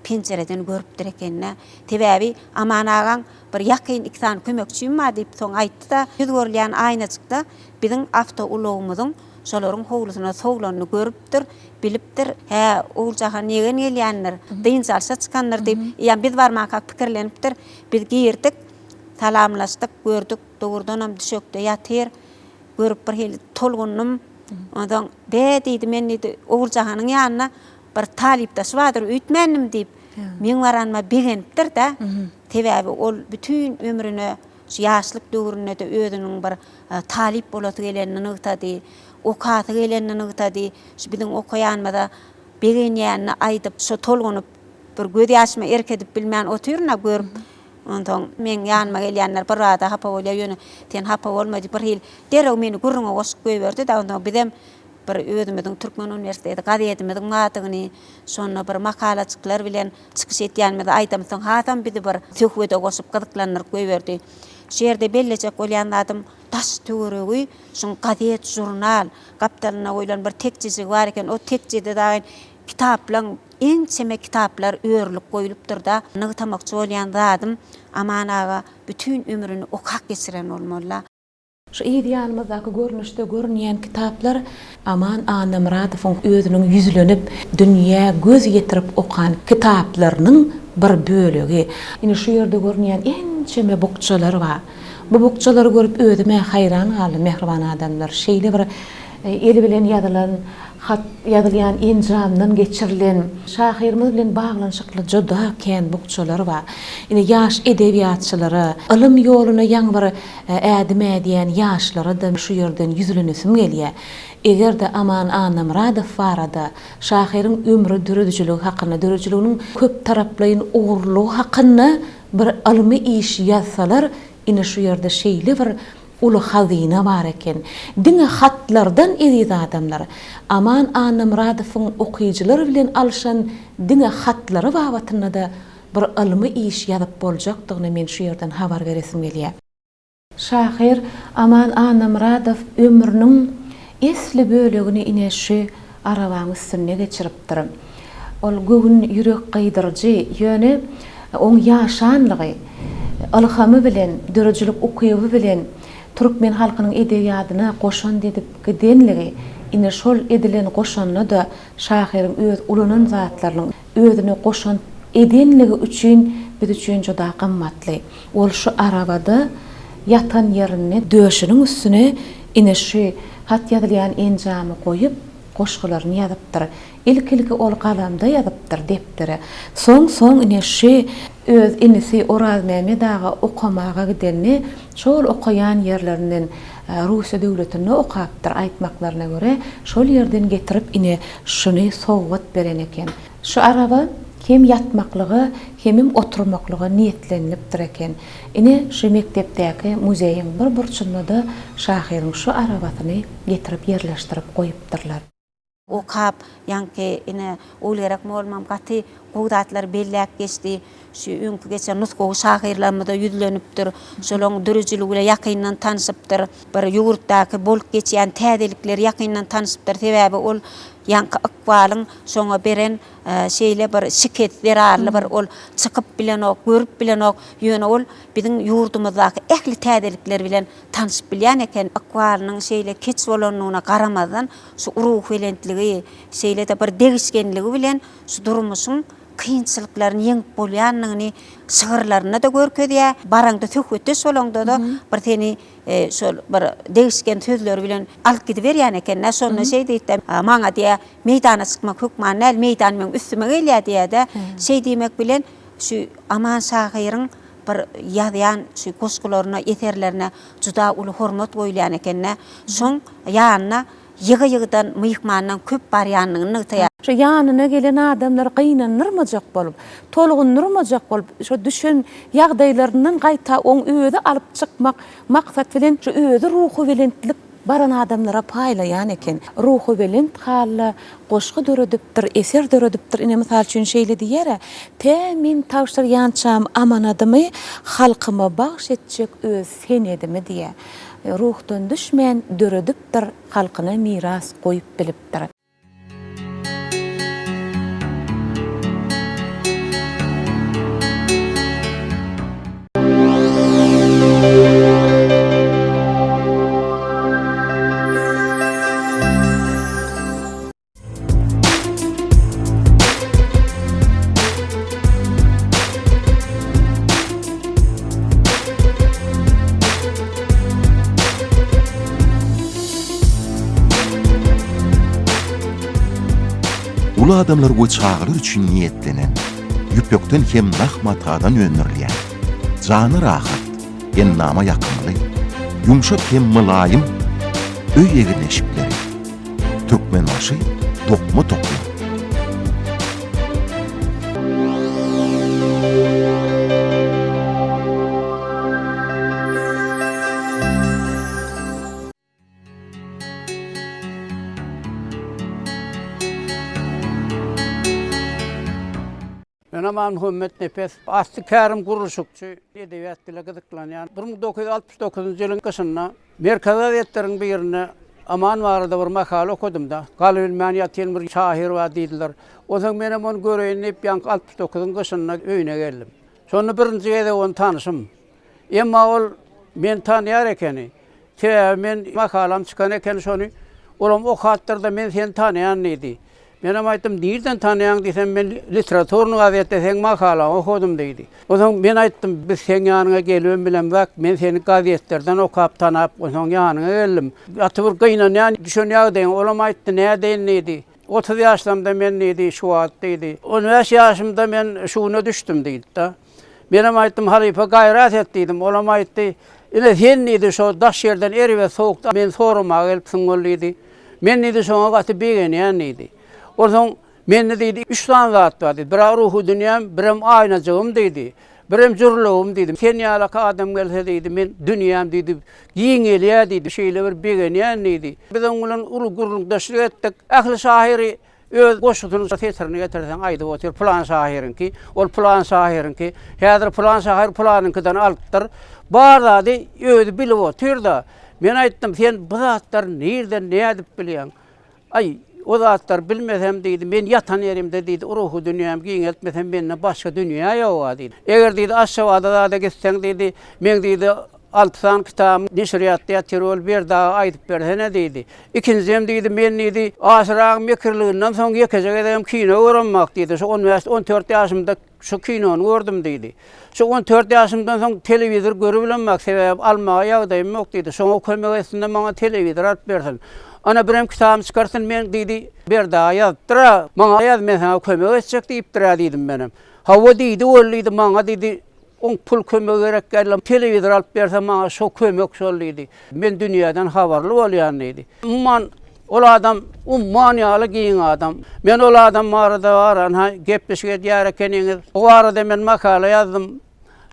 pencereden görüpdir ekenne. Tebäbi aman ağaň bir ýakyn iktan kömekçim ma diýip soň aýtdy da, ýüz görýän aýnacykda biziň awto ulugymyzyň şolaryň howlusyna sowlanyny görüpdir, bilipdir. Hä, Uğurjahan negen gelýänler, dynjalsa çykanlar diýip, ýa biz barmak pikirlenipdir. Biz girdik, salamlaşdyk, gördük, dogurdanam düşekde ýatyr. Görüp bir hili tolgunnum. Ondan be diýdi men diýdi Uğurjahanyň ýanyna bir talipdaş wadyr üýtmendim diýip men waranma begenipdir da. Tebäbi ol bütün ömrüne şu ýaşlyk döwrüne de özüniň bir talip bolaty gelenini ýytady. Okaty gelenini ýytady. Şu biziň okaýanmada begen ýanyna aýdyp şu tolgunup bir göz ýaşyma erkedip bilmän otyrna görüp ondan men ýanyma gelýänler bir rada hapa bolýar ýöne ten hapa bolmady bir hil dereg meni gurrunga goşup goýberdi da ondan bizem bir özümizin Türkmen Üniversiteti gazetimiziň matygyny şonu bir makalacyklar bilen çykyş etýänmede aýdymsyň hatam bizi bir söhbete goşup gyzyklandyryp goýberdi. Şerde bellecek bolýan adam taş töweregi şoň gazet jurnal kapitalyna goýulan bir tekçisi bar eken o tekçide daýyn kitaplar ençeme kitaplar öýrülip goýulypdyr da nygtamakçy bolýan zatym aman ağa bütün ömrüni okak geçiren olmaly. Şu idealymyzdaky görnüşde görnýän kitaplar Aman Ağa Namradowyň özüniň yüzlenip dünýä göz getirip okan kitaplarynyň bir bölegi. Ine şu ýerde görnýän ençeme bukçalar bar. Bu bukçalary görüp özüme haýran galdy mehriban adamlar. Şeýle bir eli bilen ýazylan hat ýazylýan enjamdan geçirilen şahyrymyz bilen baglanyşykly joda kän bukçalar bar. Ine ýaş edebiýatçylary, ilm ýoluna ýaňy bir ädim edýän ýaşlara da şu ýerden yüzlenesim gelýär. Egerde Aman Ağa Namradow barada şahyryň ömrü dürüjüligi hakyna, dürüjüliginiň köp taraplaýyn ugurlugy hakyna bir ilmi iş ýazsalar, ine şu ýerde şeýle bir ulu hazine bar eken. Diňe hatlardan ediz adamlar. Aman Ağa Namradowyň okyjylary bilen alşan diňe hatlary babatyna da bir ilmi iş ýazyp boljakdygyny men şu ýerden habar beresim gelýär. Şahyr Aman Ağa Namradow ömrüniň esli bölegini ine şu arabaň üstüne geçiripdir. Ol göwün ýürek gaýdyrjy, ýöne oň ýaşanlygy, alhamy bilen, dörejlik okuýuby bilen Türkmen halkynyň edebiýatyna goşan edip gidenligi, ine şol edilen goşanyna da şahyryň öz ulunan zatlarynyň özüne goşan edenligi üçin biz üçin joda gymmatly. Ol şu arabada yatan ýerine döşüniň üstüne ine şu hat ýazylýan enjamy goýup goşgularyny ýazypdyr. İlki ol galamda ýazypdyr depdir. Soň ine şu öz inisi Oraz Mehmet ağa okamaga gidenni şol okayan ýerlerinden Russiýa döwletine okapdyr aýtmaklaryna göre şol ýerden getirip ine şuny sowgat beren eken. Şu araba hem yatmaklygy hem oturmaklygy niýetlenipdir eken. Ine şu mektepdäki muzeýiň bir burçynda da şahyryň şu arabasyny getirip ýerleşdirip goýupdyrlar. Okap ýanky ine olarak bolmam gaty gowdatlar belläp geçdi. Şu öňkü geçen nutgowy şahyrlarymyzda ýüzlenipdir. Şolaryň dürüjüligi bilen ýakyndan tanyşypdyr. Bir ýugurtdaky bolup geçýän täzelikler ýakyndan tanyşypdyr. Sebäbi ol ýanky akwalyň şoňa beren şeýle bir şiket berarly bir ol çykyp bilen ok, görüp bilen ok, ýöne ol biziň ýurdumyzdaky ähli täzelikler bilen tanyşyp bilýän eken. Akwalynyň şeýle keç bolanyna garamazdan şu uruh belentligi, şeýle de bir degişkenligi bilen şu durmuşyň kıyınçılıkların ýeňip bolýanlygyny şygyrlaryna da görkezýär. Baraňda töhwetde şolaňda da bir teni şol bir degişken sözler bilen alyp gidiberýän eken. Näşonda şeý diýdi, maňa diýär, meýdana çykmak hukman näl meýdan men üstüme gelýär diýär-de. Şeý diýmek bilen şu Aman şahyryň bir ýazýan şu goşgularyna, eserlerine juda uly hormat goýulýan eken. Şoň ýanyna ýygy-ýygydan myhmandan köp barýanlygyny ýytýar. Şu ýanyna gelen adamlar gynanyrmajak bolup, tolgunyrmajak bolup, şu düşen ýagdaýlaryndan gaýta oň öýde alyp çykmak maksat bilen şu öýde ruhy belentlik baran adamlara paýlaýan eken. Ruhy belent halla goşgy döredipdir, eser döredipdir. Ine mysal üçin şeýle diýär, "Temin tawşlar ýançam amanadymy halkyma bagş etjek öz senedimi" diýär. Ruhdan düşmän döredipdir, halkyna miras goýup bilipdir. Ulu adamlar o çağırır üçün niyetlenen, yüpökten hem nahmatadan önürleyen, canı rahat, ennama yakınlı, yumşak hem mılayım, öy egirleşikleri, Türkmen başı dokma toklu. Ben aman Muhammed Nefes, Aslı Kerim Kuruluşukçu, edebiyat dili gıdıklanyan. 1969 yılın kışında Merkez Gazetlerin bir yerine aman varada bir makale okudum da. Galilmaniyat bir şahir var dediler. O zaman benim onu göreyinip 69'un kışında öyüne geldim. Sonra birinci de onu tanışım. Ama ol men tanıyar ekeni. Men makalam çıkan ekeni şonu. Olam o hattırda men seni tanıyan neydi? Ben aytdım, nereden tanıyan desem, ben literatürünü gazette sen makala okudum dedi. O zaman ben aytdım, biz sen yanına geliyorum bilen bak, ben seni gazetlerden okuyup tanıp, o zaman yanına geldim. Atıvır kıyına ne düşünüyor deyin, olam ayttı, ne deyin neydi? 30 yaşlarımda ben neydi, şu ad dedi. 15 yaşımda ben şuna düştüm dedi da. Benim aytdım, halife gayret ettiydim, olam ayttı, yine sen neydi şu daş yerden eri ve soğukta, ben soruma gelip sıngıllıydı. Ben neydi şuna katı beğeniyen neydi? O zaman men ne dedi? 3 tane zat var dedi. Bir ruhu dünyam, birim aynacığım dedi. Birim cürlüğüm dedi. Sen yalaka adam gelse dedi. Men dünyam dedi. Giyin eliye dedi. Şeyle bir beğeniyen dedi. Biz onunla ulu gurulukdaşlık ettik. Ahli şahiri öz koşutunu tesirini getirsen aydı otur plan şahirin ki. Ol plan şahirin ki. Hazır plan şahir planınkidan alıptır. Barda dedi. Öz bilip otur da. Men aytdım sen bu zatlar nereden ne edip biliyorsun? Ay o zatlar bilmesem deydi, ben yatan yerimde deydi, ruhu dünyam giyin etmesem benimle başka dünya yok deydi. Eğer deydi aşağıda da gitsen deydi, ben deydi 6 tane kitabım neşriyatta yatırıl bir daha aytıp versene deydi. İkincim deydi, ben deydi, aşırağın mekirliğinden sonra yakacak edeyim kino öğrenmek deydi. Şu 14 yaşımda şu kinonu gördüm deydi. Şu 14 yaşımdan sonra televizör görebilmek sebep almaya yağdayım yok deydi. Sonra kömek etsin bana televizör alıp versin. Ana birim kitabım çıkarsın men dedi bir daha yazdıra. Bana yazmaya sana kömek edecek deyip dira dedim benim. Hava deydi öyleydi bana dedi. On pul kömek gerek geldim. Televizör alıp versen bana şu kömek şöyleydi. Ben dünyadan haberli olayan neydi. Umman ol adam ummanyalı giyin adam. Ben ol adam mağarada varan gepleşke diyarkeniniz. O arada ben makale yazdım.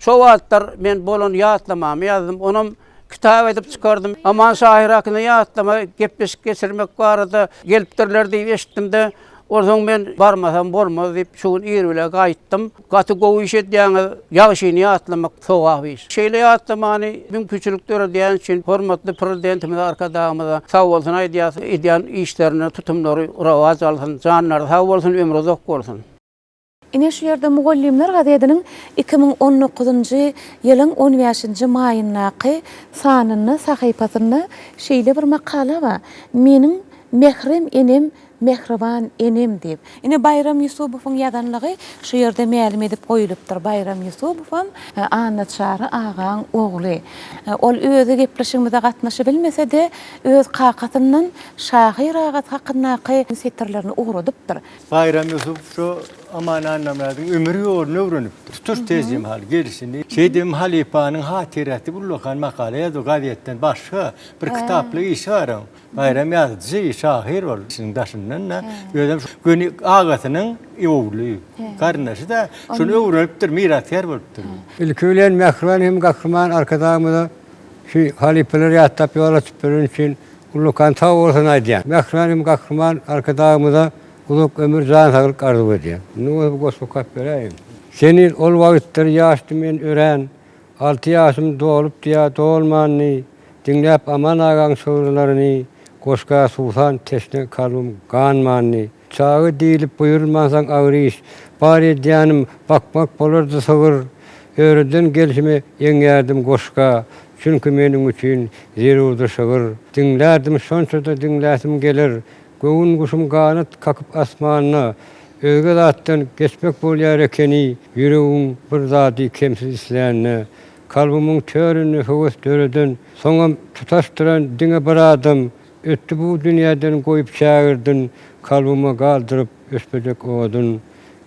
Şu vaatlar ben bolon yatlamam yazdım. Onun kitap edip çıkardım. Aman şahir hakkında yatlama, gepleşik geçirmek var da geliptirler diye eşittim de o zaman ben barmasam bolmaz deyip şuun iyirüyle kayıttım. Katı kovu iş ettiğini yağışını yatlamak soğuk bir iş. Şeyle yatlama hani bin küçülüktür diyen için hürmetli prezidentimiz arkadağımıza sağ olsun ideyan işlerini tutumları ravaz alsın, canlar sağ olsun, ömrü zok olsun. Ine şu yerde Mugallimler gazetinin 2019 ýylyň 15-nji maýyndaky sanyny sahypasyny şeýle bir makala var. Meniň mehrem enem mehriban enem diýip. Ine Bayram Yusupowyň ýazanlygy şu ýerde mälim edip goýulypdyr. Bayram Yusupow Anat Şary agaň ogly. Ol özi gepleşigimizde gatnaşy bilmese-de öz kakatyndan şahir agat hakyndaky setirlerini ugradypdyr. Bayram Yusuf şu aman anlamlaryň ömrü ýolunu öwrenipdir. Tutuş tezim hal gerisini. Şeýdem halifanyň hatiraty bullakan makale ýazdy gazetden başga bir kitaply iş var. Bayram ýazdy şahir bol. Şiň daşyndan öýdem göni agatynyň ogly. Garnaşy da şunu öwrenipdir, miratyar bolupdyr. İlkülen mehriban hem gahryman arkadağımda şu halifeler yattap yola çıpırın için ulukan tav olsun aydiyan. Mehriban hem gahryman arkadağımda uluk ömür can sağlık arzu ediyor. Nu bu sokak vereyim. Senin ol vakitler yaştı men ören, 6 yaşım doğulup diye doğulmanını, dinlep aman ağan sorularını, koşka sultan teşne kalım ganmanını, çağı değilip buyurmasan ağrıyış, bari diyanım bakmak bolurdu sağır, öğreden gelişime yeňärdim koşka, çünkü menin üçün zerurdu sağır, dinlerdim sonça da dinlerdim gelir, göğün kuşum kanat kakıp asmanına, öge zattan geçmek bolýar ekeni, yüreğim bir zady kemsiz isleýänne, kalbimiň törünü höwes döreden, soňam tutaşdyran diňe bir adam, Öttü bu dünyadan koyup çağırdın, kalbıma kaldırıp öspecek oğdun.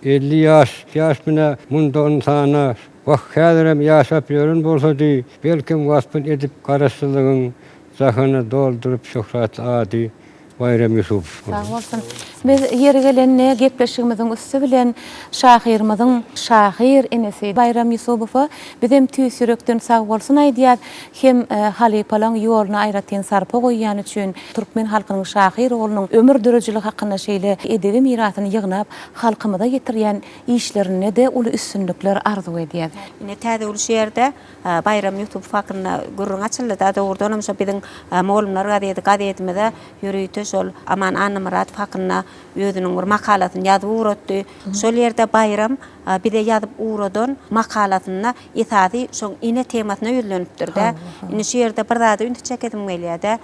50 yaş bine mundan sana, vah kâdirem yaşap yorun bolsa di, belkim gaspın edip karasılığın, zahını doldurup şöhret adi. Bayram Yusuf. Sağ olsun. Biz yeri gelenne gepleşigimizin üstü bilen şahirmizin şahir enesi Bayram Yusupowa bizim tüýs ýürekden sağ bolsun aýdýar. Hem halipalaň ýoluna aýratyn sarpa goýýan üçin türkmen halkynyň şahir oglunyň ömür dörejilik hakyna şeýle edebi mirasyny ýygnap halkymyza getirýän işlerine de uly üstünlikler arzu edýär. Ine täze ul şeýerde Bayram Yusupov hakyna gurrun açyldy da dogrudan biziň moğlumlar gazetmede ýürüýti şol Aman Anamrat hakyna özüniň bir makalatyny ýazyp uğratdy. Şol ýerde Bayram bir de ýazyp uğradan makalatyna ýetadi şoň ine temasyna ýüzlenipdir da. Ine şu ýerde bir zady ünti çekedim gelýär.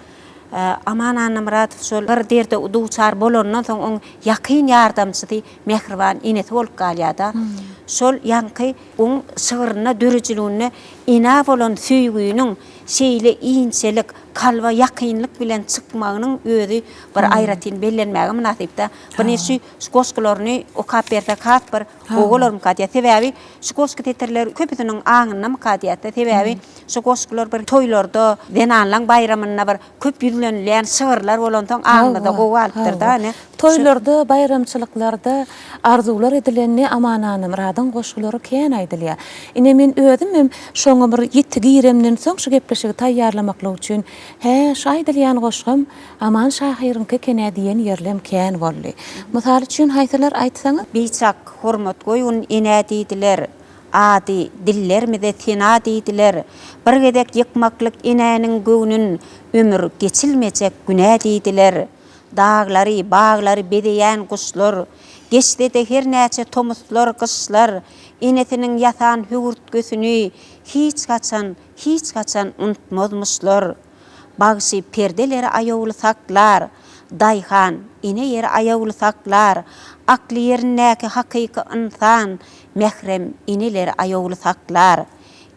Aman Anamrat şol bir derde duçar bolandan soň oň ýakyn ýardamçysy Mehriban ineti bolup galýar da. Şol ýanky oň sygyryna dörejiliğine ina bolan süýgüniň şeýle iňçelik kalwa ýakynlyk bilen çykmagynyň özü bir aýratyn bellenmäge münasipde. Buni şu skoskalaryny okap berse kap bir oğullarym kadýa sebäbi skosk teterler köpüsiniň aňyna mukadiyatda sebäbi skosklar bir toýlarda denanlaň bayramyna bir köp ýüzlenýän sygyrlar bolandan aňyna gowalypdyr da ne. Toýlarda, bayramçylyklarda arzular edilenni Aman Anamradyň goşgulary kän aýdylýar. Ine men özüm hem şoňa bir ýetdi giremden soň şu gepleşigi taýýarlamaklyk üçin şu aýdylýan goşgum Aman şahyryňky kene diýen ýerlem kän boldy. Mysal üçin haýsalar aýtsaňyz, Beýçak hormat goýun ene diýdiler. Adi dillermide tina diýdiler. Bir gedek ýykmaklyk enäniň göwnün ömür geçilmejek güne diýdiler. Dağlary, bağlary bedeýän guşlar, geçdi de her näçe tomuslar, gyslar, enetiniň ýatan hügürtgösüni hiç kaçan unutmazmyşlar. Bagşy perdeleri aýawly saklar, daýhan ine ýeri aýawly saklar, akly ýerindäki hakyky insan, mehrem ineleri aýawly saklar.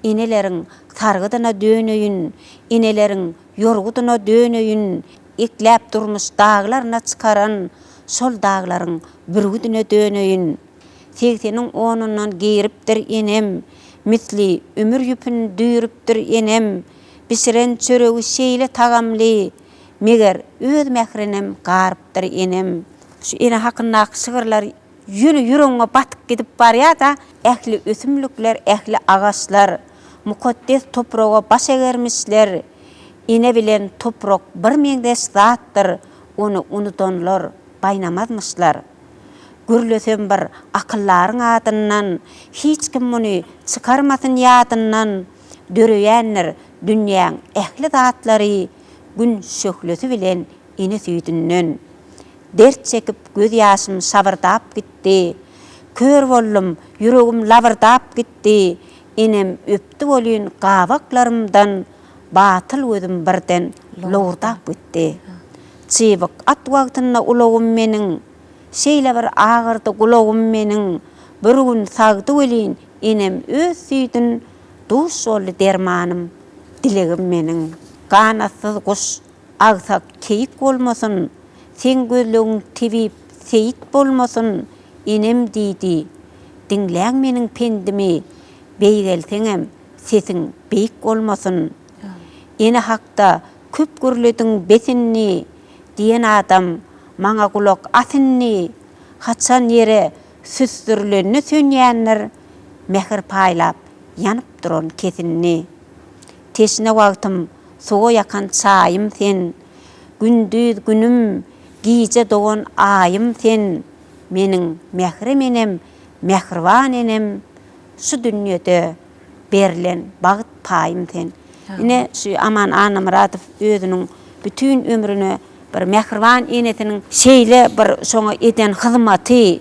Ineleriň sargydyna dönöýün, ineleriň ýorgudyna dönöýün, ikläp durmuş dağlaryna çıkaran, sol dağlaryň bürgüdüne dönöýün. 80-niň 10-undan giripdir enem, misli ömür ýüpün düýrüpdir enem. Bisiren çöregi şeýle tagamly, meger öz mehrenem garpdyr enem. Şu ene hakyna sygyrlar ýüregiňe batyp gidip barýar da, ähli ösümlikler, ähli agaçlar, mukaddes toprağa baş egermişler. Ine bilen toprak bir meňdes zatdyr, onu unutanlar baýnamazmyşlar. Gürlesem bir akyllaryň adyndan, hiç kim muny çykarmasyn ýadyndan, döreýänler dünýäň ähli zatlary gün şöhlesi bilen ine süýdünden. Dert çekip göz ýaşym sabırdap gitdi. Kör boldum, ýüregim labırdap gitdi. Enem öpdi bolýan gawaklarymdan, batyl özüm birden lowurdap gitdi. Çybyk at wagtyna ulagym meniň, şeýle bir agyrdy gulagym meniň, bir gün sagdy welin enem öz süýdün, duş boldy dermanym, dilegim meniň. Ganasyz guş, agsak keyik bolmasyn, sen gözlegiň tebip seyit bolmasyn, enem diýdi. Dinläň meniň pendimi, beýgelseňem sesiň beýik bolmasyn. Ene hakda köp görlediň besinni, diýen adam maňa gulak asynni, haçan ýere süstürlenni sönýänler, mehr paýlap ýanyp duran kesinni. Teşne wagtym soğa yakan çaýym sen, gündüz günüm giýje dogan aýym sen, meniň mehrem enem, mehriban enem, şu dünýede berilen bagyt paýym sen. Ine şu Aman Anamradow özüniň bütün ömrüni bir mehriban enetiniň şeýle bir şoňa eden hyzmaty,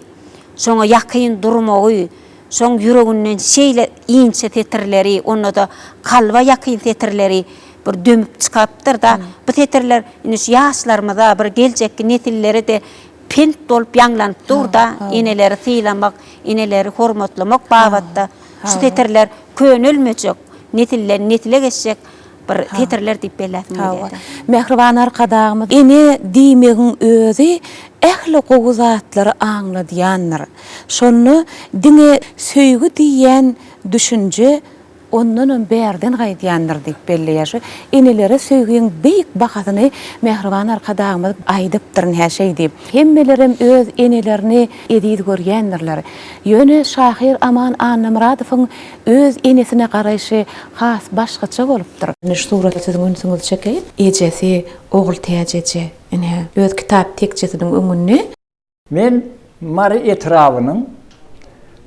şoňa ýakyn durmagy, şoň ýüreginden şeýle iňçe tetirleri, onda da kalba ýakyn tetirleri bir dömüp çykypdyr da, bu tetirler ine şu ýaşlarymyza bir geljekki nesilleri de pent bolup ýanglanyp durda, eneleri sylamak, eneleri hormatlamak babatda. Şu tetirler könülmejek, netiller netile geçecek. bir tetirler diýip bellädim. Mehriban arkadağımız ene diýmegin özü ähli gowy zatlary aňladýandyr. Şonu diňe söýgü diýen düşünje ondan berden gaýdýandyr diýip belleýär. Enelere söýgüň beýik bahatyny mehriban arkadağymyz aýdypdyr her şey diýip. Hemmelerem öz enelerini edýid görýändirler. Ýöne şahyr Aman Annamradowyň öz enesine garaýşy has başgaça bolupdyr. Şu surat siziň öňüňizde çekeyip, ejesi ogul täjeje, ene öz kitap tekçesiniň öňünde. Men Mari etrawynyň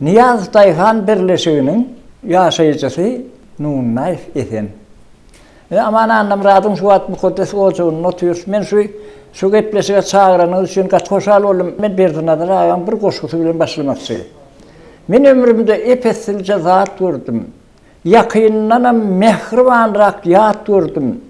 Niyaz Dayhan birleşiginiň ýaşaýjysy Nunnaýew eden. Aman Annamradowyň şu wagt mukaddes ojugyny notýurs. Men şu gepleşige çagyranyň üçin gatgoşal boldum. Men Berdiňe raýan bir goşgusy bilen başlamakçy. Men ömrümde epesilce zat gördüm. Yakynlanam mehribanrak ýat gördüm.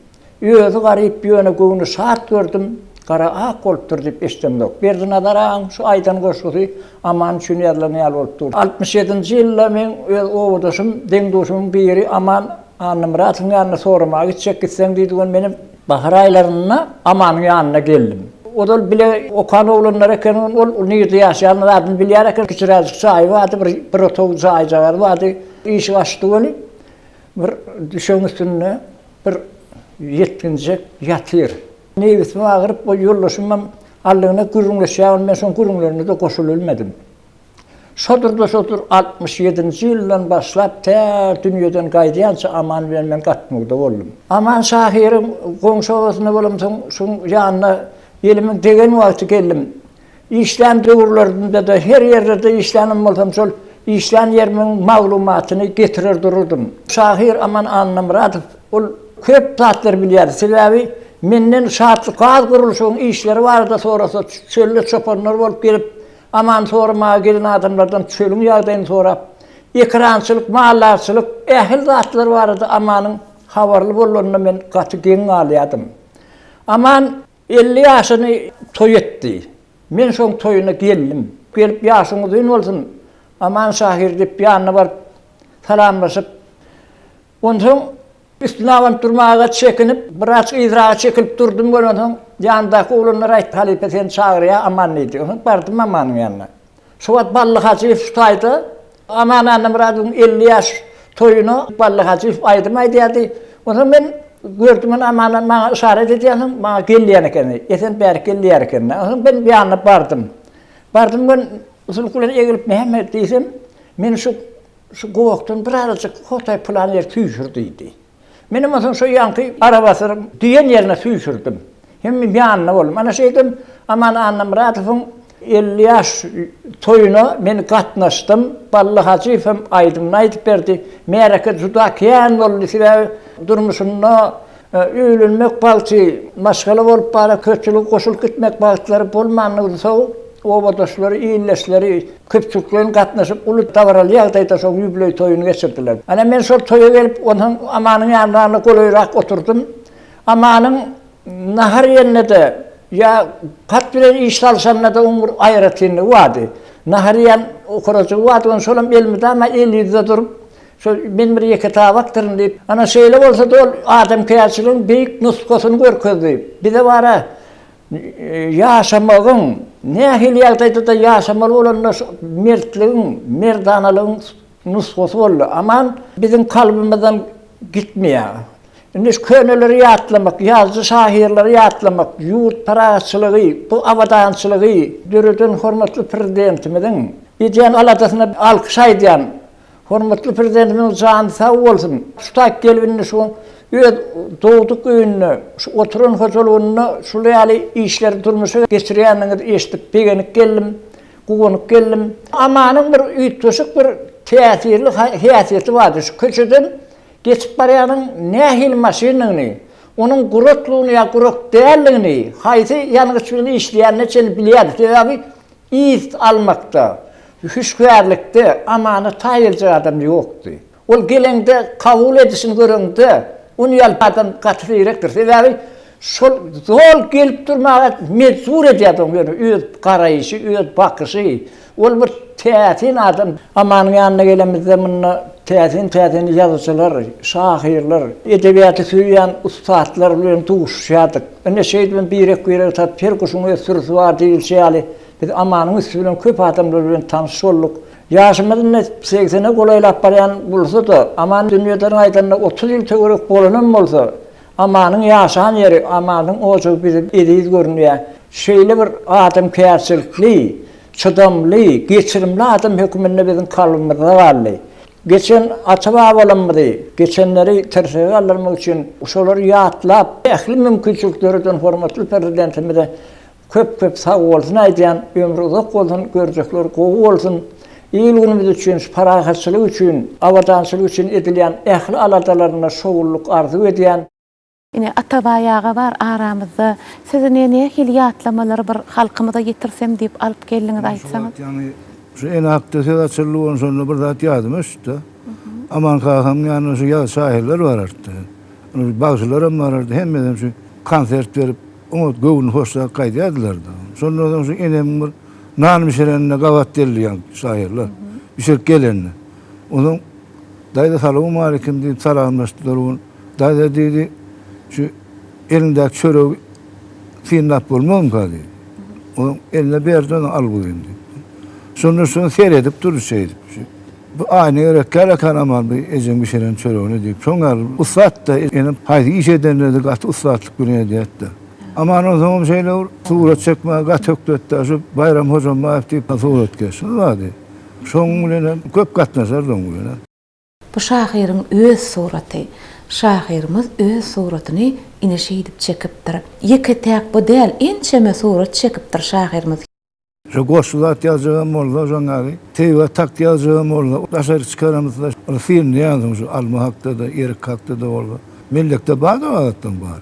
Özü garyp ýöne göňüni şat gördüm. Kara ak bolupdyr diýip eşitdim. Berdiňe raýan şu aýdan goşgusy Aman şunu ýazlanyň bolupdyr. 67-nji ýylda men öz owadoşum, deňdoşumyň biri Aman Annamradowyň ýanyna soramagy çekitseň diýdigen menim bahar aýlaryna Amanyň ýanyna geldim. Odal bile okan oğlanlar eken ol niyeti yaşayanlar adını bilýär eken küçüräzik çay vardı bir otobüs çaycalar vardı iş açtı öyle bir düşen üstüne bir yetkince yatır. Neyvisimi ağırıp o yollaşımam Allah'ına gürünleşýän men son gürünlerine de koşululmadım. Sotur 67-nji ýyldan başlap ter dünýeden gaýdýança Aman bilen men gatmagda boldum. Aman şahyryň goňşawasyna bolamsoň şuň ýanyna elimiň degen wagty geldim. İşlän döwürlerinde de her ýerde işlänim bolsam şol işlän ýerimiň maglumatyny getirir dururdum. Şahyr Aman Annamradow ol köp zatlar bilýär. Sebäbi menden şatlyk gaz gurulşynyň işleri barda sorasa çölle çopanlar bolup gelip Aman sorma gelin adamlardan çölüň ýagdaýyny sorap, ekrançylyk, mahallarçylyk, ähli zatlar bardy. Amanyň habarly bolanyna men gaty geň alýadym. Aman 50 ýaşyny toý etdi. Men şoň toýuna geldim. Gelip ýaşyňyz öň bolsun. Aman şahyr diýip ýanyna baryp salamlaşyp, ondan üstüne avam durmağa çekinip, biraz izrağa çekilip durdum görmeden, yanındaki oğlanlar ayt halife sen çağırıya Aman ne diyor. Bardım Aman'ın yanına. Şuvat ballı hacif tutaydı. Aman Annamradowyň 50 yaş toyunu ballı hacif aydırmaydı yerdi. Ondan ben gördüm Aman'ın bana işaret ediyorsun, bana gelýän eken. Esen bäri gelýär eken. Ondan ben bir yanına bardım. Bardım ben usul kulen egilip Mehmet diýsem, men şu gowakdan bir aracık hotay planlar tüýşürdiydi. Menim olsun şu yankı arabasını diyen yerine süýşürdüm. Hem bir yanına oldum. Ana şeydim, Aman Annamradowyň 50 yaş toyuna men gatnaşdym. Ballı hacifem aýdymlaýdyp berdi. Mereke juda kän boldy. Sebäbi durmuşyna öýlenmek bagty, maşgala bolup bara köçülük goşulyp gitmek bagtlary bolmanyny sow. Owadoşlary, iýleşleri köpçüklerin gatnaşyp uly tawaraly ýagdaýda şol ýübiley toýuny geçirdiler. Ana men şol toýa gelip onuň Amanyň ýanyna golayrak oturdum. Amanyň nahar ýerine de ya pat bilen iş çalşanna da umur aýratyny wady. Nahar ýan okuraçy wady şolam elmide ama elide durup şol men bir ýeke tabakdyryn diýip ana şeýle bolsa da adam käçiliň beýik nusgasyny görkezdi. Bir de bara ýaşamagyň nähil ýagdaýda da ýaşamaly bolan mertligiň, merdanalygyň nusgasy boldy. Aman bizim kalbymyzdan gitmeýär. Indi köneleri ýatlamak, ýazgy şahyrlary ýatlamak, ýurt paraçylygy, bu awadançylygy, döredin hormatly prezidentimiň ýetýän aladasyna alkyş aýdýan hormatly prezidentimiň jany sag bolsun. Şutak gelibini şu öz doğduk öýüne, şu oturan hojulugyna şuly ýaly işleri durmuşa geçirýänini eşitip begenip geldim, gowunyp geldim. Amanyň bir üýtüşik bir täsirli häsiýeti bardy. Şu köçeden geçip barýanyň nähil maşinanyny, onuň gurutlugyny ýa guruk dälligini, haýsy ýanyňyz bilen işleýänini çen bilýär. Sebäbi iş almakda, hüşgärlikde Amany taýylja adam ýokdy. Ol gelende kabul edişini görende, onu ýalpadan gatyrýarakdyr. Sebäbi şol zor gelip durmaga mecbur edýär onu. Öz garaýşy, öz bakyşy, ol bir täsin adam. Amanyň ýanyna gelemizde muny Tätin yazıcılar, şahirler, edebiyatı söyleyen ustadlar bilen tuguşýardyk. Ene şeýdin birek tat perkusunu ösürüsü var diýilýär. Biz amanın üstü bilen köp adamlar bilen tanış bolduk. Yaşımızın 80'e golaylap baryan bulsa da aman dünýäden aýdanda 30 ýyl töwerek bolanam bolsa amanın yaşan yeri, amanın oçu bizi ediz görünýär. Şeýle bir adam käçilikli, çydamly, geçirimli adam höküminde bizim kalbimizde barly. Geçen ataba bolanmady. Geçenleri tersege almak için şoları ýatlap, ähli mümkinçiliklerden hormatly prezidentimize köp sag bolsun aýdýan, ömrü uzak bolsun, görjekler gowy bolsun. İýilgünimiz üçin, parahatçylyk üçin, awadançylyk üçin edilýän ähli aladalaryna şowulluk arzu edýän. Ine atabayaga var aramızda. Sizin nähili ýatlamalary bir halkymyza getirsem diýip alyp geldiňiz aýtsaňyz. Yani şu en hakda sedatçılığı sonra bir zat yazmış da. Aman kaham yani şu yaz şahirler var arttı. Bazıları var hem de şu konsert verip umut göğün hoşça kaydedirler da. Sonra şu enem bir nanmışerenine gavat derliyan şahirler. Bir şey gelenine. Onun dayda salamu aleyküm deyip salamlaştılar onun. Dayda dedi şu elindeki çörü finnap olmam ka dedi. Onun eline bir yerden al bugün dedi. Sonra seyredip duruşaydı. Bu aynı örekler kanaman bir ecem bir şeyden çörüğünü deyip. Sonra uslat da yani haydi iş edenleri kat uslatlık gününe diyetti. Aman o zaman şeyler surat çekme kat öktütte şu bayram hocam maaf deyip surat geçsin vardı. Şoňulyna köp gatnaşar şoňulyna. Bu şahyryň öz suraty. Şahyrymyz öz suratyny ine şeýdip çekipdir. Ýeke täk bu däl, ençeme surat çekipdir şahyrymyz. Şu goşulat yazığım oldu joňary. Teywe tak yazığım oldu. Daşary çıkaramızda film ýazdım şu alma hakda da, erik hakda da oldu. Millekde bada adatdan bar.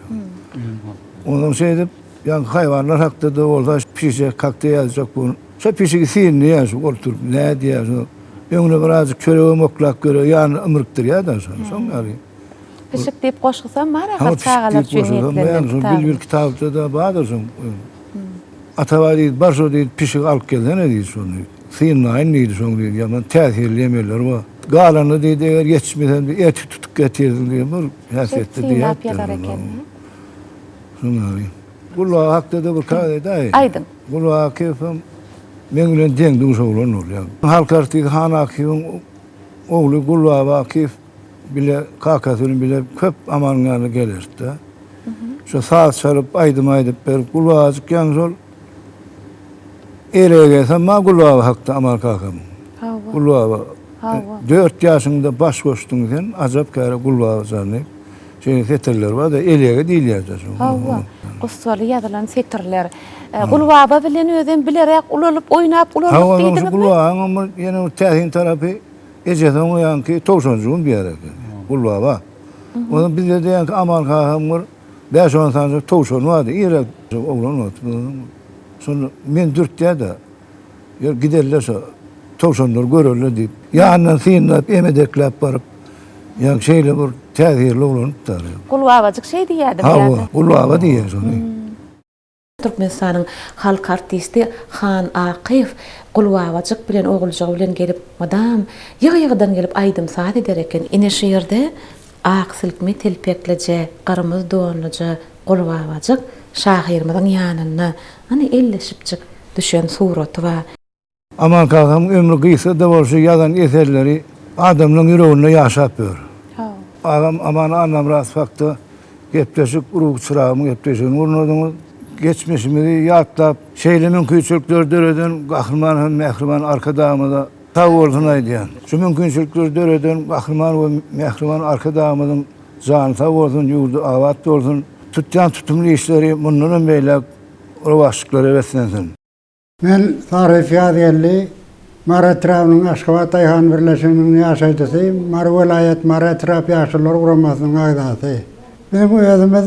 Ondan şeýdip, ýa hayvanlar hakda da oldu. Pişek hakda ýazjak bunu. Şu pişigi film ýazýar, oturup näde ýazýar. Öňüne birazjyk çöreğim oklap göre, ýany ymrykdyr ýa-da şoňary. Pişik diýip goşgysam mara çagalar şöňetler. Bir kitapda da bada şoň. Atavali başo diýip pişik alyp gelene diýip şonu. Syň aýyn diýip şonu diýip ýa-da täsirlemeler we galany diýip eger geçmeden bir et tutup getirdim diýip bir häsiýetde diýip. Şoňary. Gulwa hakda da bir kaýda aýy. Aýdym. Gulwa kefem men bilen deňdiň şowlan bolýar. Halkarty Hanakyň ogly Gulwa Vakif bile kakasını bile köp amanlarına gelirdi. Şu saat sarıp aydım ber Gulwacık ýaňjol erege gelsem ma Gulwa hakda amal kakam. Gulwa 4 ýaşynda baş goşdun sen ajap kara Gulwa zany. Şeýle seterler var da elege diýilýär. Gussaly ýazylan seterler. Gulwa bilen özüm bilerek ulalyp oýnap diýdiňizmi? Gulwa ama ýene tähin tarapy ejeden oýanky towşanjygyň bir ýere. Gulwa ba. Onu biz de diýen ki amal kakam var. 5-10 tane towşan vardy. Ýere oglan otdy. Sonra men dürtde de giderler şu towşanlar görürler diýip. Ýandan synap emedeklap baryp ýa şeýle bir täsirli bolanyp tar. Gulwawajyk şey diýýärdi bu ýa-da. Gulwawa diýär şonu. Türkmenistan'ın halk artisti Han Akif Gulwawajyk bilen oguljagy bilen gelip madam ýygy-ýygydan gelip aýdym saat edereken ine şeýerde aksilkme telpekleje garymyz donlyja Gulwawajyk şahyrymyzyň ýanyna hani elleşipjik düşen suraty wa Aman kakam ömrü gıysa da bolsa ýazan eserleri adamlyň ýüreginde ýaşap ber. Agam aman annam rasfakda gepleşik urug çırağımı gepleşik urnadyň geçmişimizi ýatlap şeýle mümkinçilikler döreden gahryman hem mehriman arkadamyda sag bolsun aýdýan. Şu mümkinçilikler döreden gahryman we mehriman arkadamyň jany sag bolsun, ýurdu awat bolsun. Tutýan tutumly işleri mundan beýle owakçyklary weslensin. Men Tarif Ýadyelli Mara Etrafynyň Aşgabat Aýhan birleşiginiň ýaşaýdysy, Mara welayet Mara Etraf ýaşalar guramasynyň aýdasy. Benim özümüz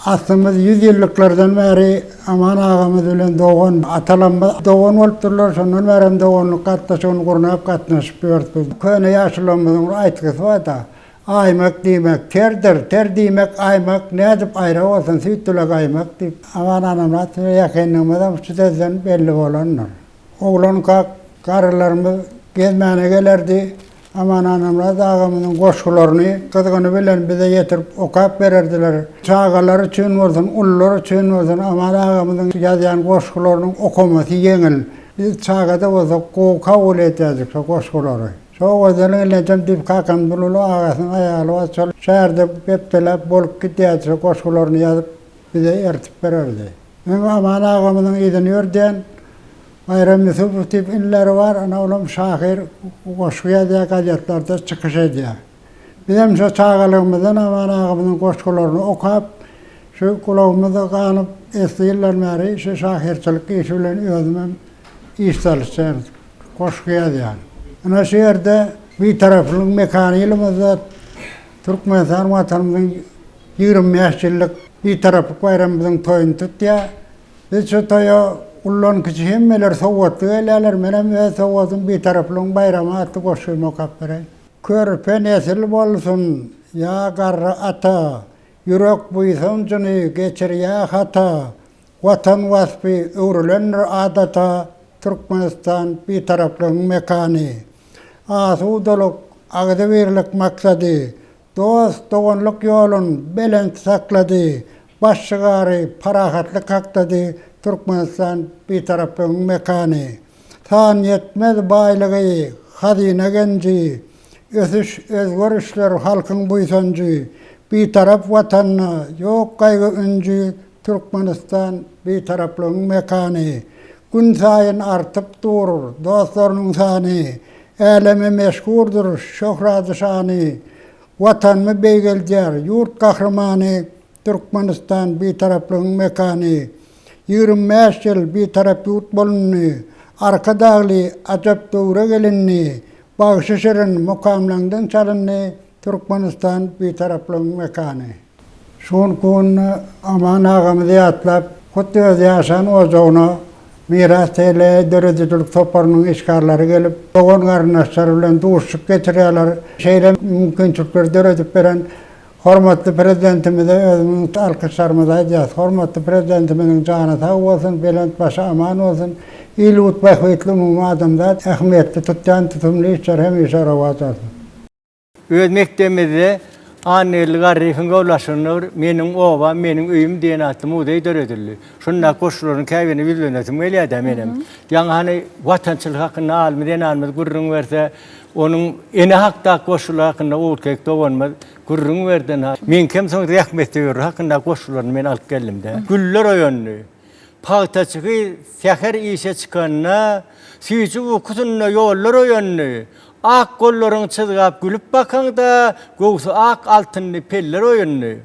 aslymyz 100 ýyllıklardan beri aman agamyz bilen dogan, atalarymyz dogan bolup durlar, şondan beri doganlyk gatnaşygyny gurnap gatnaşyp ýörtüz. Köne ýaşlarymyzyň aýtgysy var da, aymak diýmek terdir, ter diýmek aymak, nädip aýra bolsun süýtülek aymak diýip aman anamlar ýakenligimizden şu tezden belli bolanlar. Oglan kak, garalarymyz gezmäne gelerdi, Aman anamla dağımızın koşkularını kızgını bilen bize getirip okap verirdiler. Çağalar için olsun, ullar için olsun ama dağımızın yazıyan koşkularının okuması yengil. Biz çağada olsa kabul edeceğiz o koşkuları. Çok özellikle dip kakan bululu ağasının ayağlı var. Şehirde hepteler bolup gideceğiz o koşkularını yazıp bize ertip verirdi. Aman ağamızın idiniyor diyen Bayram Yusuf tip inleri var, ana oğlum Şahir koşkuya diye gazetelerde çıkış ediyor. Bizim şu çağalığımızdan aman ağamızın koşkularını okuyup, şu kulağımızı kanıp eski yıllar beri şu şahirçilik işiyle özümüm iş çalışacağız, koşkuya diye. Ana şu yerde bir taraflık mekaniyelimiz Türkmenistan vatanımızın 25 yıllık bir taraflık bayramımızın toyunu tutuyor. Biz şu toyu Ulan kişi hemmeler soğuttu, eyleler menem soğutun bir taraflığın bayramı attı koşuyum o kapları. Körpe nesil bolsun, ya garra ata, yürek buysun cını geçir ya hata, vatan vasfı öğrülenir adata, Türkmenistan bir taraflığın mekanı. Asudoluk, ağzıverlik maksadı, dost doğanlık yolun belent sakladı, başçıgarı parahatlı kaktadı, Türkmenistan bir tarafın mekanı. Tan yetmez baylığı, hazine genci, özgürüşler halkın buysancı, bir taraf vatanına, yok kaygı öncü, Türkmenistan bir tarafın mekanı. Gün sayın artıp durur, dostlarının sani, elemi meşgurdur, şöhratı şanı, vatan mı beygelcer, yurt kahramanı, Türkmenistan bir tarafın mekanı. 25 yıl bir taraf yurt bolunni, arka dağlı acap doğru gelinni, bağışışırın mukamlandan çalınni, Türkmenistan bir taraflığın mekanı. Son kun aman ağamızı atlap, kutu öz yaşan ozoğunu, miras TL dörüdüdülük toparının işgarları gelip, doğun karnaşlarıyla doğuşluk getiriyorlar, şeyle mümkünçülükleri dörüdüp veren, Hormatlı prezidentimize özümüz alkışlarımızı edeceğiz. Hormatlı prezidentimizin canı sağ olsun, Bülent Paşa aman olsun. İl utbay hıytlı mumma adamlar, ehemmiyetli tuttan tutumlu işler hem işe ravat olsun. Öz mektemizde annelik arifin ulaşınır, menin ova, menin öyüm diyen attım, o da dörödüllü. Şunlar koşulların kayveni bildiğinizim öyle adamım. Yani hani vatançılık hakkında almıden almaz, gurrun verse, onun eni hakta koşullar hakkında uğurkek doğanmaz, gurrun verdin ha. Men kim son rahmet ediyor hakkında koşullarını men alıp geldim de. Güller o yönlü. Pağta çıkı, seher işe çıkanına, suyucu ukutunna yollar o yönlü. Ak kolların çızgap gülüp bakan da, göğsü ak altınlı peller o yönlü.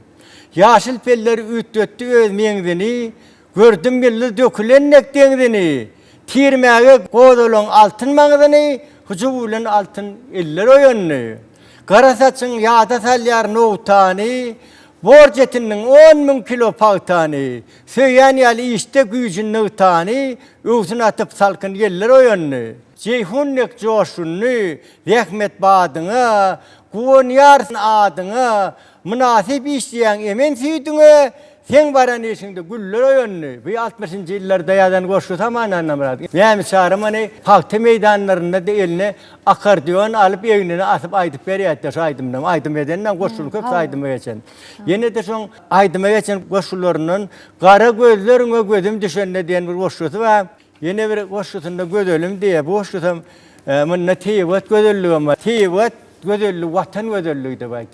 Yaşıl peller üttöttü özmeğindini, gördüm belli dökülennek dengdini. Tirmeğe kodolun altın mağdını, hücubulen altın eller o yönlü. Karasaçın yağda salyar noğutani, borcetinin 10.000 kilo pağtani, söyyan yali işte gücün nığtani, öğsün atıp salkın yeller o yönlü. Ceyhunnek coşunlu, rahmet badına, kuon yarsın adına, münasip işleyen emen süydüğüne, sen varan işinde güller o yönlü. Bu 60. yıllarda yadan koşu tamamen anlamadı. Benim çağrım hani halkta meydanlarında da eline akordeon alıp evine atıp aydıp veriyette saydımdan. Aydım edenden koşuluk hep saydıma geçen. Yine de son aydıma geçen koşullarının kara gözlerine gözüm düşenle diyen bir koşusu var. Yine bir koşusunda gözölüm diye bu koşusum mınna tivat gözöllüğü ama tivat gözöllü vatan gözöllüğü de var.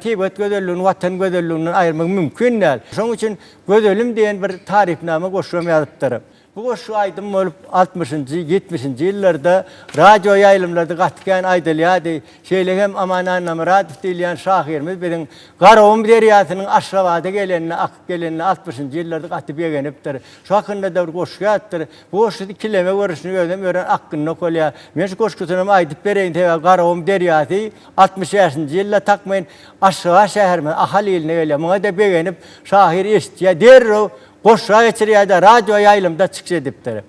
Tivat gözöllüğünün vatan gözöllüğünden ayırmak mümkün değil. Onun için gözölüm diyen bir tarifname koşuyorum yazıptırım. Bu koşu aydım olup 60. 70. yıllarda radyo yayılımlarda katken aydılyadı. Şeyle hem aman annam radif dileyen şahirimiz bizim Garovum deryasının aşravada gelenine, akıp gelenine 60. yıllarda katıp yegeniptir. Şu hakkında da bir koşu yattır. Bu koşu ikileme görüşünü gördüm, öğren hakkında kolya. Ben şu koşkusunum aydıp bereyin teva Garovum deryası 65. yılda takmayın aşrava şehirimiz ahali iline geliyor. Buna da beğenip şahir istiyor. Derro koşuğa geçiriyor da radyo yayılımda çıkış ediptir.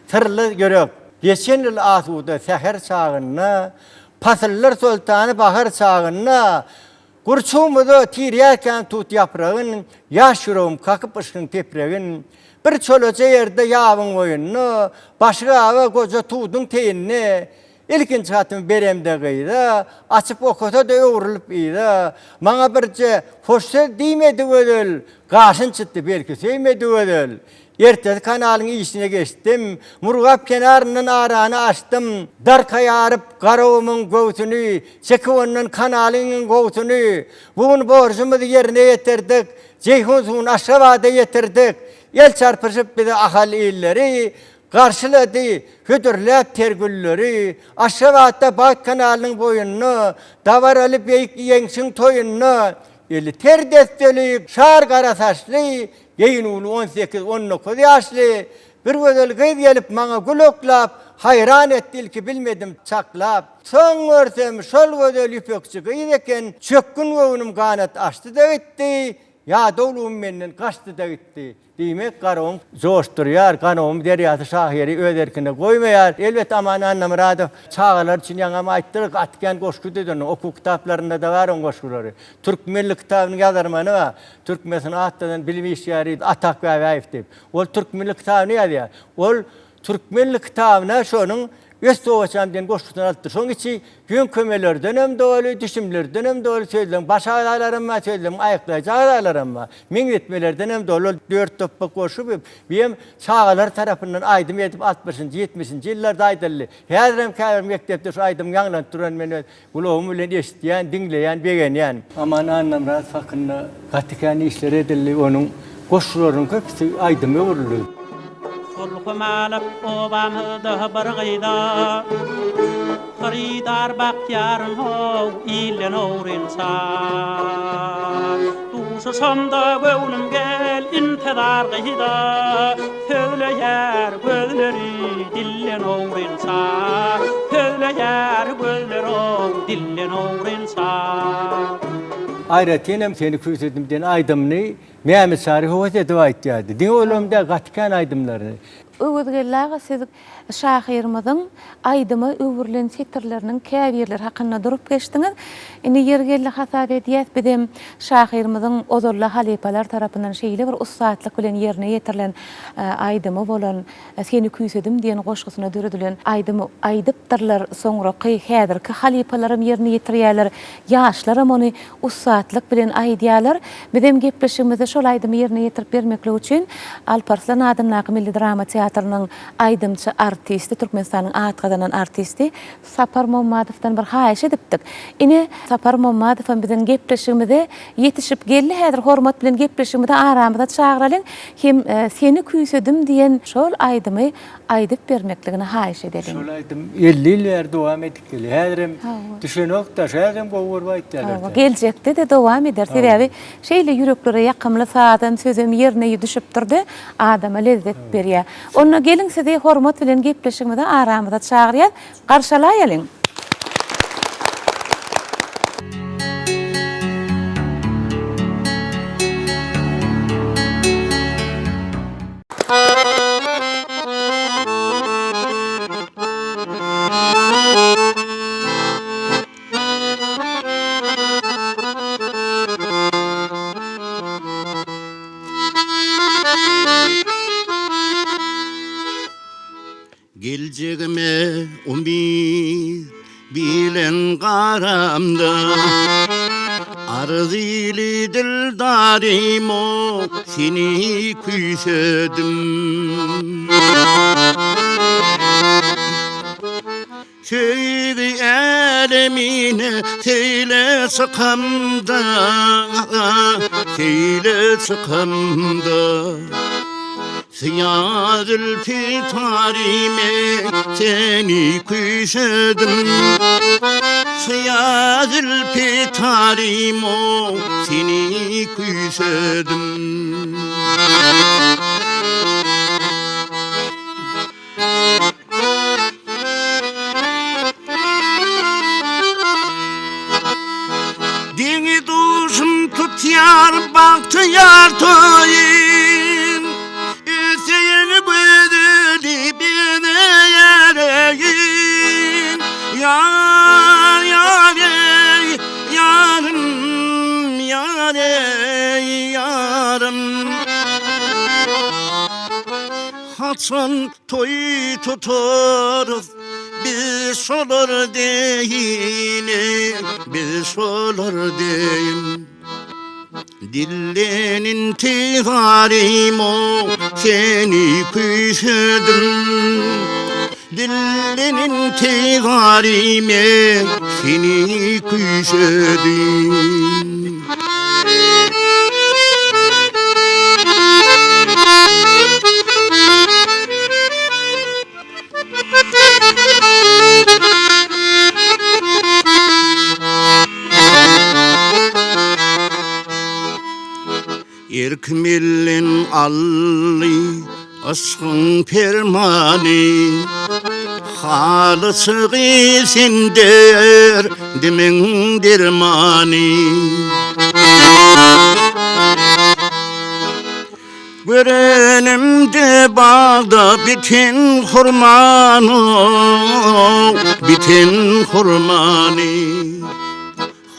Tırlı görüyor. Geçen yıl asuda seher çağına, pasıllar sultanı bahar çağına, kurçumuzu tiriyerken tut yaprağın, yaş yüreğim kakıp ışkın tepreğin, bir çölöce yerde yağın oyununu, başka hava koca tuğdun teyinini, İlkinci hatım beremde gıydı, açıp okota da öğrülüp iyiydi. Bana birce hoşsöz diymedi ödül, karşın çıktı belki söymedi ödül. Ertesi kanalın içine geçtim, Murgap kenarının arağını açtım. Dar kayarıp karavımın göğsünü, Çekivan'ın kanalının göğsünü. Bugün borcumuzu yerine getirdik, Ceyhun suyunu aşağıda getirdik. El çarpışıp bir de ahal illeri, karşıladı hüdürlep tergülleri, aşağıda Bak kanalının boyunu, davar alıp yensin toyunu, eli ter desteli, şar kara saçlı, yayın ulu 18-19 yaşlı, bir ödül kız gelip bana gülüklap, hayran ettil ki bilmedim çaklap. Son görsem şol ödül üpökçü kız eken, çökkün göğünüm kanat açtı da gitti, ya doluğum menden kaçtı da gitti. Demek karım coşturuyor, kanım deryatı şahiyeri öderkine koymayar. Elbette aman annem radı çağlar için yanıma aittirik atken koşku dedin. Oku kitaplarında da var on koşkuları. Türk Milli kitabını yazarmanı var. Türk mesela atadan bilim işyarı atak ve vayif deyip. Ol Türk Milli kitabını yazıyor. Ol Türk Milli kitabına şunun Östoğaçam den koşkudan alttır. Son içi gün kömeler dönem doğru, düşümler dönem doğru söyledim. Baş ağlarım mı söyledim, ayaklayıcı ağlarım mı? Mingretmeler dönem doğru, 4 topa koşup, benim çağlar tarafından aydım edip 60. 70. yıllarda aydırlı. Hazırım kâr mektepte şu aydım yanılan duran beni kulağımı ile eşitleyen, dinleyen, beğenen. Aman annem rahat fakınla katikani işler edildi, onun koşuların hepsi aydım vuruldu. Kulkum alıp obamızda bir gıyda Xaridar baktiyarın hov ilen oğrinsan Duşu sonda gönlüm gel intedar gıyda Söyleyer gözleri dillen oğrinsan Söyleyer gözleri dillen oğrinsan Ayrıca seni küçüdümden aydımını Mehmet Sarı Hovası dua ihtiyacı. Din oğlumda katkan aydımlarını. Öwürgellaga siz şahyrymyzyň aýdymy öwürlen setirleriniň käbirleri hakynda durup geçdiňiz. Indi ýergelli hasat edýät bidim şahyrymyzyň ozurla halipalar tarapyndan şeýle bir ustaatlyk bilen ýerine ýetirilen aýdymy bolan seni küýsedim diýen goşgusyna döredilen aýdymy aýdypdyrlar soňraky häzirki halipalarym ýerine ýetirýärler. Ýaşlaram ony ustaatlyk bilen aýdýarlar. Bidim gepleşigimizde şol aýdymy ýerine ýetirip bermekle üçin Alparslan Adamnaky Milli Drama Teatrının aydımçı artisti, Türkmenistan'ın atqadanan artisti Sapar Mommadov'dan bir haýyş edipdik. Ine Sapar Mommadov'un bizden gepleşigimizde yetişip geldi, häzir hormat bilen gepleşigimizde aramyzda çagyralyn, hem seni küýsedim diýen şol aydymy aýdyp bermekligine haýyş edelim. Şol aýdym 50 ýyl dowam edip geldi. Häzirim düşünokda şäherem gowur baýtdylar. Geljekde de dowam eder. Sebäbi şeýle ýüreklere ýakymly saatan sözüm ýerine düşüp durdy, adama lezzet berýär. Ona gelin sizi hormat bilen gepleşigimizde aramyzda çagyrýar, garşalaýalyň. Geleceğime umid bilen qaramda Arzili dildarim o seni küysedim Söyle elemine söyle sıkamda Söyle sıkamda Siyah zülfü tarime seni küysedim Siyah zülfü tarim o seni küysedim Dini duşum tutyar baktıyar toyim Seni büyüdü beni yereğin Yar yar yarım yar yarım Haçan toy tutarız biz olur değilim, biz olur değilim. Dillenin tiharim o seni küşedim. Dillenin tiharime seni küşedim. Erkmillin alli aşkın permani halısı gisindir dimin dermani. Görenimde bağda bitin hurmanı, bitin hurmanı.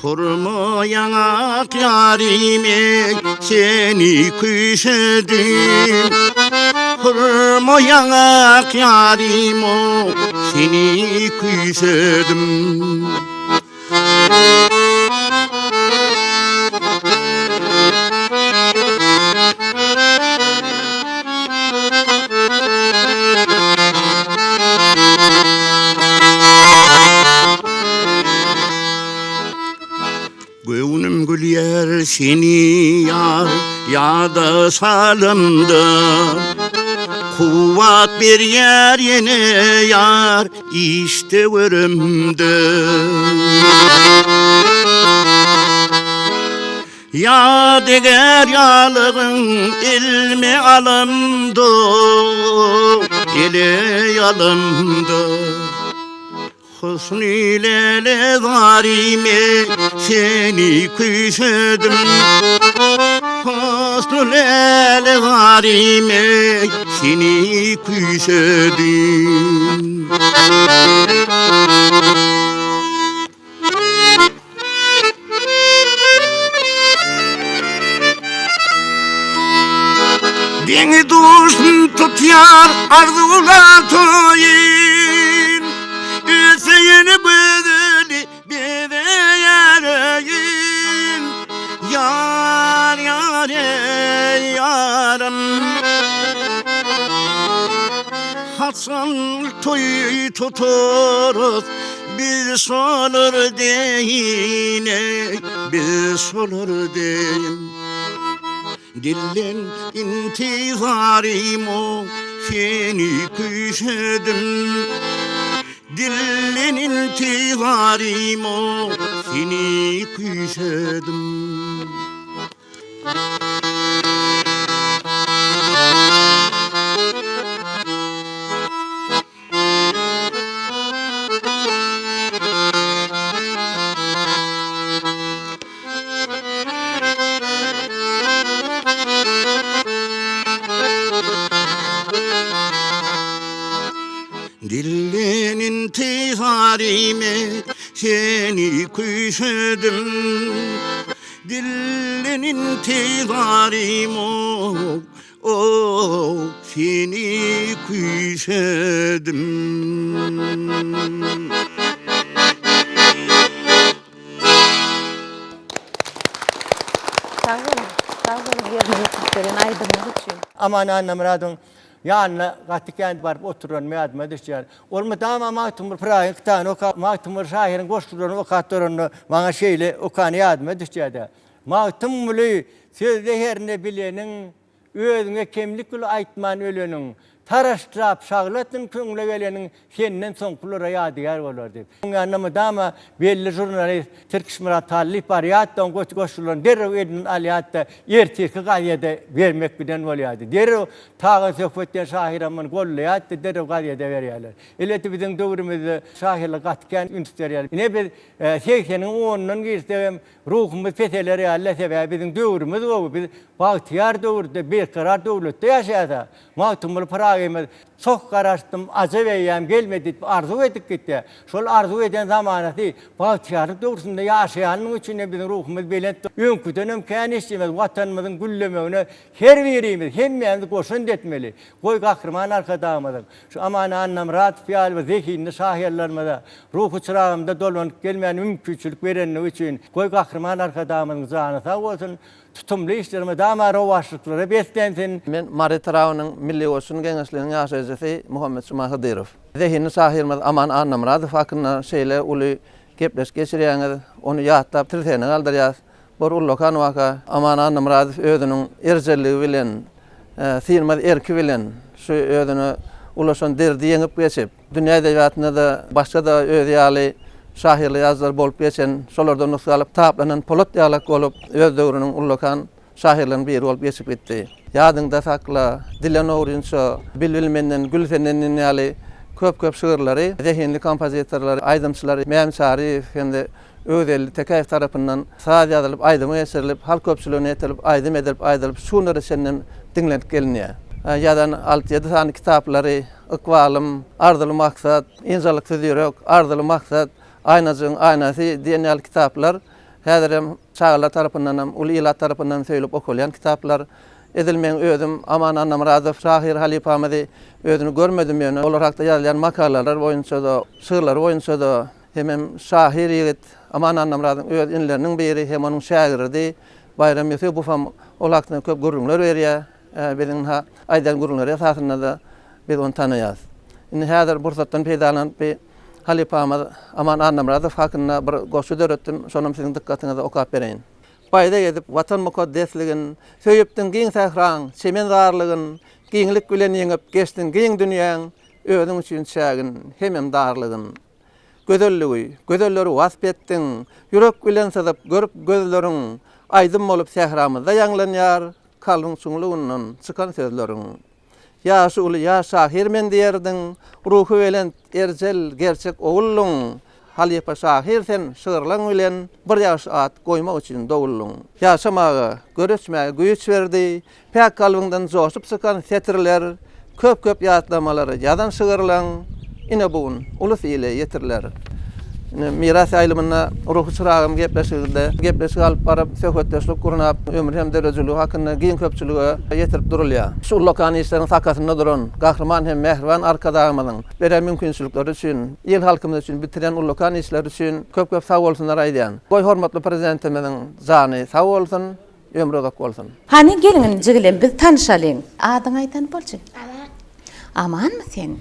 Hurma yanak yarime seni küşedim. Hurma yanak yarim o seni küşedim. Gönlüm gülyer seni yar ya da salımda. Kuvat bir yer yine yar işte örümde. Ya deger yalığın ilmi alımda, ile yalımda. Husn ile zarime seni küşedim. Husn ile zarime seni küşedim. Beni dostun tutyar arzular toyin. Seni bedeli bedeleyin. Yar yar yarım. Hasan toy tuturuz. Biz olur deyine, biz olur deyin. Dilin intizarim o seni küşedim. Dillin intizarim o seni küşedim. Dillin intizarime seni küşedim. Dillin intizarim o seni küşedim. Sağ olun, sağ olun. Yerine Türklerin aydınlığı için. Aman annem radın yanına katıken varıp oturan meyadıma düşer. Olma dama mahtumur pırayın kıtan oka mahtumur şahirin koşturan o katlarını bana şeyle okan yadıma düşerdi. Mahtumulu sözde herine bilenin özüne kemlik gülü aytman ölünün taraştırap şağlatın köngüle gelenin senden son kullara yadigar olur deyip. Bunun anlamı dama belli jurnalist Türk Şımıra talip var yattan koşturan derrev edin aliyatta erteki galyede vermek biden oluyordu. Derrev tağın söhbetten şahiramın golle yattı derrev galyede veriyorlar. İleti bizim dövrümüzde şahirle katken ünsteriyor. Ne bir 80'in 10'unun girse ruhumuz feteleri Allah sever bizim dövrümüz o. Biz bahtiyar dövrde bir karar devlette yaşayasa mahtumul para bagymyz çok garaşdym, aja beýýäm gelmedi, arzu edip gitdi. Şol arzu eden zamanaty bagtyarlyk döwründe ýaşaýanyň üçin biziň ruhumyz belent öňküden öňkän eşdiýmez, watanymyzyň güllemiňine her birimiz hemmämiz goşun etmeli. Goý gahrman arkadamyzyň şu Aman Annam Murat fiýal we zehinli şahirlermede ruhu çırağımda dolanyp gelmeýän mümkinçilik berenlik üçin goý gahrman arkadamyzyň jany sag bolsun. Tutumlu işlerime damar owaşlyklara beslensin. Men Maret Raun'un Milli Olsun Gençliğinin ýaşaýjysy Muhammed Suma Hıdyrov. Zehinli şahirimiz Aman Annam Murat hakkında şeýle uly gepleş geçirýäňiz, onu ýatlap tirteni galdyrýar. Bor ullokan waka Aman Annam Murat özüniň erjelligi bilen, sirmaz erki bilen şu özüni ulaşan derdi ýeňip geçip, dünýä edebiýatyna da başga da öz ýaly şahirli yazlar bolup geçen, şolardan nusga alıp taplanan Polat ýalak bolup öz döwrüniň ullokan şahirleriň biri bolup geçip gitdi. Ýadyňda sakla, Dilan Owrunça, Bilbil menden Gülfen'nin ýaly köp şygyrlary, zehinli kompozitorlar, aýdymçylary, Mäm Şarif hende özelli Tekaýew tarapyndan saz ýazylyp, aýdymy eserilip, hal köpçüligine etilip, aýdym edilip, şunları senden dinlenip gelinýär. Ýadan 6-7 tane kitaplary, Iqbalym, Ardyly maksat, İnzalyk sözýürek, Ardyly maksat, Aynacığın aynası diýen kitaplar häzir hem çağlar tarapyndan hem uly ilat tarapyndan söýülip okulýan kitaplar edilmeň özüm Aman Annam Murat şahir halipamyzy özüni görmedim ýöne olar hakda ýazylýan makalalar boýunça da şygyrlar boýunça da hem şahir ýigit Aman Annam Muratyň öz inleriniň biri hem onuň şagirdi Bayram Ýusupov hem ol hakda köp gurulmalar berýär biziň aýdan gurulmalar esasynda da biz onu tanıýas. Indi häzir bursatdan peýdalanyp Halipamyz Aman Annam Murat hakkında bir goşu döretdim, şonum siziň dikkatiňize okap bereýin. Paýda edip watan mukaddesligin, söýüpdiň giň sähraň, çemen darlygyn, giňlik bilen ýeňip geçdiň giň dünýäň, özüň üçin şägin, hemem darlygyn. Gözelleri wasp etdiň, ýürek bilen sazyp görüp gözleriň, aýdym bolup sähramyzda ýanglanýar, kalbyň suňlugynyň çykan sözleriň. Ýaşy uly ýa şahir men diýerdiň, ruhu bilen erjel gerçek oğullun. Halipa şahir sen şygyrlaň bilen bir ýaş at goýmak üçin dowulluň. Ýaşamagy, göreçmäge güýç berdi, pek kalbyňdan joşup çykan setirler, köp ýatlamalar ýadan şygyrlaň, ine bugün ulus ile ýetirler. Miras aýlymyna ruhu çyragym gepleşigi alyp barap söhbetleşip gurunap ömür hem derejeli hakkında giň köpçüligi ýetirip durulýar. Şu lokal işleriň sakatynda duran gahrman hem mehriban arkadamyzyň beren mümkinçilikleri üçin, el halkymyz üçin bitiren ullokan işler üçin köp sag bolsunlar aýdýan. Goý hormatly prezidentimiziň jany sag bolsun, ömrü uzak bolsun. Hani gelin jigilem biz tanışalyň. Adyň aýtan bolçy? Amanmy sen?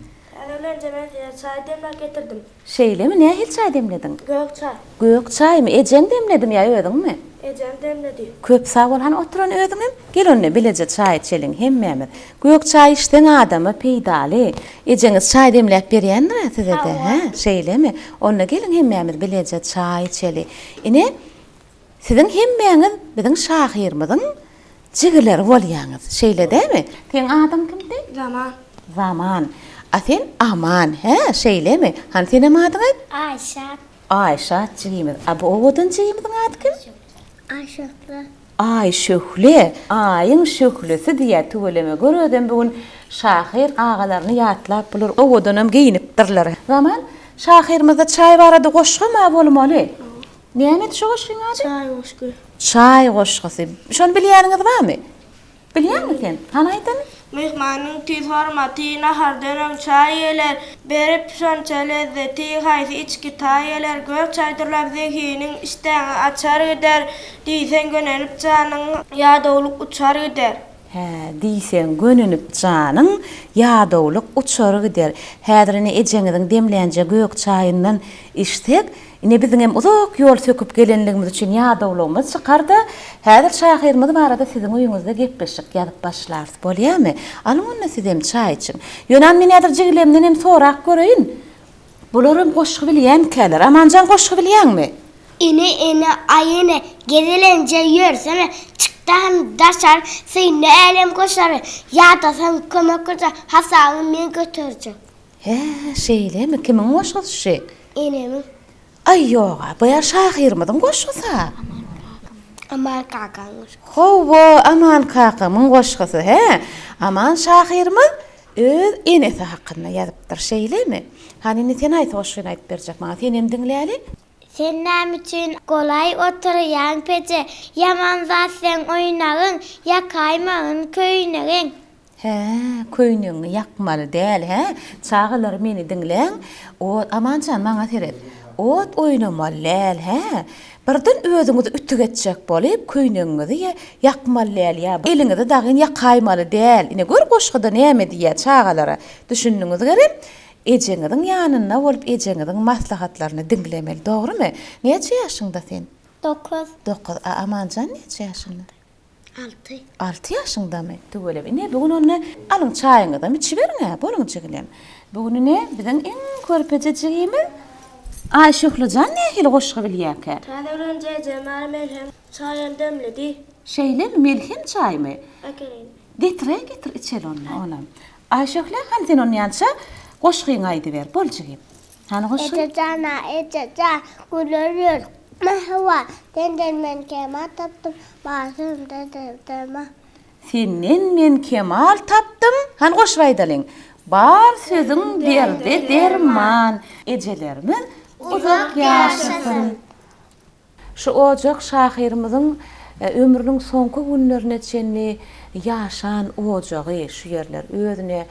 Çay demlep getirdim. Şeylemi, nähil çay demledin? Gök çay. Gök çay mı? Ejen demledim ya ödüňmi? Ejem demledi. Köp sag bol, hani oturan ödüňem. Gel onne bileje çay içeliň hemmämiz. Gök çay içden adamy peýdaly. Ejeňiz çay demlep berýändir size de, ha? Şeylemi? Onne gelin hemmämiz bileje çay içeli. Ine siziň hemmäňiz biziň şahirmyzyň jigirleri bolýaňyz. Şeyle dämi? Teň adam kimdi? Zaman. Asen Aman, he, şeyle mi? Hani senin adın? Ayşat Cimir. Abi oğudun Cimir'in adı kim? Ayşöhle. Ayın şöhlesi diye tüveleme görüyordum bugün şahir ağalarını yatlap bulur. Oğudunum giyiniptirler. Zaman şahirmizde çay varada koşku mu olmalı? Neyemedi şu koşkun adı? Çay koşku. Çay koşkusu. Şunu bilýäriniz barmy? Bilýär misin? Hanaýdyn? Mehmanyň tüz hormatyna hardan çay eler, berip şonça lezzeti haýsy içki taýeler, gök çaýdyrlar zehiniň iştäňi açar gider, diýsen gönenip janyň ýadawlyk uçar gider. He, diýsen gönenip janyň ýadawlyk uçar gider. Häzirine ejeňiziň demlänje gök çaýyndan içsek, ine biziň hem uzak ýol söküp gelenligimiz üçin ýadawlygymyz çykardy. Häzir şahirmiz barada siziň öýüňizde gepleşik ýazyp başlarys bolýarmy? Alyň onu siz hem çay için. Ýönen men häzir jigilemden hem sorak göreýin. Bularym goşgy bilýän keler. Amanjan goşgy bilýänmi? Ine aýyny gezelenje ýörsene çıktan daşar, sen elem koşar, ýa-da sen kömek görse, hasagyny men götürjek. He, şeylemi? Kimiň goşgysy? Enemi. Ay yoga, bu şahirmiň goşgysy? Aman kakam. Howa, Aman kakamyň goşgysy, he? Aman şahirmi? öz enesi hakkında yazıptır şeylermi? Hani ne sen ayet hoşuna ayet berjek bana sen hem dinleyeli? Sen nam için kolay oturuyan pece, yaman zat sen oynağın, yakaymağın köynağın. He, köynüňi yakmaly däl, he? Çağılar meni dinleň. O amançan maňa teret. Ot oynamaly däl, he? Birden özüňizi ütük etjek bolup, köynüňizi yakmaly däl ya. Eliňizi dagyn yakaymaly däl. Ine gör goşgyda näme diýär çağalara. Düşündiňiz gerem. Ejeňiziň ýanyna bolup ejeňiziň maslahatlaryny dinlemeli, dogrymy? Neçe ýaşyňda sen? 9. 9. Amancan neçe ýaşynda? 6. 6 yaşındamı? Tügöle. Ne bugün onu alın çayını da mı içiverin ha? Bolun çekilen. Bugün ne? Bizden en körpececiğimi Ayşıklıcan ne hil goşgu bilýär ki? Taýdan Cemal melhem çayın demledi. Şeyle mi melhem çay mı? Akerin. Getir içelim onu. Ayşıklı han sen onu yança goşgyň aýdy ber. Bol çekim. Hani goşgy? Etecan gülürür. Mahwa denden men kemal taptım. Basım dedema. Senin men kemal taptım. Han goşgy aýdalyň. Bar sözüň berdi derman. Ejelerimiz uzak ýaşasyn. Şu ojak şahyrymyzyň ömrüniň soňky günlerine çenli ýaşan ojagy şu ýerler özüne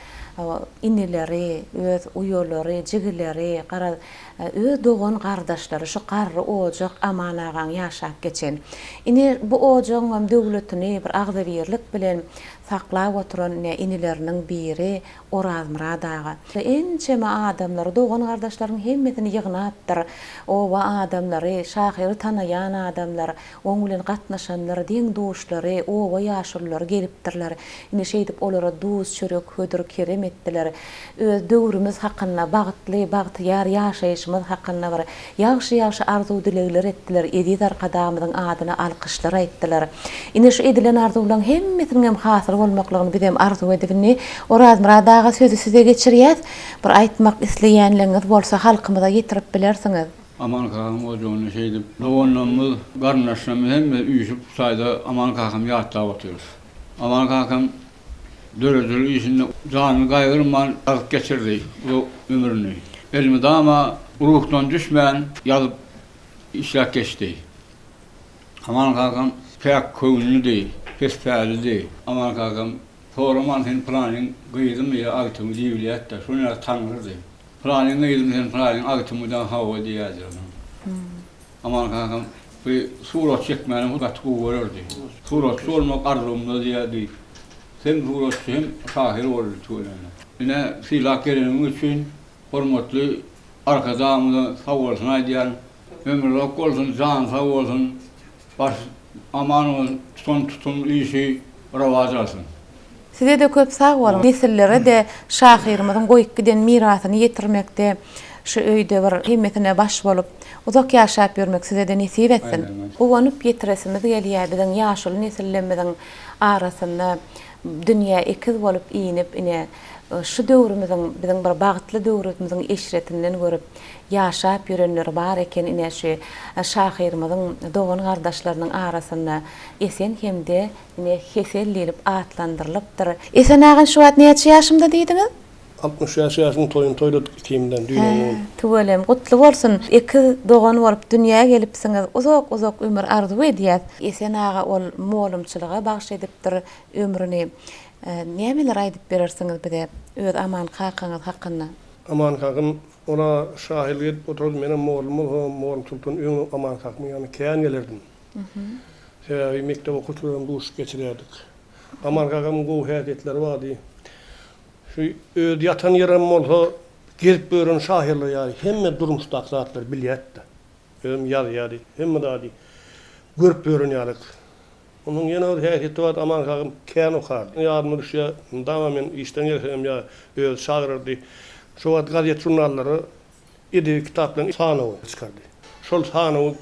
inileri, öz uyolary, jigileri, öz dogan gardaşlary şu garry ojak amanagan ýaşap geçen. Ine bu ojagyň döwletini bir agzabirlik bilen saklap oturan inileriniň biri Oraz Muradaga. Ençeme adamlar, dogan gardaşlaryň hemmetini ýygnapdyr. O wa adamlary, şahyry tanayan adamlar, oň bilen gatnaşanlar, deň doşlary, o wa ýaşullar gelipdirler. Ine şeýdip olara dost çörek hödür kerem etdiler. Öz döwrümüz hakynda bagtyar ýaşaýyşymyz hakynda bir ýaşy arzu dilegler etdiler. Edip arkadamyzyň adyna alkyşlar aýtdylar. Ine şu edilen arzuwlaryň hemmetiniň hasyr bolmaklaryny biz hem arzu edipni Oraz Muradaga sözü size geçirýär. Bir aýtmak isleýänleriniz bolsa halkymyza ýetirip bilersiňiz. Aman kakam o jonu şeydi. Doğanlarımız, garnaşlarımız hem de üyüşüp sayda aman kakam yatta oturuyoruz. Aman kakam dörözülü işinde canını kaygırman alıp geçirdi o ömrünü. Elimi de ama ruhtan düşmeyen yazıp işlek geçti. Aman kakam pek kövünlü değil, pesfeli değil. Aman kakam Toraman sen planın gıydım ya ağıtımı diyebiliyet de şunu tanırdı. Planın gıydım sen planın ağıtımıdan hava diyeceğim. Aman kakam bir surat çekmeyelim bu katı kuvverdi. Surat sormak arzumda diyedi. Sen surat hem şahir oldu tuğlayla. Yine silah gelenin için hormatlı arkadağımda sağ olsun diyen ömürlük olsun, can sağ olsun. Baş aman son tutun işi ravac alsın. Size de köp sağ bolun. Nesillere de şahyrymyzyň goýup giden mirasyny ýetirmekde şu öýde bir himmetine baş bolup uzak ýaşap ýörmek size de nesip etsin. Uganyp ýetiresimiz gelýär biziň ýaşuly nesillerimiziň arasynda dünýä ekiz bolup iňip ine şu döwrümüziň biziň bir bagtly döwrümüziň eşretinden görüp ýaşap ýörenler bar eken ine şu şahyrymyzyň dogan gardaşlarynyň arasynda esen hemde ine hesellenip atlandyrylypdyr. Esen agyn şu wagt näçe ýaşymda diýdiňiz? 60 ýaşyň toýuny toýladyk kimden dünýäň. Tuwelem gutly bolsun. Eki dogan bolup dünýäge gelipsiňiz. Uzak ömür arzu edýär. Esen aga ol molumçylyga bagş edipdir ömrüni. Nämeler aýdyp berersiňiz bize öz aman kakaňyz hakynda? Aman kakam ona şahil edip oturup menem moğlum tutun öňe aman kakam ýany kän gelirdim. Sebebi mektep okutularym duş geçirýärdik. Aman kakam gowy hädetleri bardy. Şu öz yatan ýerim bolsa girip bören şahirler ýaly hemme durmuşda zatlar bilýärdi. Özüm ýaly hemme dady görüp bören ýalyk. Onun ýene hädeti bar aman kakam kän okardy. Ýadymy düşýär, damamen işden gelýär ýa öz şagyrdy. Şu wagt gazet jurnallary edip kitaplarını sanawy çykardy. Şol sanawy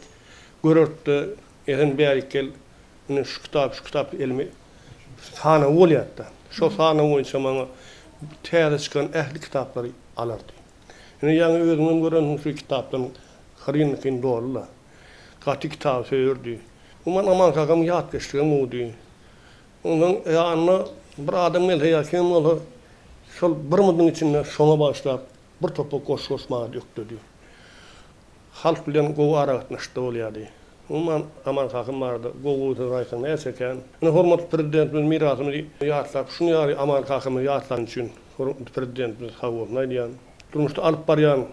görürdi, eden bärikel şu kitap elmi sanawy bolýardy. Şu sanawy boýunça maňa täze çykan ähli kitaplary alardy. Ýene ýa-ni özüňden gören şu kitapdan harynykyn dollar. Gaty kitap söýürdi. Uman aman kakam ýat geçdiň mudi. Onuň ýanyna bir adam geldi ýa kim bolar? Şol bir mudun içinde şoňa başlap bir topa goş-goşmagy ýökdedi. Halk bilen gowy aratnaşdy bolýardy. Umman aman hakym bardy. Gowy raýsyn näseken. Ine hormatly prezidentimiz mirasymyzy ýatlap, şuny ýaly aman hakymy ýatlan üçin prezidentimiz hawa nädiýän? Durmuşda alyp barýan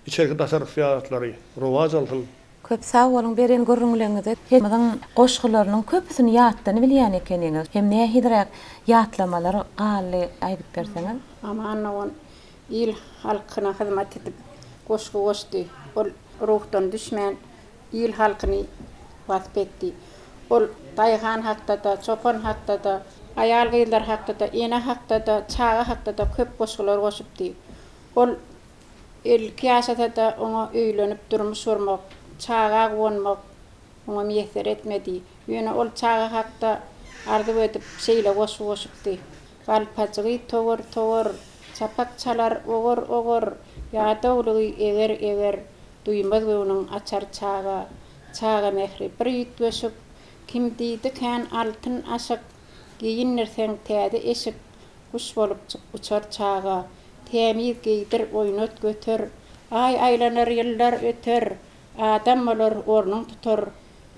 içerki tasarrufatlary rowaj alsyn. Köp sağ bolun beren görüňleňizde hemden goşgularynyň köpüsini ýatdyny bilýän ekeniňiz. Hem nähidrak ýatlamalary galy aýdyp berseňiz. Aman on il halkyna hyzmat edip goşgu goşdy. Ol ruhdan düşmän il halkyny wasp etdi. Ol daýhan hakda da, çopan hakda da, ayal gyýlar hakda da, ene hakda da, çaga hakda da köp goşgular goşupdy. Ol el kiyasata da ona öýlenip durmuş urmak, çaga wonmak, ona meser etmedi. Ýöne ol çaga hakda ardy edip şeýle goşupdy. Galpaçygy towar, çapak çalar, ogor, ýa-dawlygy eger duýmaz göwnüň açar çaga mehri bir ýitweşip kim diýdi kan altyn aşyk giýinirseň täze eşik kuş bolup uçar çaga temiz giydir oýnat götür ay aýlanar ýyllar öter adam bolar ornuň tutar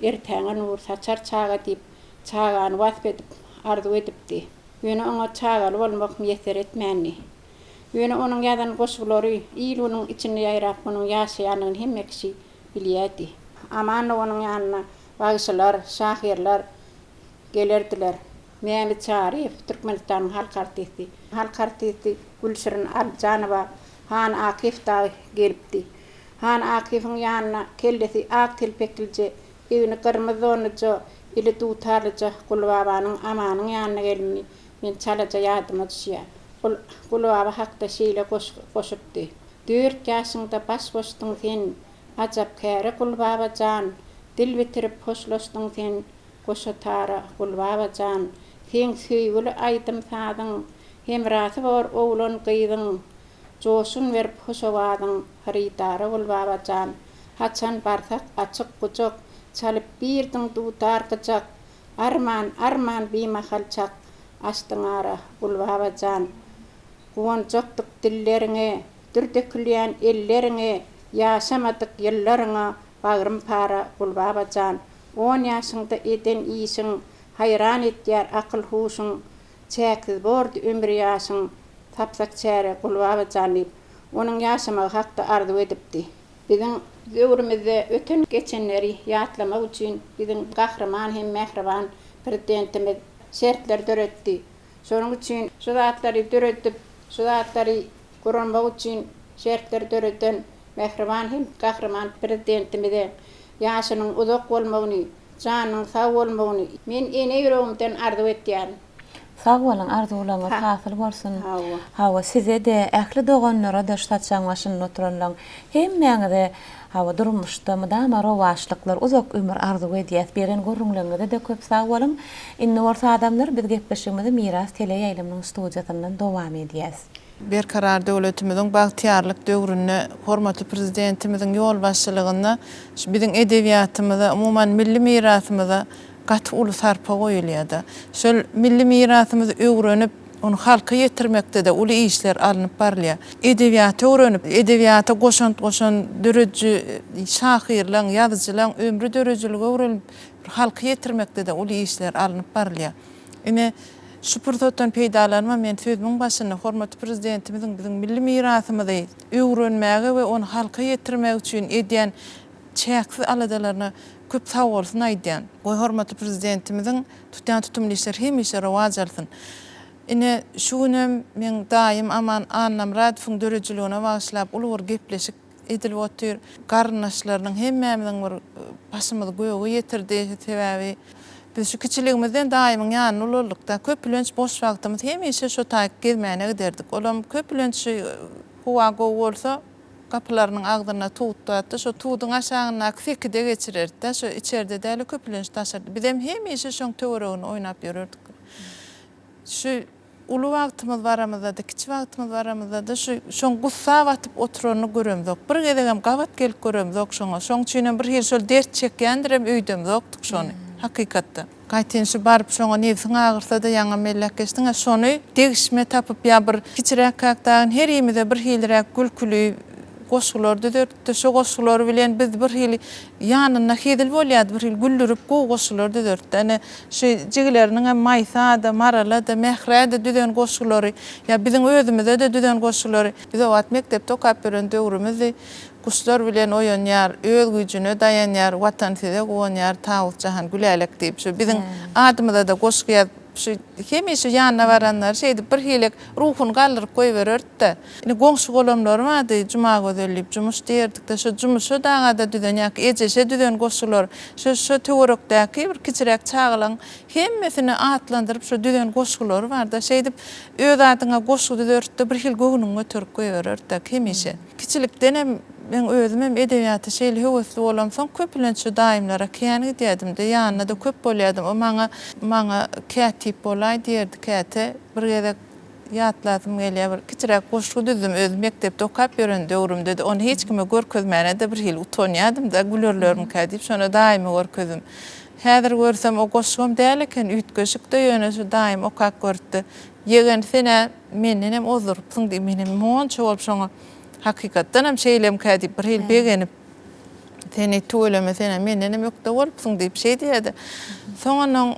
ertäňe nur saçar çaga diýip çagany wasp edip ardy edipdi. Ýöne oňa çagaly bolmak meser etmänni. Ýöne onuň ýadan goşgulary il onuň içinde ýaýrap onuň ýaşaýanyny hemmeksi bilýärdi. Aman onuň ýanyna bagyşylar, şahirler gelerdiler. Mehmet Şarif, Türkmenistan halk artisti. Halk artisti Gülşirin Aljanowa Han Akif da gelipdi. Han Akif'in ýanyna kellesi ak tilpekilje, ýyny gyrmyzynyja, ili tutarlyja Gulbabanyň amanyň ýanyna gelini men çalaja ýadyma düşýär. Gulbaba hakda şeýle goşupdy. 4 ýaşyňda baş goşdyň sen, ajap käre Gulbabajan, dil bitirip hoşlaşdyň sen, goşatara Gulbabajan. Sen süýgüli aýdym sadyň, hemrasy bar owlan gyýdyň, joşun berip hoşawadyň, haridara Gulbabajan. Haçan barsak açyk guçak, çalyp birdiň dutar gyçak, arman bimahal çak, açdyň ara Gulbabajan. Guwanjakdyk dilleriňe, dürdekilýän elleriňe, ýaşamadyk ýyllaryňa, bagrym para Gulbabajan. 10 ýaşyňda eden iýişiň, hayran etýär akyl huşuň, çäkiz bordy ömür ýaşyň, tapsak çäre Gulbabajan diýip, onuň ýaşamagy hakda ardy edipdi. Biziň döwrümizde öten geçenleri ýatlamak üçin biziň gahrman hem mehriban prezidentimiz şertler döretdi. Şonuň üçin şu zatlary döretip, şu zatlary guranmak üçin şertler döreten mehriban hem gahrman prezidentimize ýaşynyň uzak bolmagyny, janyň sag bolmagyny men ene ýüregimden arzu etýän. Sag bolan arzularyňyz hasyl bolsun. Hawa size de ähli doganlara da ştatçan maşyny oturanlar hemmäňize hawa durmuşda mydama rowaşlyklar uzak ömür arzu edýär beren görüňlerinde de köp sag bolun. Inni orta adamlar biz gepleşigimizi Miras tele ýaýlymyň studiýasyndan dowam edýäs. Berkarar döwletimiziň bagtyarlyk döwründe hormatly prezidentimiziň ýol başçylygyna biziň edebiýatymyza, umumyň milli mirasymyza gaty uly sarpa goýulýardy. Şol milli mirasymyzy öwrenip, onu halka ýetirmekde de uly işler alınıp barlýar. Edebiýaty öwrenip, edebiýata goşan dörejli şahirler, ýazyjylar ömrü dörejiligi öwrenip halka ýetirmekde de uly işler alınıp barlýar. Ine şu pursatdan peýdalanma men sözümiň başyna hormatly prezidentimiziň biziň milli mirasymyzy öwrenmäge we onu halka ýetirmek üçin edýän çäksiz aladalaryna köp sag bolsun aýdýan. Goý hormatly prezidentimiziň tutýan tutumly işler hemişe rowaj alsyn. Ine şu günem men daýym aman annam Radyofyň dörejiligine bagyşlap uly gepleşik edilip otur. Garnaşlarynyň hemmämiziň bir başymyzy göýe ýetirdi sebäbi biz şu kiçiligimizden daýymyň ýanyna ularlykda köp bilenç boş wagtymyz hemişe şu taýyk gelmäne giderdik. Olam köp bilenç huwa go bolsa kapılarynyň agdyna tutdy. Şu tuduň aşagyna fikide geçirirdi. Şu içeride däli köp bilenç taşardy. Biz hem hemişe şoň töweregini oýnap ýörerdik. Şu uly wagtymyz baramyzda da, kiçi wagtymyz baramyzda da şoň gussa watyp oturany göremzok. Bir gezegem gabat gelip göremzok şoňa. Şoň üçin bir hil şol dert çekýändir hem öýdemzokdyk şonu. Hakykatda. Qaytinşi barıp şoňa nefsiň agyrsa da ýaňa mellek geçdiň. Şonu degişme tapyp ýa bir kiçirek kakdagyň her ýemide bir hilirek gülküli goşgular düzörtdi. Şo goşgular bilen biz bir hil ýanyna hedil bolýardy, bir hil güllürüp goşgular düzörtdi. Ene şu jigileriniň hem maýsa da, marala da, mehre da düzen goşgulary, ýa biziň özümizde de düzen goşgulary. Biz wagt mektepde okap beren döwrümizde kuşlar bilen oýanýar, öz güýjüne daýanýar, watan sede goýanýar, tawuk jahan gülälek diýip şu biziň adymyzda da goşgya şu hemişe ýanyna baranlar şeýdi bir hilek ruhun galdyryp goýbererdi. Ine goňşy golamlar vardy, juma gözelip jumuş diýerdik de şu jumuşy daňa da düzenýär, ejeşe düzen goşgular. Şu töwerekdäki bir kiçirek çağlaň hemmesini atlandyryp şu düzen goşgular bar da şeýdip öz adyňa goşgu düzörtdi bir hil göwnüň götürüp goýbererdi hemişe. Kiçilikden hem ben özüm hem edebiýaty şeýle höwesli bolam soň köplençe daimlara kýany diýdim de ýanyna da köp bolýardym. O maňa kätip bolay diýerdi käte. Bir gezek ýatladym gelýär bir kiçirek goşgu düzdüm öz mektepde okap beren döwrümde de onu hiç kime görkezmäne de bir hil utanýardym da gülerlerim kädip şonu daimy görkezim. Häzir görsem o goşgum däl eken ütgeşikde ýöne şu daim okak gördi. Ýegen sene menden hem ozurup diýip menem monça bolup şoňa hakykatdan hem şeýlem kädip bir hil begenip seni töweleme sene menden hem ýokda bolupsyň diýip şeý diýdi. Soňanyň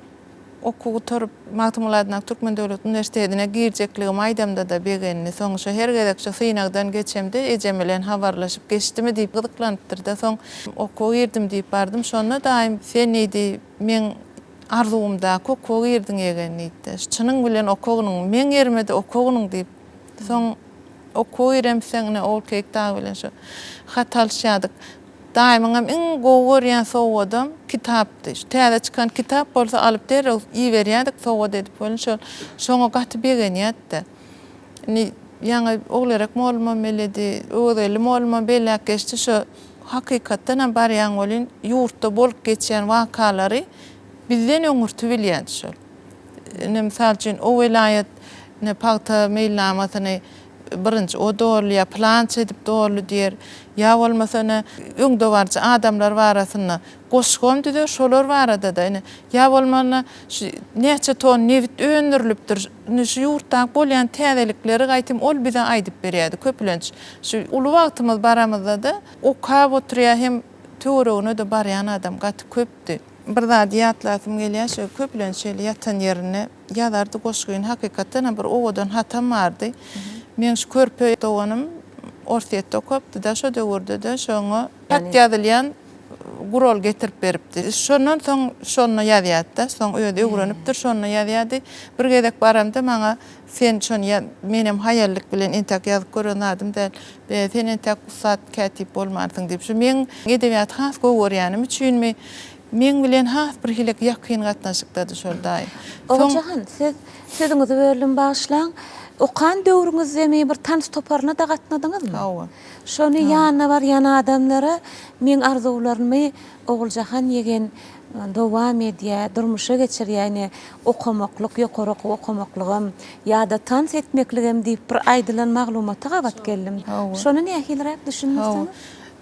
okugy torup Magtymuladyna Türkmen Döwlet Üniversitetine girjekligim aýdamda da begenini soň şu her gezek şu synagdan geçemde ejem bilen habarlaşyp geçdimi diýip gyzyklanypdyr da soň okugy girdim diýip bardym. Şonda daim sen idi men arzuwymda okugy girdiň ýegeni diýdi. Çynyň bilen okugynyň men ýermede okugynyň diýip soň okugy giremseňne ol kekda bilen şu hatalşýadyk. Daimam in gowuryan sowodam kitapdy. Täze çykan kitap bolsa alyp derä iberýärdik sowod edip bolan şoňa gaty begenýärdi. Ni ýa-ni oglarak molma beledi, öwreli molma belak geçdi şu hakykatdan hem barýan bolyn ýurtda bolup geçýän wakalary bizden öňürtü bilýär şol. Ne misal üçin o welayat ne paýta meýlamasyny birinci o doğruya plan edip doğru diýer. Ya bolmasana öňde barça adamlar barasynda goşgum diýer, şolar barada da. Ya bolmana neçe ton nevit öndürilipdir. Şu ýurtda bolýan täzelikleri gaýtym ol bize aýdyp berýärdi köplenç. Şu uly wagtymyz baramyzda da o kab oturýar hem töweregine de barýan adam gaty köpdi. Bir zat ýatlasym gelýär, şu köplenç şeýle ýatan ýerine ýadardy goşgyn hakykatdan bir owadan hatam bardy. Men şu körpe doganım ortaýetde okapdy da şo döwürde de şoňa pat ýazylýan gurol getirip beripdi. Şondan soň şonu ýazýardy, soň öýde öwrenipdir, şonu ýazýardy. Bir gezek baramda maňa sen şonu menem hayallik bilen entek ýazyp görendim de sen entek usat kätip bolmarsyň diýip şu men edebiýat has gowurýanym üçinmi men bilen has bir hilek ýakyn gatnaşykda şol daýym. Oňahan siz sözüňizi bölüm başlaň. Okan döwrüňizde bir tans toparına da gatnadyňyzmy? Hawa. Şonu ýanyna bar ýana adamlara men arzuwlarymy oguljahan ýegen dowam edýär, durmuşa geçirýär, okamaklyk, ýokary okamaklygym ýa-da tans etmekligim diýip bir aýdylan maglumata gabat geldim. Şonu nähilrek düşünmekdiňiz?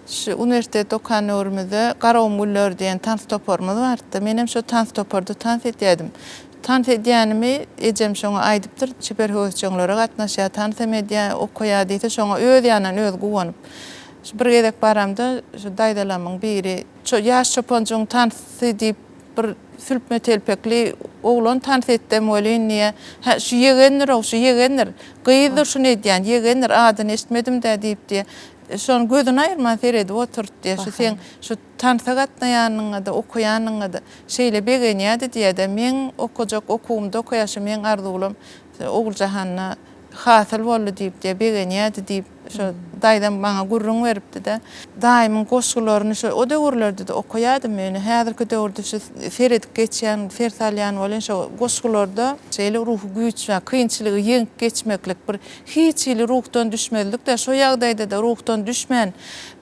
Şu üniversitet okan öwrümizde Garawum Güller diýen tans toparymyz bardy. Menem şu tans toparda tans etýärdim. Tans edýänimi ejem şoňa aýdypdyr. Çeper höwçeňlere gatnaşýar, tans edýär, okuýar diýse şoňa öz ýanan öz guwanyp. Şu bir gezek baramda şu daýdalamyň biri şu ýaş çopanjyň tans edip bir sülpme telpekli oglan tans etdim bolýan niýe? Ha şu ýegenler, gyýdyr şunu edýän, ýegenler adyny eşitmedim de diýipdi. Şon gözüni aýyrman seredi oturtdy. Şu sen şu tansa gatnaýanyňa da okuýanyňa da şeýle begenýärdi diýdi. Men okujak okumda okuýaşym men arzuwlym oguljahanna hasyl boldy diýip begenýärdi diýip şu daýdam maňa gurrun beripdi de. Daýymyň goşgularyny şu o döwürlerde de okuýardym men. Häzirki döwürde şu seredip geçýän, fersalýan bolan şu goşgularda şeýle ruh güýç we kynçylygy ýeňip geçmeklik bir hiç ýyly ruhdan düşmezlik de şu ýagdaýda da ruhdan düşmän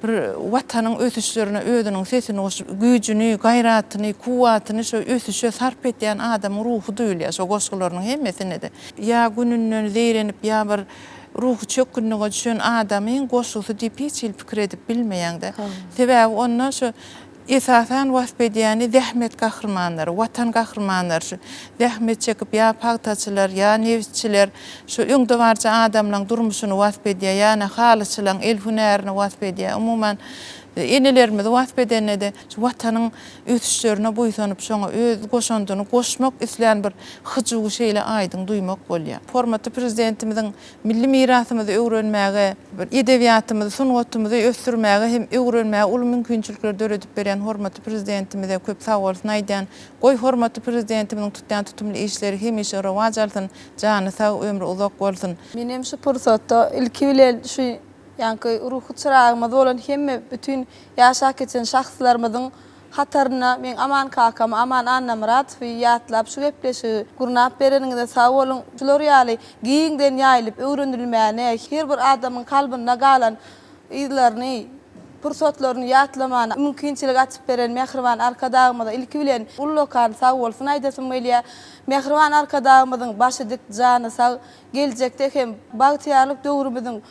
bir watanyň ösüşlerine özüniň sesini, güýjüni, gaýratyny, kuwatyny şu ösüşe sarp etýän adam ruhu duýulýar şu goşgularynyň hemmesine de. Ya gününden zeyrenip ya bir ruhu çökünlüğe düşen adamın goşgusu diýip hiç pikir edip bilmeýäň de. Sebäbi ondan şu esasen wasbediyani zahmet kahramanları, vatan kahramanları, zahmet çekip ya paktaçılar, ya nevçiler, şu öňde barça adamlaryň durmuşyny wasbediýär, yani halyçylaryň el hünerini wasbediýär. Umuman enelerimiz wasbedenne de şu watanyň ötüşlerine boýsanyp şoňa öz goşandyny goşmak isleýän bir hyjygy şeýle aýdyň duýmak bolýar. Hormatly prezidentimiziň milli mirasymyzy öwrenmäge, bir edebiýatymyzy, sungatymyzy ösdürmäge hem öwrenmäge ul mümkinçilikler döredip beren hormatly prezidentimize köp sag bolsun aýdýan. Goý hormatly prezidentimiziň tutýan tutumly işleri hemişe rowaj alsyn, jany sag, ömrü uzak bolsun. Menem şu pursatda ilki bilen şu yani ruhu çırağımız olan hemme bütün yaşak için şahslarımızın hatarına men aman kakam, aman annam rahat ve yatlap şu gepleşi gurnap bereninde sağ olun. Şular ýaly giyinden ýaýlyp öwrenilmäne her bir adamın kalbine galan izlerini pursatlaryny ýatlamana mümkinçilik açyp beren Mehriban arkadagymyza ilki bilen ullokan sağ bolsun aýdasym bolýar. Mehriban arkadagymyzyň başydyk jany sağ geljekde hem bagtyarlyk döwrümizin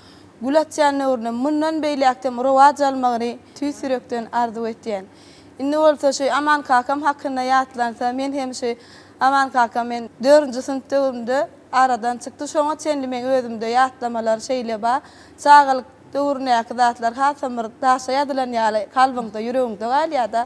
Gulatçan nöwrüne mundan beýlekden rowaj almagyny tüýsürekden arzu etýän. Indi bolsa şu aman kakam hakynda ýatlansa men hem şu aman kakam men 4-nji synpda ömrümde aradan çykdy. Şoňa çenli men özümde ýatlamalar şeýle ba çağalyk döwrüne zatlar hasamyr daşaýadylan ýaly kalbyňda ýüregiňde galýada.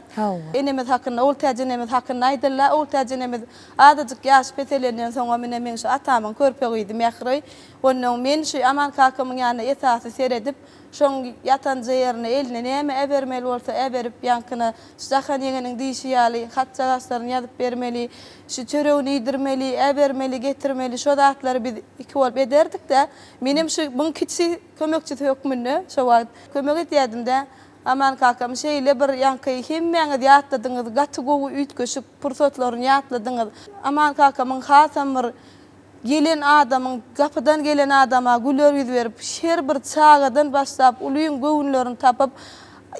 Enemiz hakynda ol täjenemiz hakynda aýdyllar. Ol täjenemiz adadyk ýaş petelenden soňra men şu atamyň körpegi idi Mehri. Onuň men şu aman kakamyň ýanyna esasy seredip şoň ýatan jeýerine eline näme ebermeli bolsa eberip ýankyna şahan ýeňiniň diýişi ýaly hatçagaslaryny ýazyp bermeli, şu çöregini ýdirmeli, ebermeli, getirmeli şo zatlary biz iki bolup ederdik-de. Menem şu buň kiçi kömekçisi hökmünde şo wagt kömek etýärdim-de. Aman kakam şeýle bir ýanky hemmeňiz ýatladyňyz, gaty gowy üýtgeşik pursatlaryny ýatladyňyz. Aman kakamyň hasam bir gelen adamın, kapıdan gelen adama güler yüz verip, her bir çağadan başlap, uluyun göğünlerini tapıp,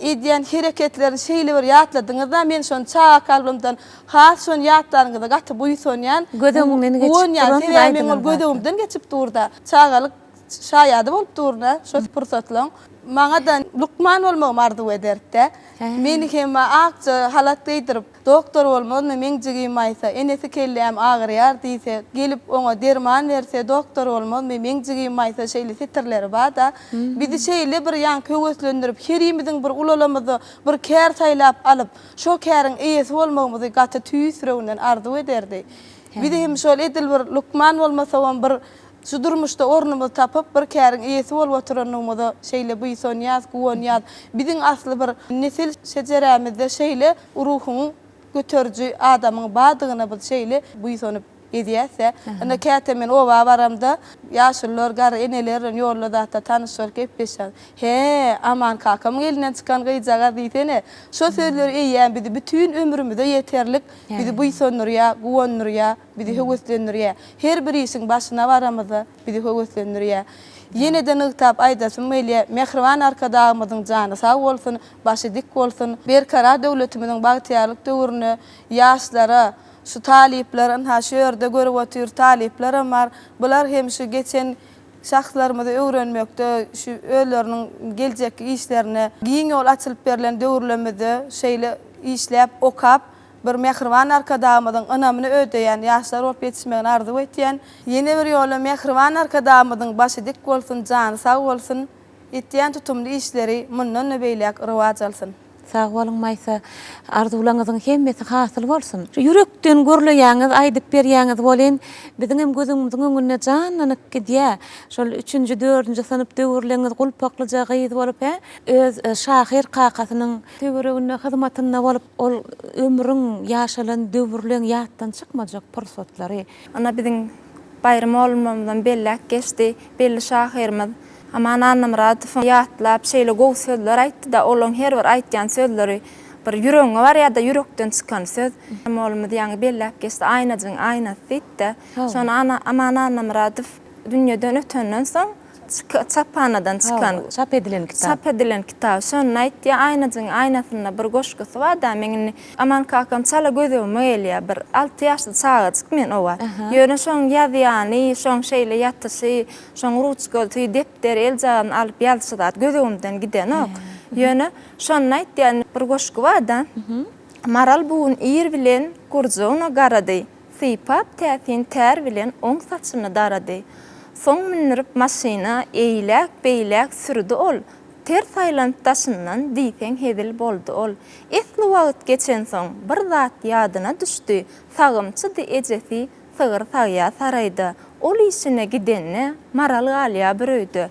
edýän hereketlerini şeýle bir ýatladyňyzda men şon çağa kalbymdan has şon ýatlaryňyzda gaty buýsonýan, gödegimden geçip men gödegimden geçip durda. Çağalyk şaýady bolup durna, şo pursatlaryň. Maňa da Lukman bolmagym arzu ederdi. Meni hem akça halat diýdirip, doktor bolmagy meňjigim aýsa, enesi kellem agyrýar diýse, gelip oňa derman berse, doktor bolmagy meňjigim aýsa şeýle fitirleri bada. Bizi şeýle bir ýan köweslendirip, herimiziň bir ulalamyzy bir kär saýlap alyp, şo käriň eýesi bolmagymyzy gaty tüýsüregden arzu ederdi. Bizi hem şol edil bir Lukman bolmasa bir şu durmuşda ornumuzu tapıp bir käriň eýesi bolup oturanymyzy şeýle buýsonýar, guwonýar. Biziň asly bir nesil şejerämizde şeýle ruhuny götürjü adamyň badygyna biz şeýle buýsonyp edýärse, anda käte men oba baramda ýaşullar, gar eneler ýolda da tanışyp gepleşýär. He, aman kakam elinden çykan gyýjaga diýsene. Şo sözler eýýän bizi bütün ömrümizde ýeterlik, bizi buýsonýar, guwonýar, bizi höweslenýär. Her bir işiň başyna baramyza bizi höweslenýär. Yeniden ıhtap aýdasym bolýar, Mehriban arkadagymyzyň jany sag bolsun, başy dik bolsun. Berkarar döwletimiziň bagtyarlyk döwrüne ýaşlara şu taliplerin ha şu ýerde görüp otur taliplerim var. Bular hem şu geçen şahslarymyzy öwrenmekde, şu öýleriniň geljek işlerine giň ýol açylyp berilen döwürlemede şeýle işläp okap bir Mehriban arkadagymyzyň önamyny ödeýän ýaşlar bolup ýetişmegini arzu etýän. Ýene bir ýola Mehriban arkadagymyzyň başy dik bolsun, jany sag bolsun, etýän tutumly işleri mundan beýlek rowaj alsyn. Sağ bolun maýsa, arzulaňyzyň hemmesi hasyl bolsun. Yürekden görleýäňiz, aýdyp berýäňiz bolen, biziň hem gözümiziň öňüne janlanyp gidýär. Şol 3-nji, 4-nji synıp döwürleňiz gulpaklyja gyýyz bolup, öz şahir kakasynyň töweregine hyzmatyna bolup, ol ömrüň ýaşalan döwürleň ýatdan çykmajak pursatlary. Ana biziň bayram olmamdan bellek geçdi, belli şahirimiz Aman annam Radıf'ın ýatlap şeýle gowy sözler aýtdy da olaň her bir aýtýan sözleri bir ýüregiňe bar ýa-da ýürekden çykan söz. Molumyz ýaňy bellep geçdi, aýnadyň aýnasy diýdi. Şonu aman annam Radıf dünýeden ötenden soň çapanadan çykan çap edilen kitap. Çap edilen kitap. Şonu aýtdy, aýnadyň aýnasyna bir goşgusy bar da meňni aman kakam çala gözüme gelýär. Bir 6 ýaşly çağaçyk men owa. Ýöne şoň ýazýany, şoň şeýle ýatdysy, şoň ruçka, depter, eljan alyp ýalçydat gözümden giden ok. Yöne şonu aýtýan bir goşgy bar da. Maral buun ir bilen gurjuna garady. Sypap täsin tär bilen oň saçyny darady. Soň minirip maşyna eýlek beýlek sürdi ol. Ter saýlantaşyndan diýsen hedil boldy ol. Esli wagt geçen soň bir zat ýadyna düşdi. Sagymçy ejesi sygyr sagya saraýdy. Ol işine gidenne maral galya büröýdi.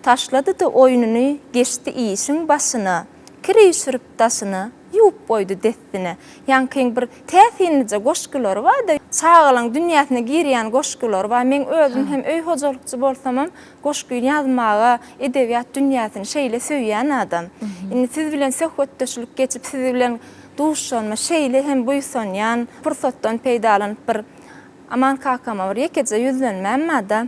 Taşlady da oýununy, geçdi işin başyna. Kiri sürüp taşyny ýuwup goýdy destine. Ýankyň bir täsinlice goşgular bar da, çağalan dünýäsine girýän goşgular bar. Men özüm hem öý hojalykçy bolsamam, goşgy ýazmaga, edebiýat dünýäsini şeýle söýýän adam. Indi siz bilen söhbetdeşlik geçip, siz bilen duşanma şeýle hem buýsanýan, pursatdan peýdalanyp bir aman kakama bir ýekece ýüzlenmem da.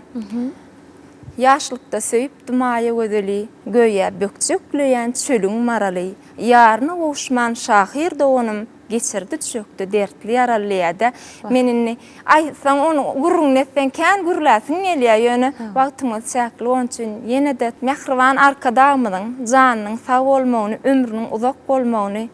Yaşlykda söýüp dumaýa gözeli, göýe bökçükleýän çölüň maraly. Ýaryny gowuşman şahyr doganym geçirdi çökdi dertli ýaralýada. Menini aýsaň onu gurrun etsen kän gurlasyň gelýär ýöne wagtymyz çäkli onun üçin ýene-de mehriban arkadagymyň janynyň sag bolmagyny, ömrüniň uzak bolmagyny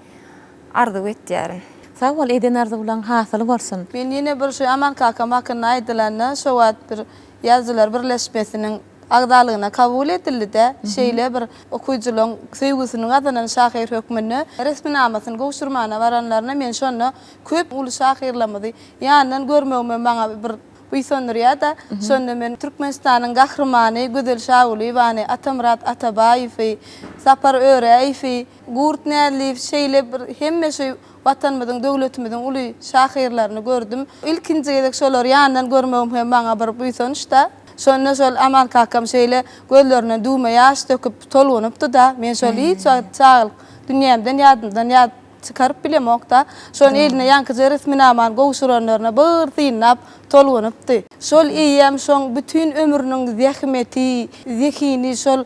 arzu etýärin. Sag bol eden arzu bilen hasyly bolsun. Men ýene bir şey aman kakam hakyny aýdylanna şowat bir ýazgylar birleşmesiniň agdalygyna kabul edildi de şeýle bir okuyjularyň söýgüsiniň adynyň şahyr hökmüni resminamasyny gowşurmana baranlaryna men şonu köp uly şahyrlamady. Ýandan görmegime maňa bir buýsandyrýar da şonu men Türkmenistanyň gahrymany Gödel Şahuly Atamrat Atabaýew, Sapar Öreýew, Gurtnäliw şeýle bir hemme şeý watanmyzyň döwletimiziň uly şahyrlaryny gördüm. İlkinji gedek şolar ýandan görmegime maňa bir buýsanç da. Şonu şol aman kakam şeýle gözlerine duýma ýaş töküp tolgunypdy da men şol hiç çağıl dünýämden ýadymdan çıkaryp bilemok da şonu eline ýankyjy resminaman gowşuranlaryna bir synap tolgunypdy. Şol iýem şoň bütün ömrüniň zähmeti, zehini şol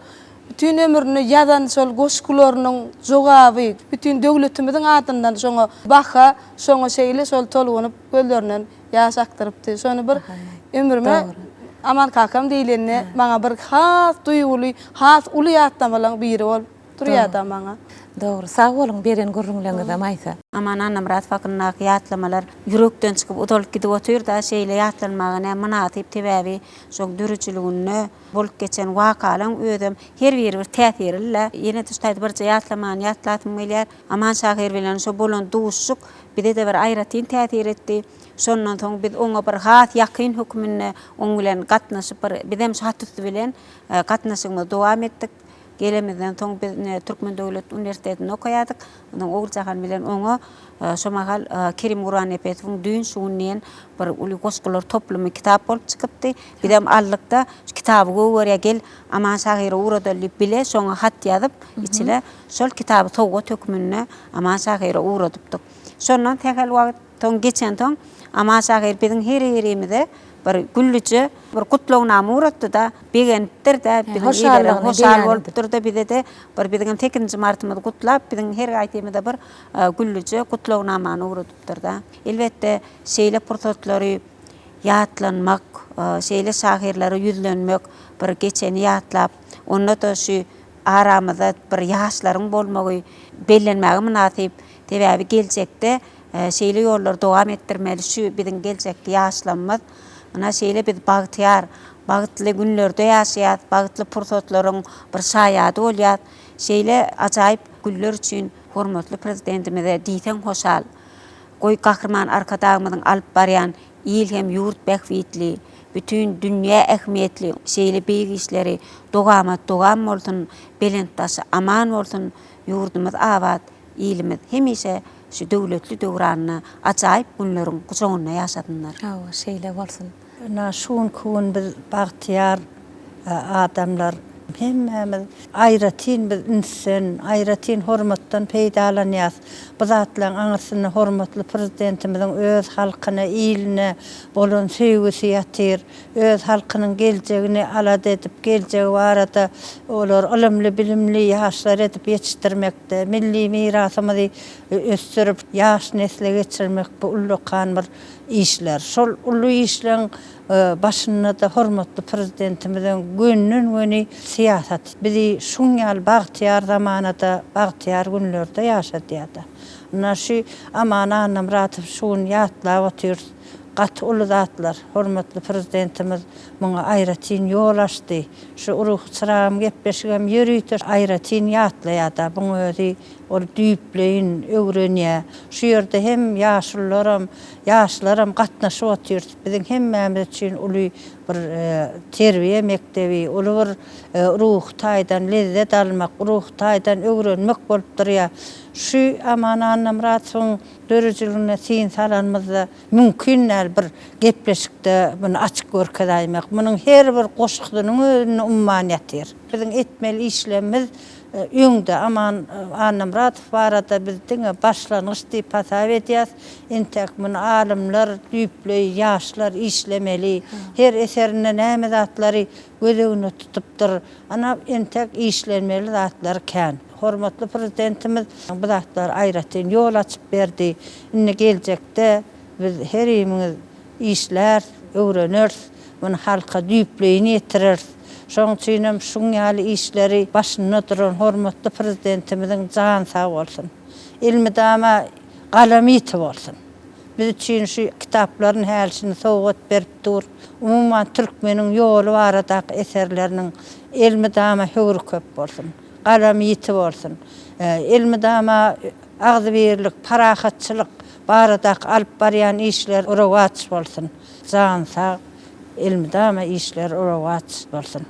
bütün ömrüni ýazan şol goşgularynyň jogaby, bütün döwletimiziň adyndan şoňa baha, şoňa şeýle şol tolgunyp gözlerinden ýaş aktyrypdy. Şonu bir ömrüme aman kakam diýilenne maňa bir has duýguly, has uly ýatdamalyň biri bol durýar da maňa. Dogry, sag bolun beren gurrunlaňyza maýsa. Aman anam rat fakynna ýatlamalar ýürekden çykyp udalyp gidip otur da şeýle ýatlanmagyna manatyp tebäbi şol dürüçiligini bolup geçen wakalaň ödüm her bir täsirle ýene tuştaýdy bir ýatlaman ýatlatym gelýär. Aman şahyr bilen şo bolan duşuk bide de bir aýratyn täsir etdi. Şondan soň biz oňa bir has ýakyn hökmüne oň bilen gatnaşyp bizem şahatysy bilen gatnaşygyny dowam etdik. Gelemizden soň biz Türkmen Döwlet Uniwersitetinde okaýadyk. Ondan Oguljahan bilen oňa şomahal Kerim Guran Epesowyň düýün şuwundan bir uly goşgular toplumy kitap bolup çykypdy. Bizem allykda şu kitaby görýär gel aman şahyry uradalyp bile şoňa hat ýazyp içine şol kitaby towgat hökmüne aman şahyry uradypdyk. Şondan tekel wagt soň geçen soň aman şahyr biziň her-herimize bir güllüçe bir kutlawna uratdy da begentdir da biziň hoşal bolup durdy bize de bir biziň 8-nji martymyzy kutlap biziň her aýtymyzda bir güllüçe kutlawna uradypdyr da. Elbetde şeýle pursatlary ýatlanmak, şeýle şahyrlary ýüzlenmek, bir geçeni ýatlap, onda da şu aramyzda bir ýaşlaryň bolmagy bellenmäge münasip tebäbi geljekde şeýle ýollar dowam etdirmeli. Şu biziň geljekde ýaşlanmaz. Ana şeýle biz bagtyar, bagtly günlerde ýaşaýat, bagtly pursatlaryň bir şaýady bolýar. Şeýle ajaýyp günler üçin hormatly prezidentimize diýsen hoşal. Goý gahrman arkadagymyzyň alyp barýan il hem ýurt bähwitli, bütün dünýä ähmiýetli şeýle beýik işleri dowam bolsun, belentdaşy aman bolsun, ýurdumyz awat, ilimiz hemişe şu döwletli döwranyny ajaýyp günleriň guşagyna ýaşadynlar. Hawa şeýle bolsun. Şuň kun biz bagtyar adamlar hemmemiz aýratyn biz insan, aýratyn hormatdan peýdalanýas. Bu zatlaryň aňyrsynda hormatly prezidentimiziň öz halkyna, iline bolan söýgüsi ýatyr. Öz halkynyň geljegini alad edip, geljegi barada olar ilmli, bilimli ýaşlar edip ýetişdirmekde, milli mirasymyzy ösdürip, ýaş nesle geçirmek bu ullukan bir işler. Şol ullu işleň başynda da hormatly prezidentimiziň gönlün siyasat. Bizi şuňal bagtyar zamanada, bagtyar günlerde ýaşadýar. Naşy Amana Namratow şuň ýatlap otyr. Gat ulu zatlar, hormatly prezidentimiz muňa aýratyn ýol açdy. Şu uruh çyragym gepleşigem ýürüýtir, aýratyn ýatlaýada. Buň özi ol düýpleýin, öwrenýär. Şu ýerde hem ýaşlaram gatnaşyp otyr. Biziň hemmämiz üçin uly bir terbiýe mekdebi, uly bir ruh taýdan lezzet almak, ruh taýdan öwrenmek bolup durýar. Şu Amana Namratowyň dörüjligine sin salanmazda mümkin bir gepleşikde bunu açyk görkezäýmek. Munyň her bir goşukdynyň özüne ummanyýatyr. Biziň etmeli işlemimiz öňde Aman Namratow barada biz diňe başlanyş diýip hasap edýäs. Entek muny alimler, düýpli ýaşlar işlemeli. Her eserinde näme zatlary gözüne tutupdyr. Ana entek işlenmeli zatlar kän. Hormatly prezidentimiz bu zatlar aýratyn ýol açyp berdi. Indi geljekde biz her ýerimiz işler, öwrenir, muny halka düýpleýini ýetirir. Şoň üçin hem şuň ýaly işleri başynda duran hormatly prezidentimiziň jan sag bolsun. Ilmi dama galamyty bolsun. Biz üçin şu kitaplaryň hälisini sowgat berip dur. Umumyň türkmeniň ýoly barada eserleriniň ilmi dama höwür köp bolsun. Galamyty bolsun. Ilmi dama agzybirlik, parahatçylyk barada alyp barýan işler urawaç bolsun. Jan sag ilmi dama işler urawaç bolsun.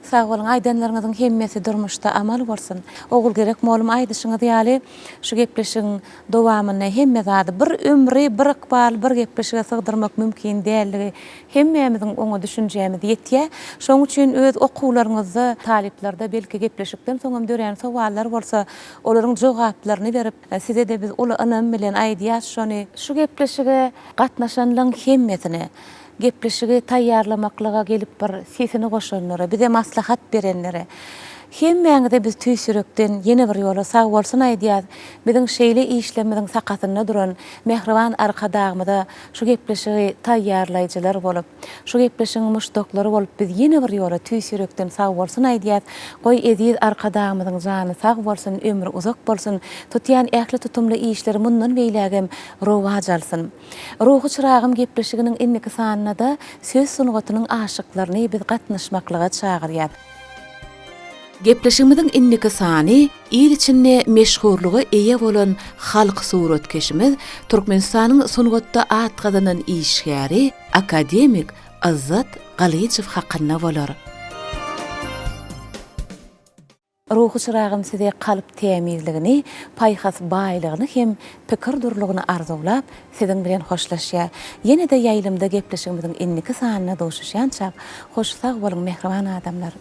Sağ bolun, aýdanlaryňyzyň hemmesi durmuşda amal bolsun. Ogul gerek molum aýdyşyňyz ýaly şu gepleşiň dowamyny hemme zady bir ömri, bir ykbal, bir gepleşige sygdyrmak mümkin dälligi hemmemiziň oňa düşünjämiz ýetýär. Şoň üçin öz okuwlaryňyzda, taliplarda belki gepleşikden soňam dören sowallar bolsa, olaryň jogaplaryny berip, size de biz uly anam bilen aýdýas şonu. Şu gepleşige gatnaşanlaryň hemmesini gepleşigi taýýarlamaklyga gelip bir sesini goşanlara, bize maslahat berenlere, hemmäňide biz tüýsürekden ýene bir ýola sag bolsun aýdýar. Biziň şeýle işlemimiziň sakatynda duran mehriban arkadagymyda şu gepleşigi taýýarlaýjylar bolup, şu gepleşiň muşdoklary bolup biz ýene bir ýola tüýsürekden sag bolsun aýdýar. Goý eziz arkadagymyzyň jany sag bolsun, ömri uzak bolsun, tutýan ähli tutumly işleri mundan beýlägem rowaj alsyn. Ruhy çyragym gepleşiginiň inniki sanyna da söz sunugatynyň aşyklaryny biz gatnaşmaklyga çagyrýar. Gepleşigimiziň inniki sany il içinde meşhurlugy eýe bolan halk suratkeşimiz Türkmenistanyň sunugatda at gazanan işgäri akademik Azzat Galyçew hakynda bolar. Ruhy çyragym size kalyp temizligini, paýhas baýlygyny hem pikir durlugyny arzulap siziň bilen hoşlaşýar. Ýene-de ýaýlymda gepleşigimiziň inniki sanyna doşuşýança hoş sag bolun mehriban adamlar.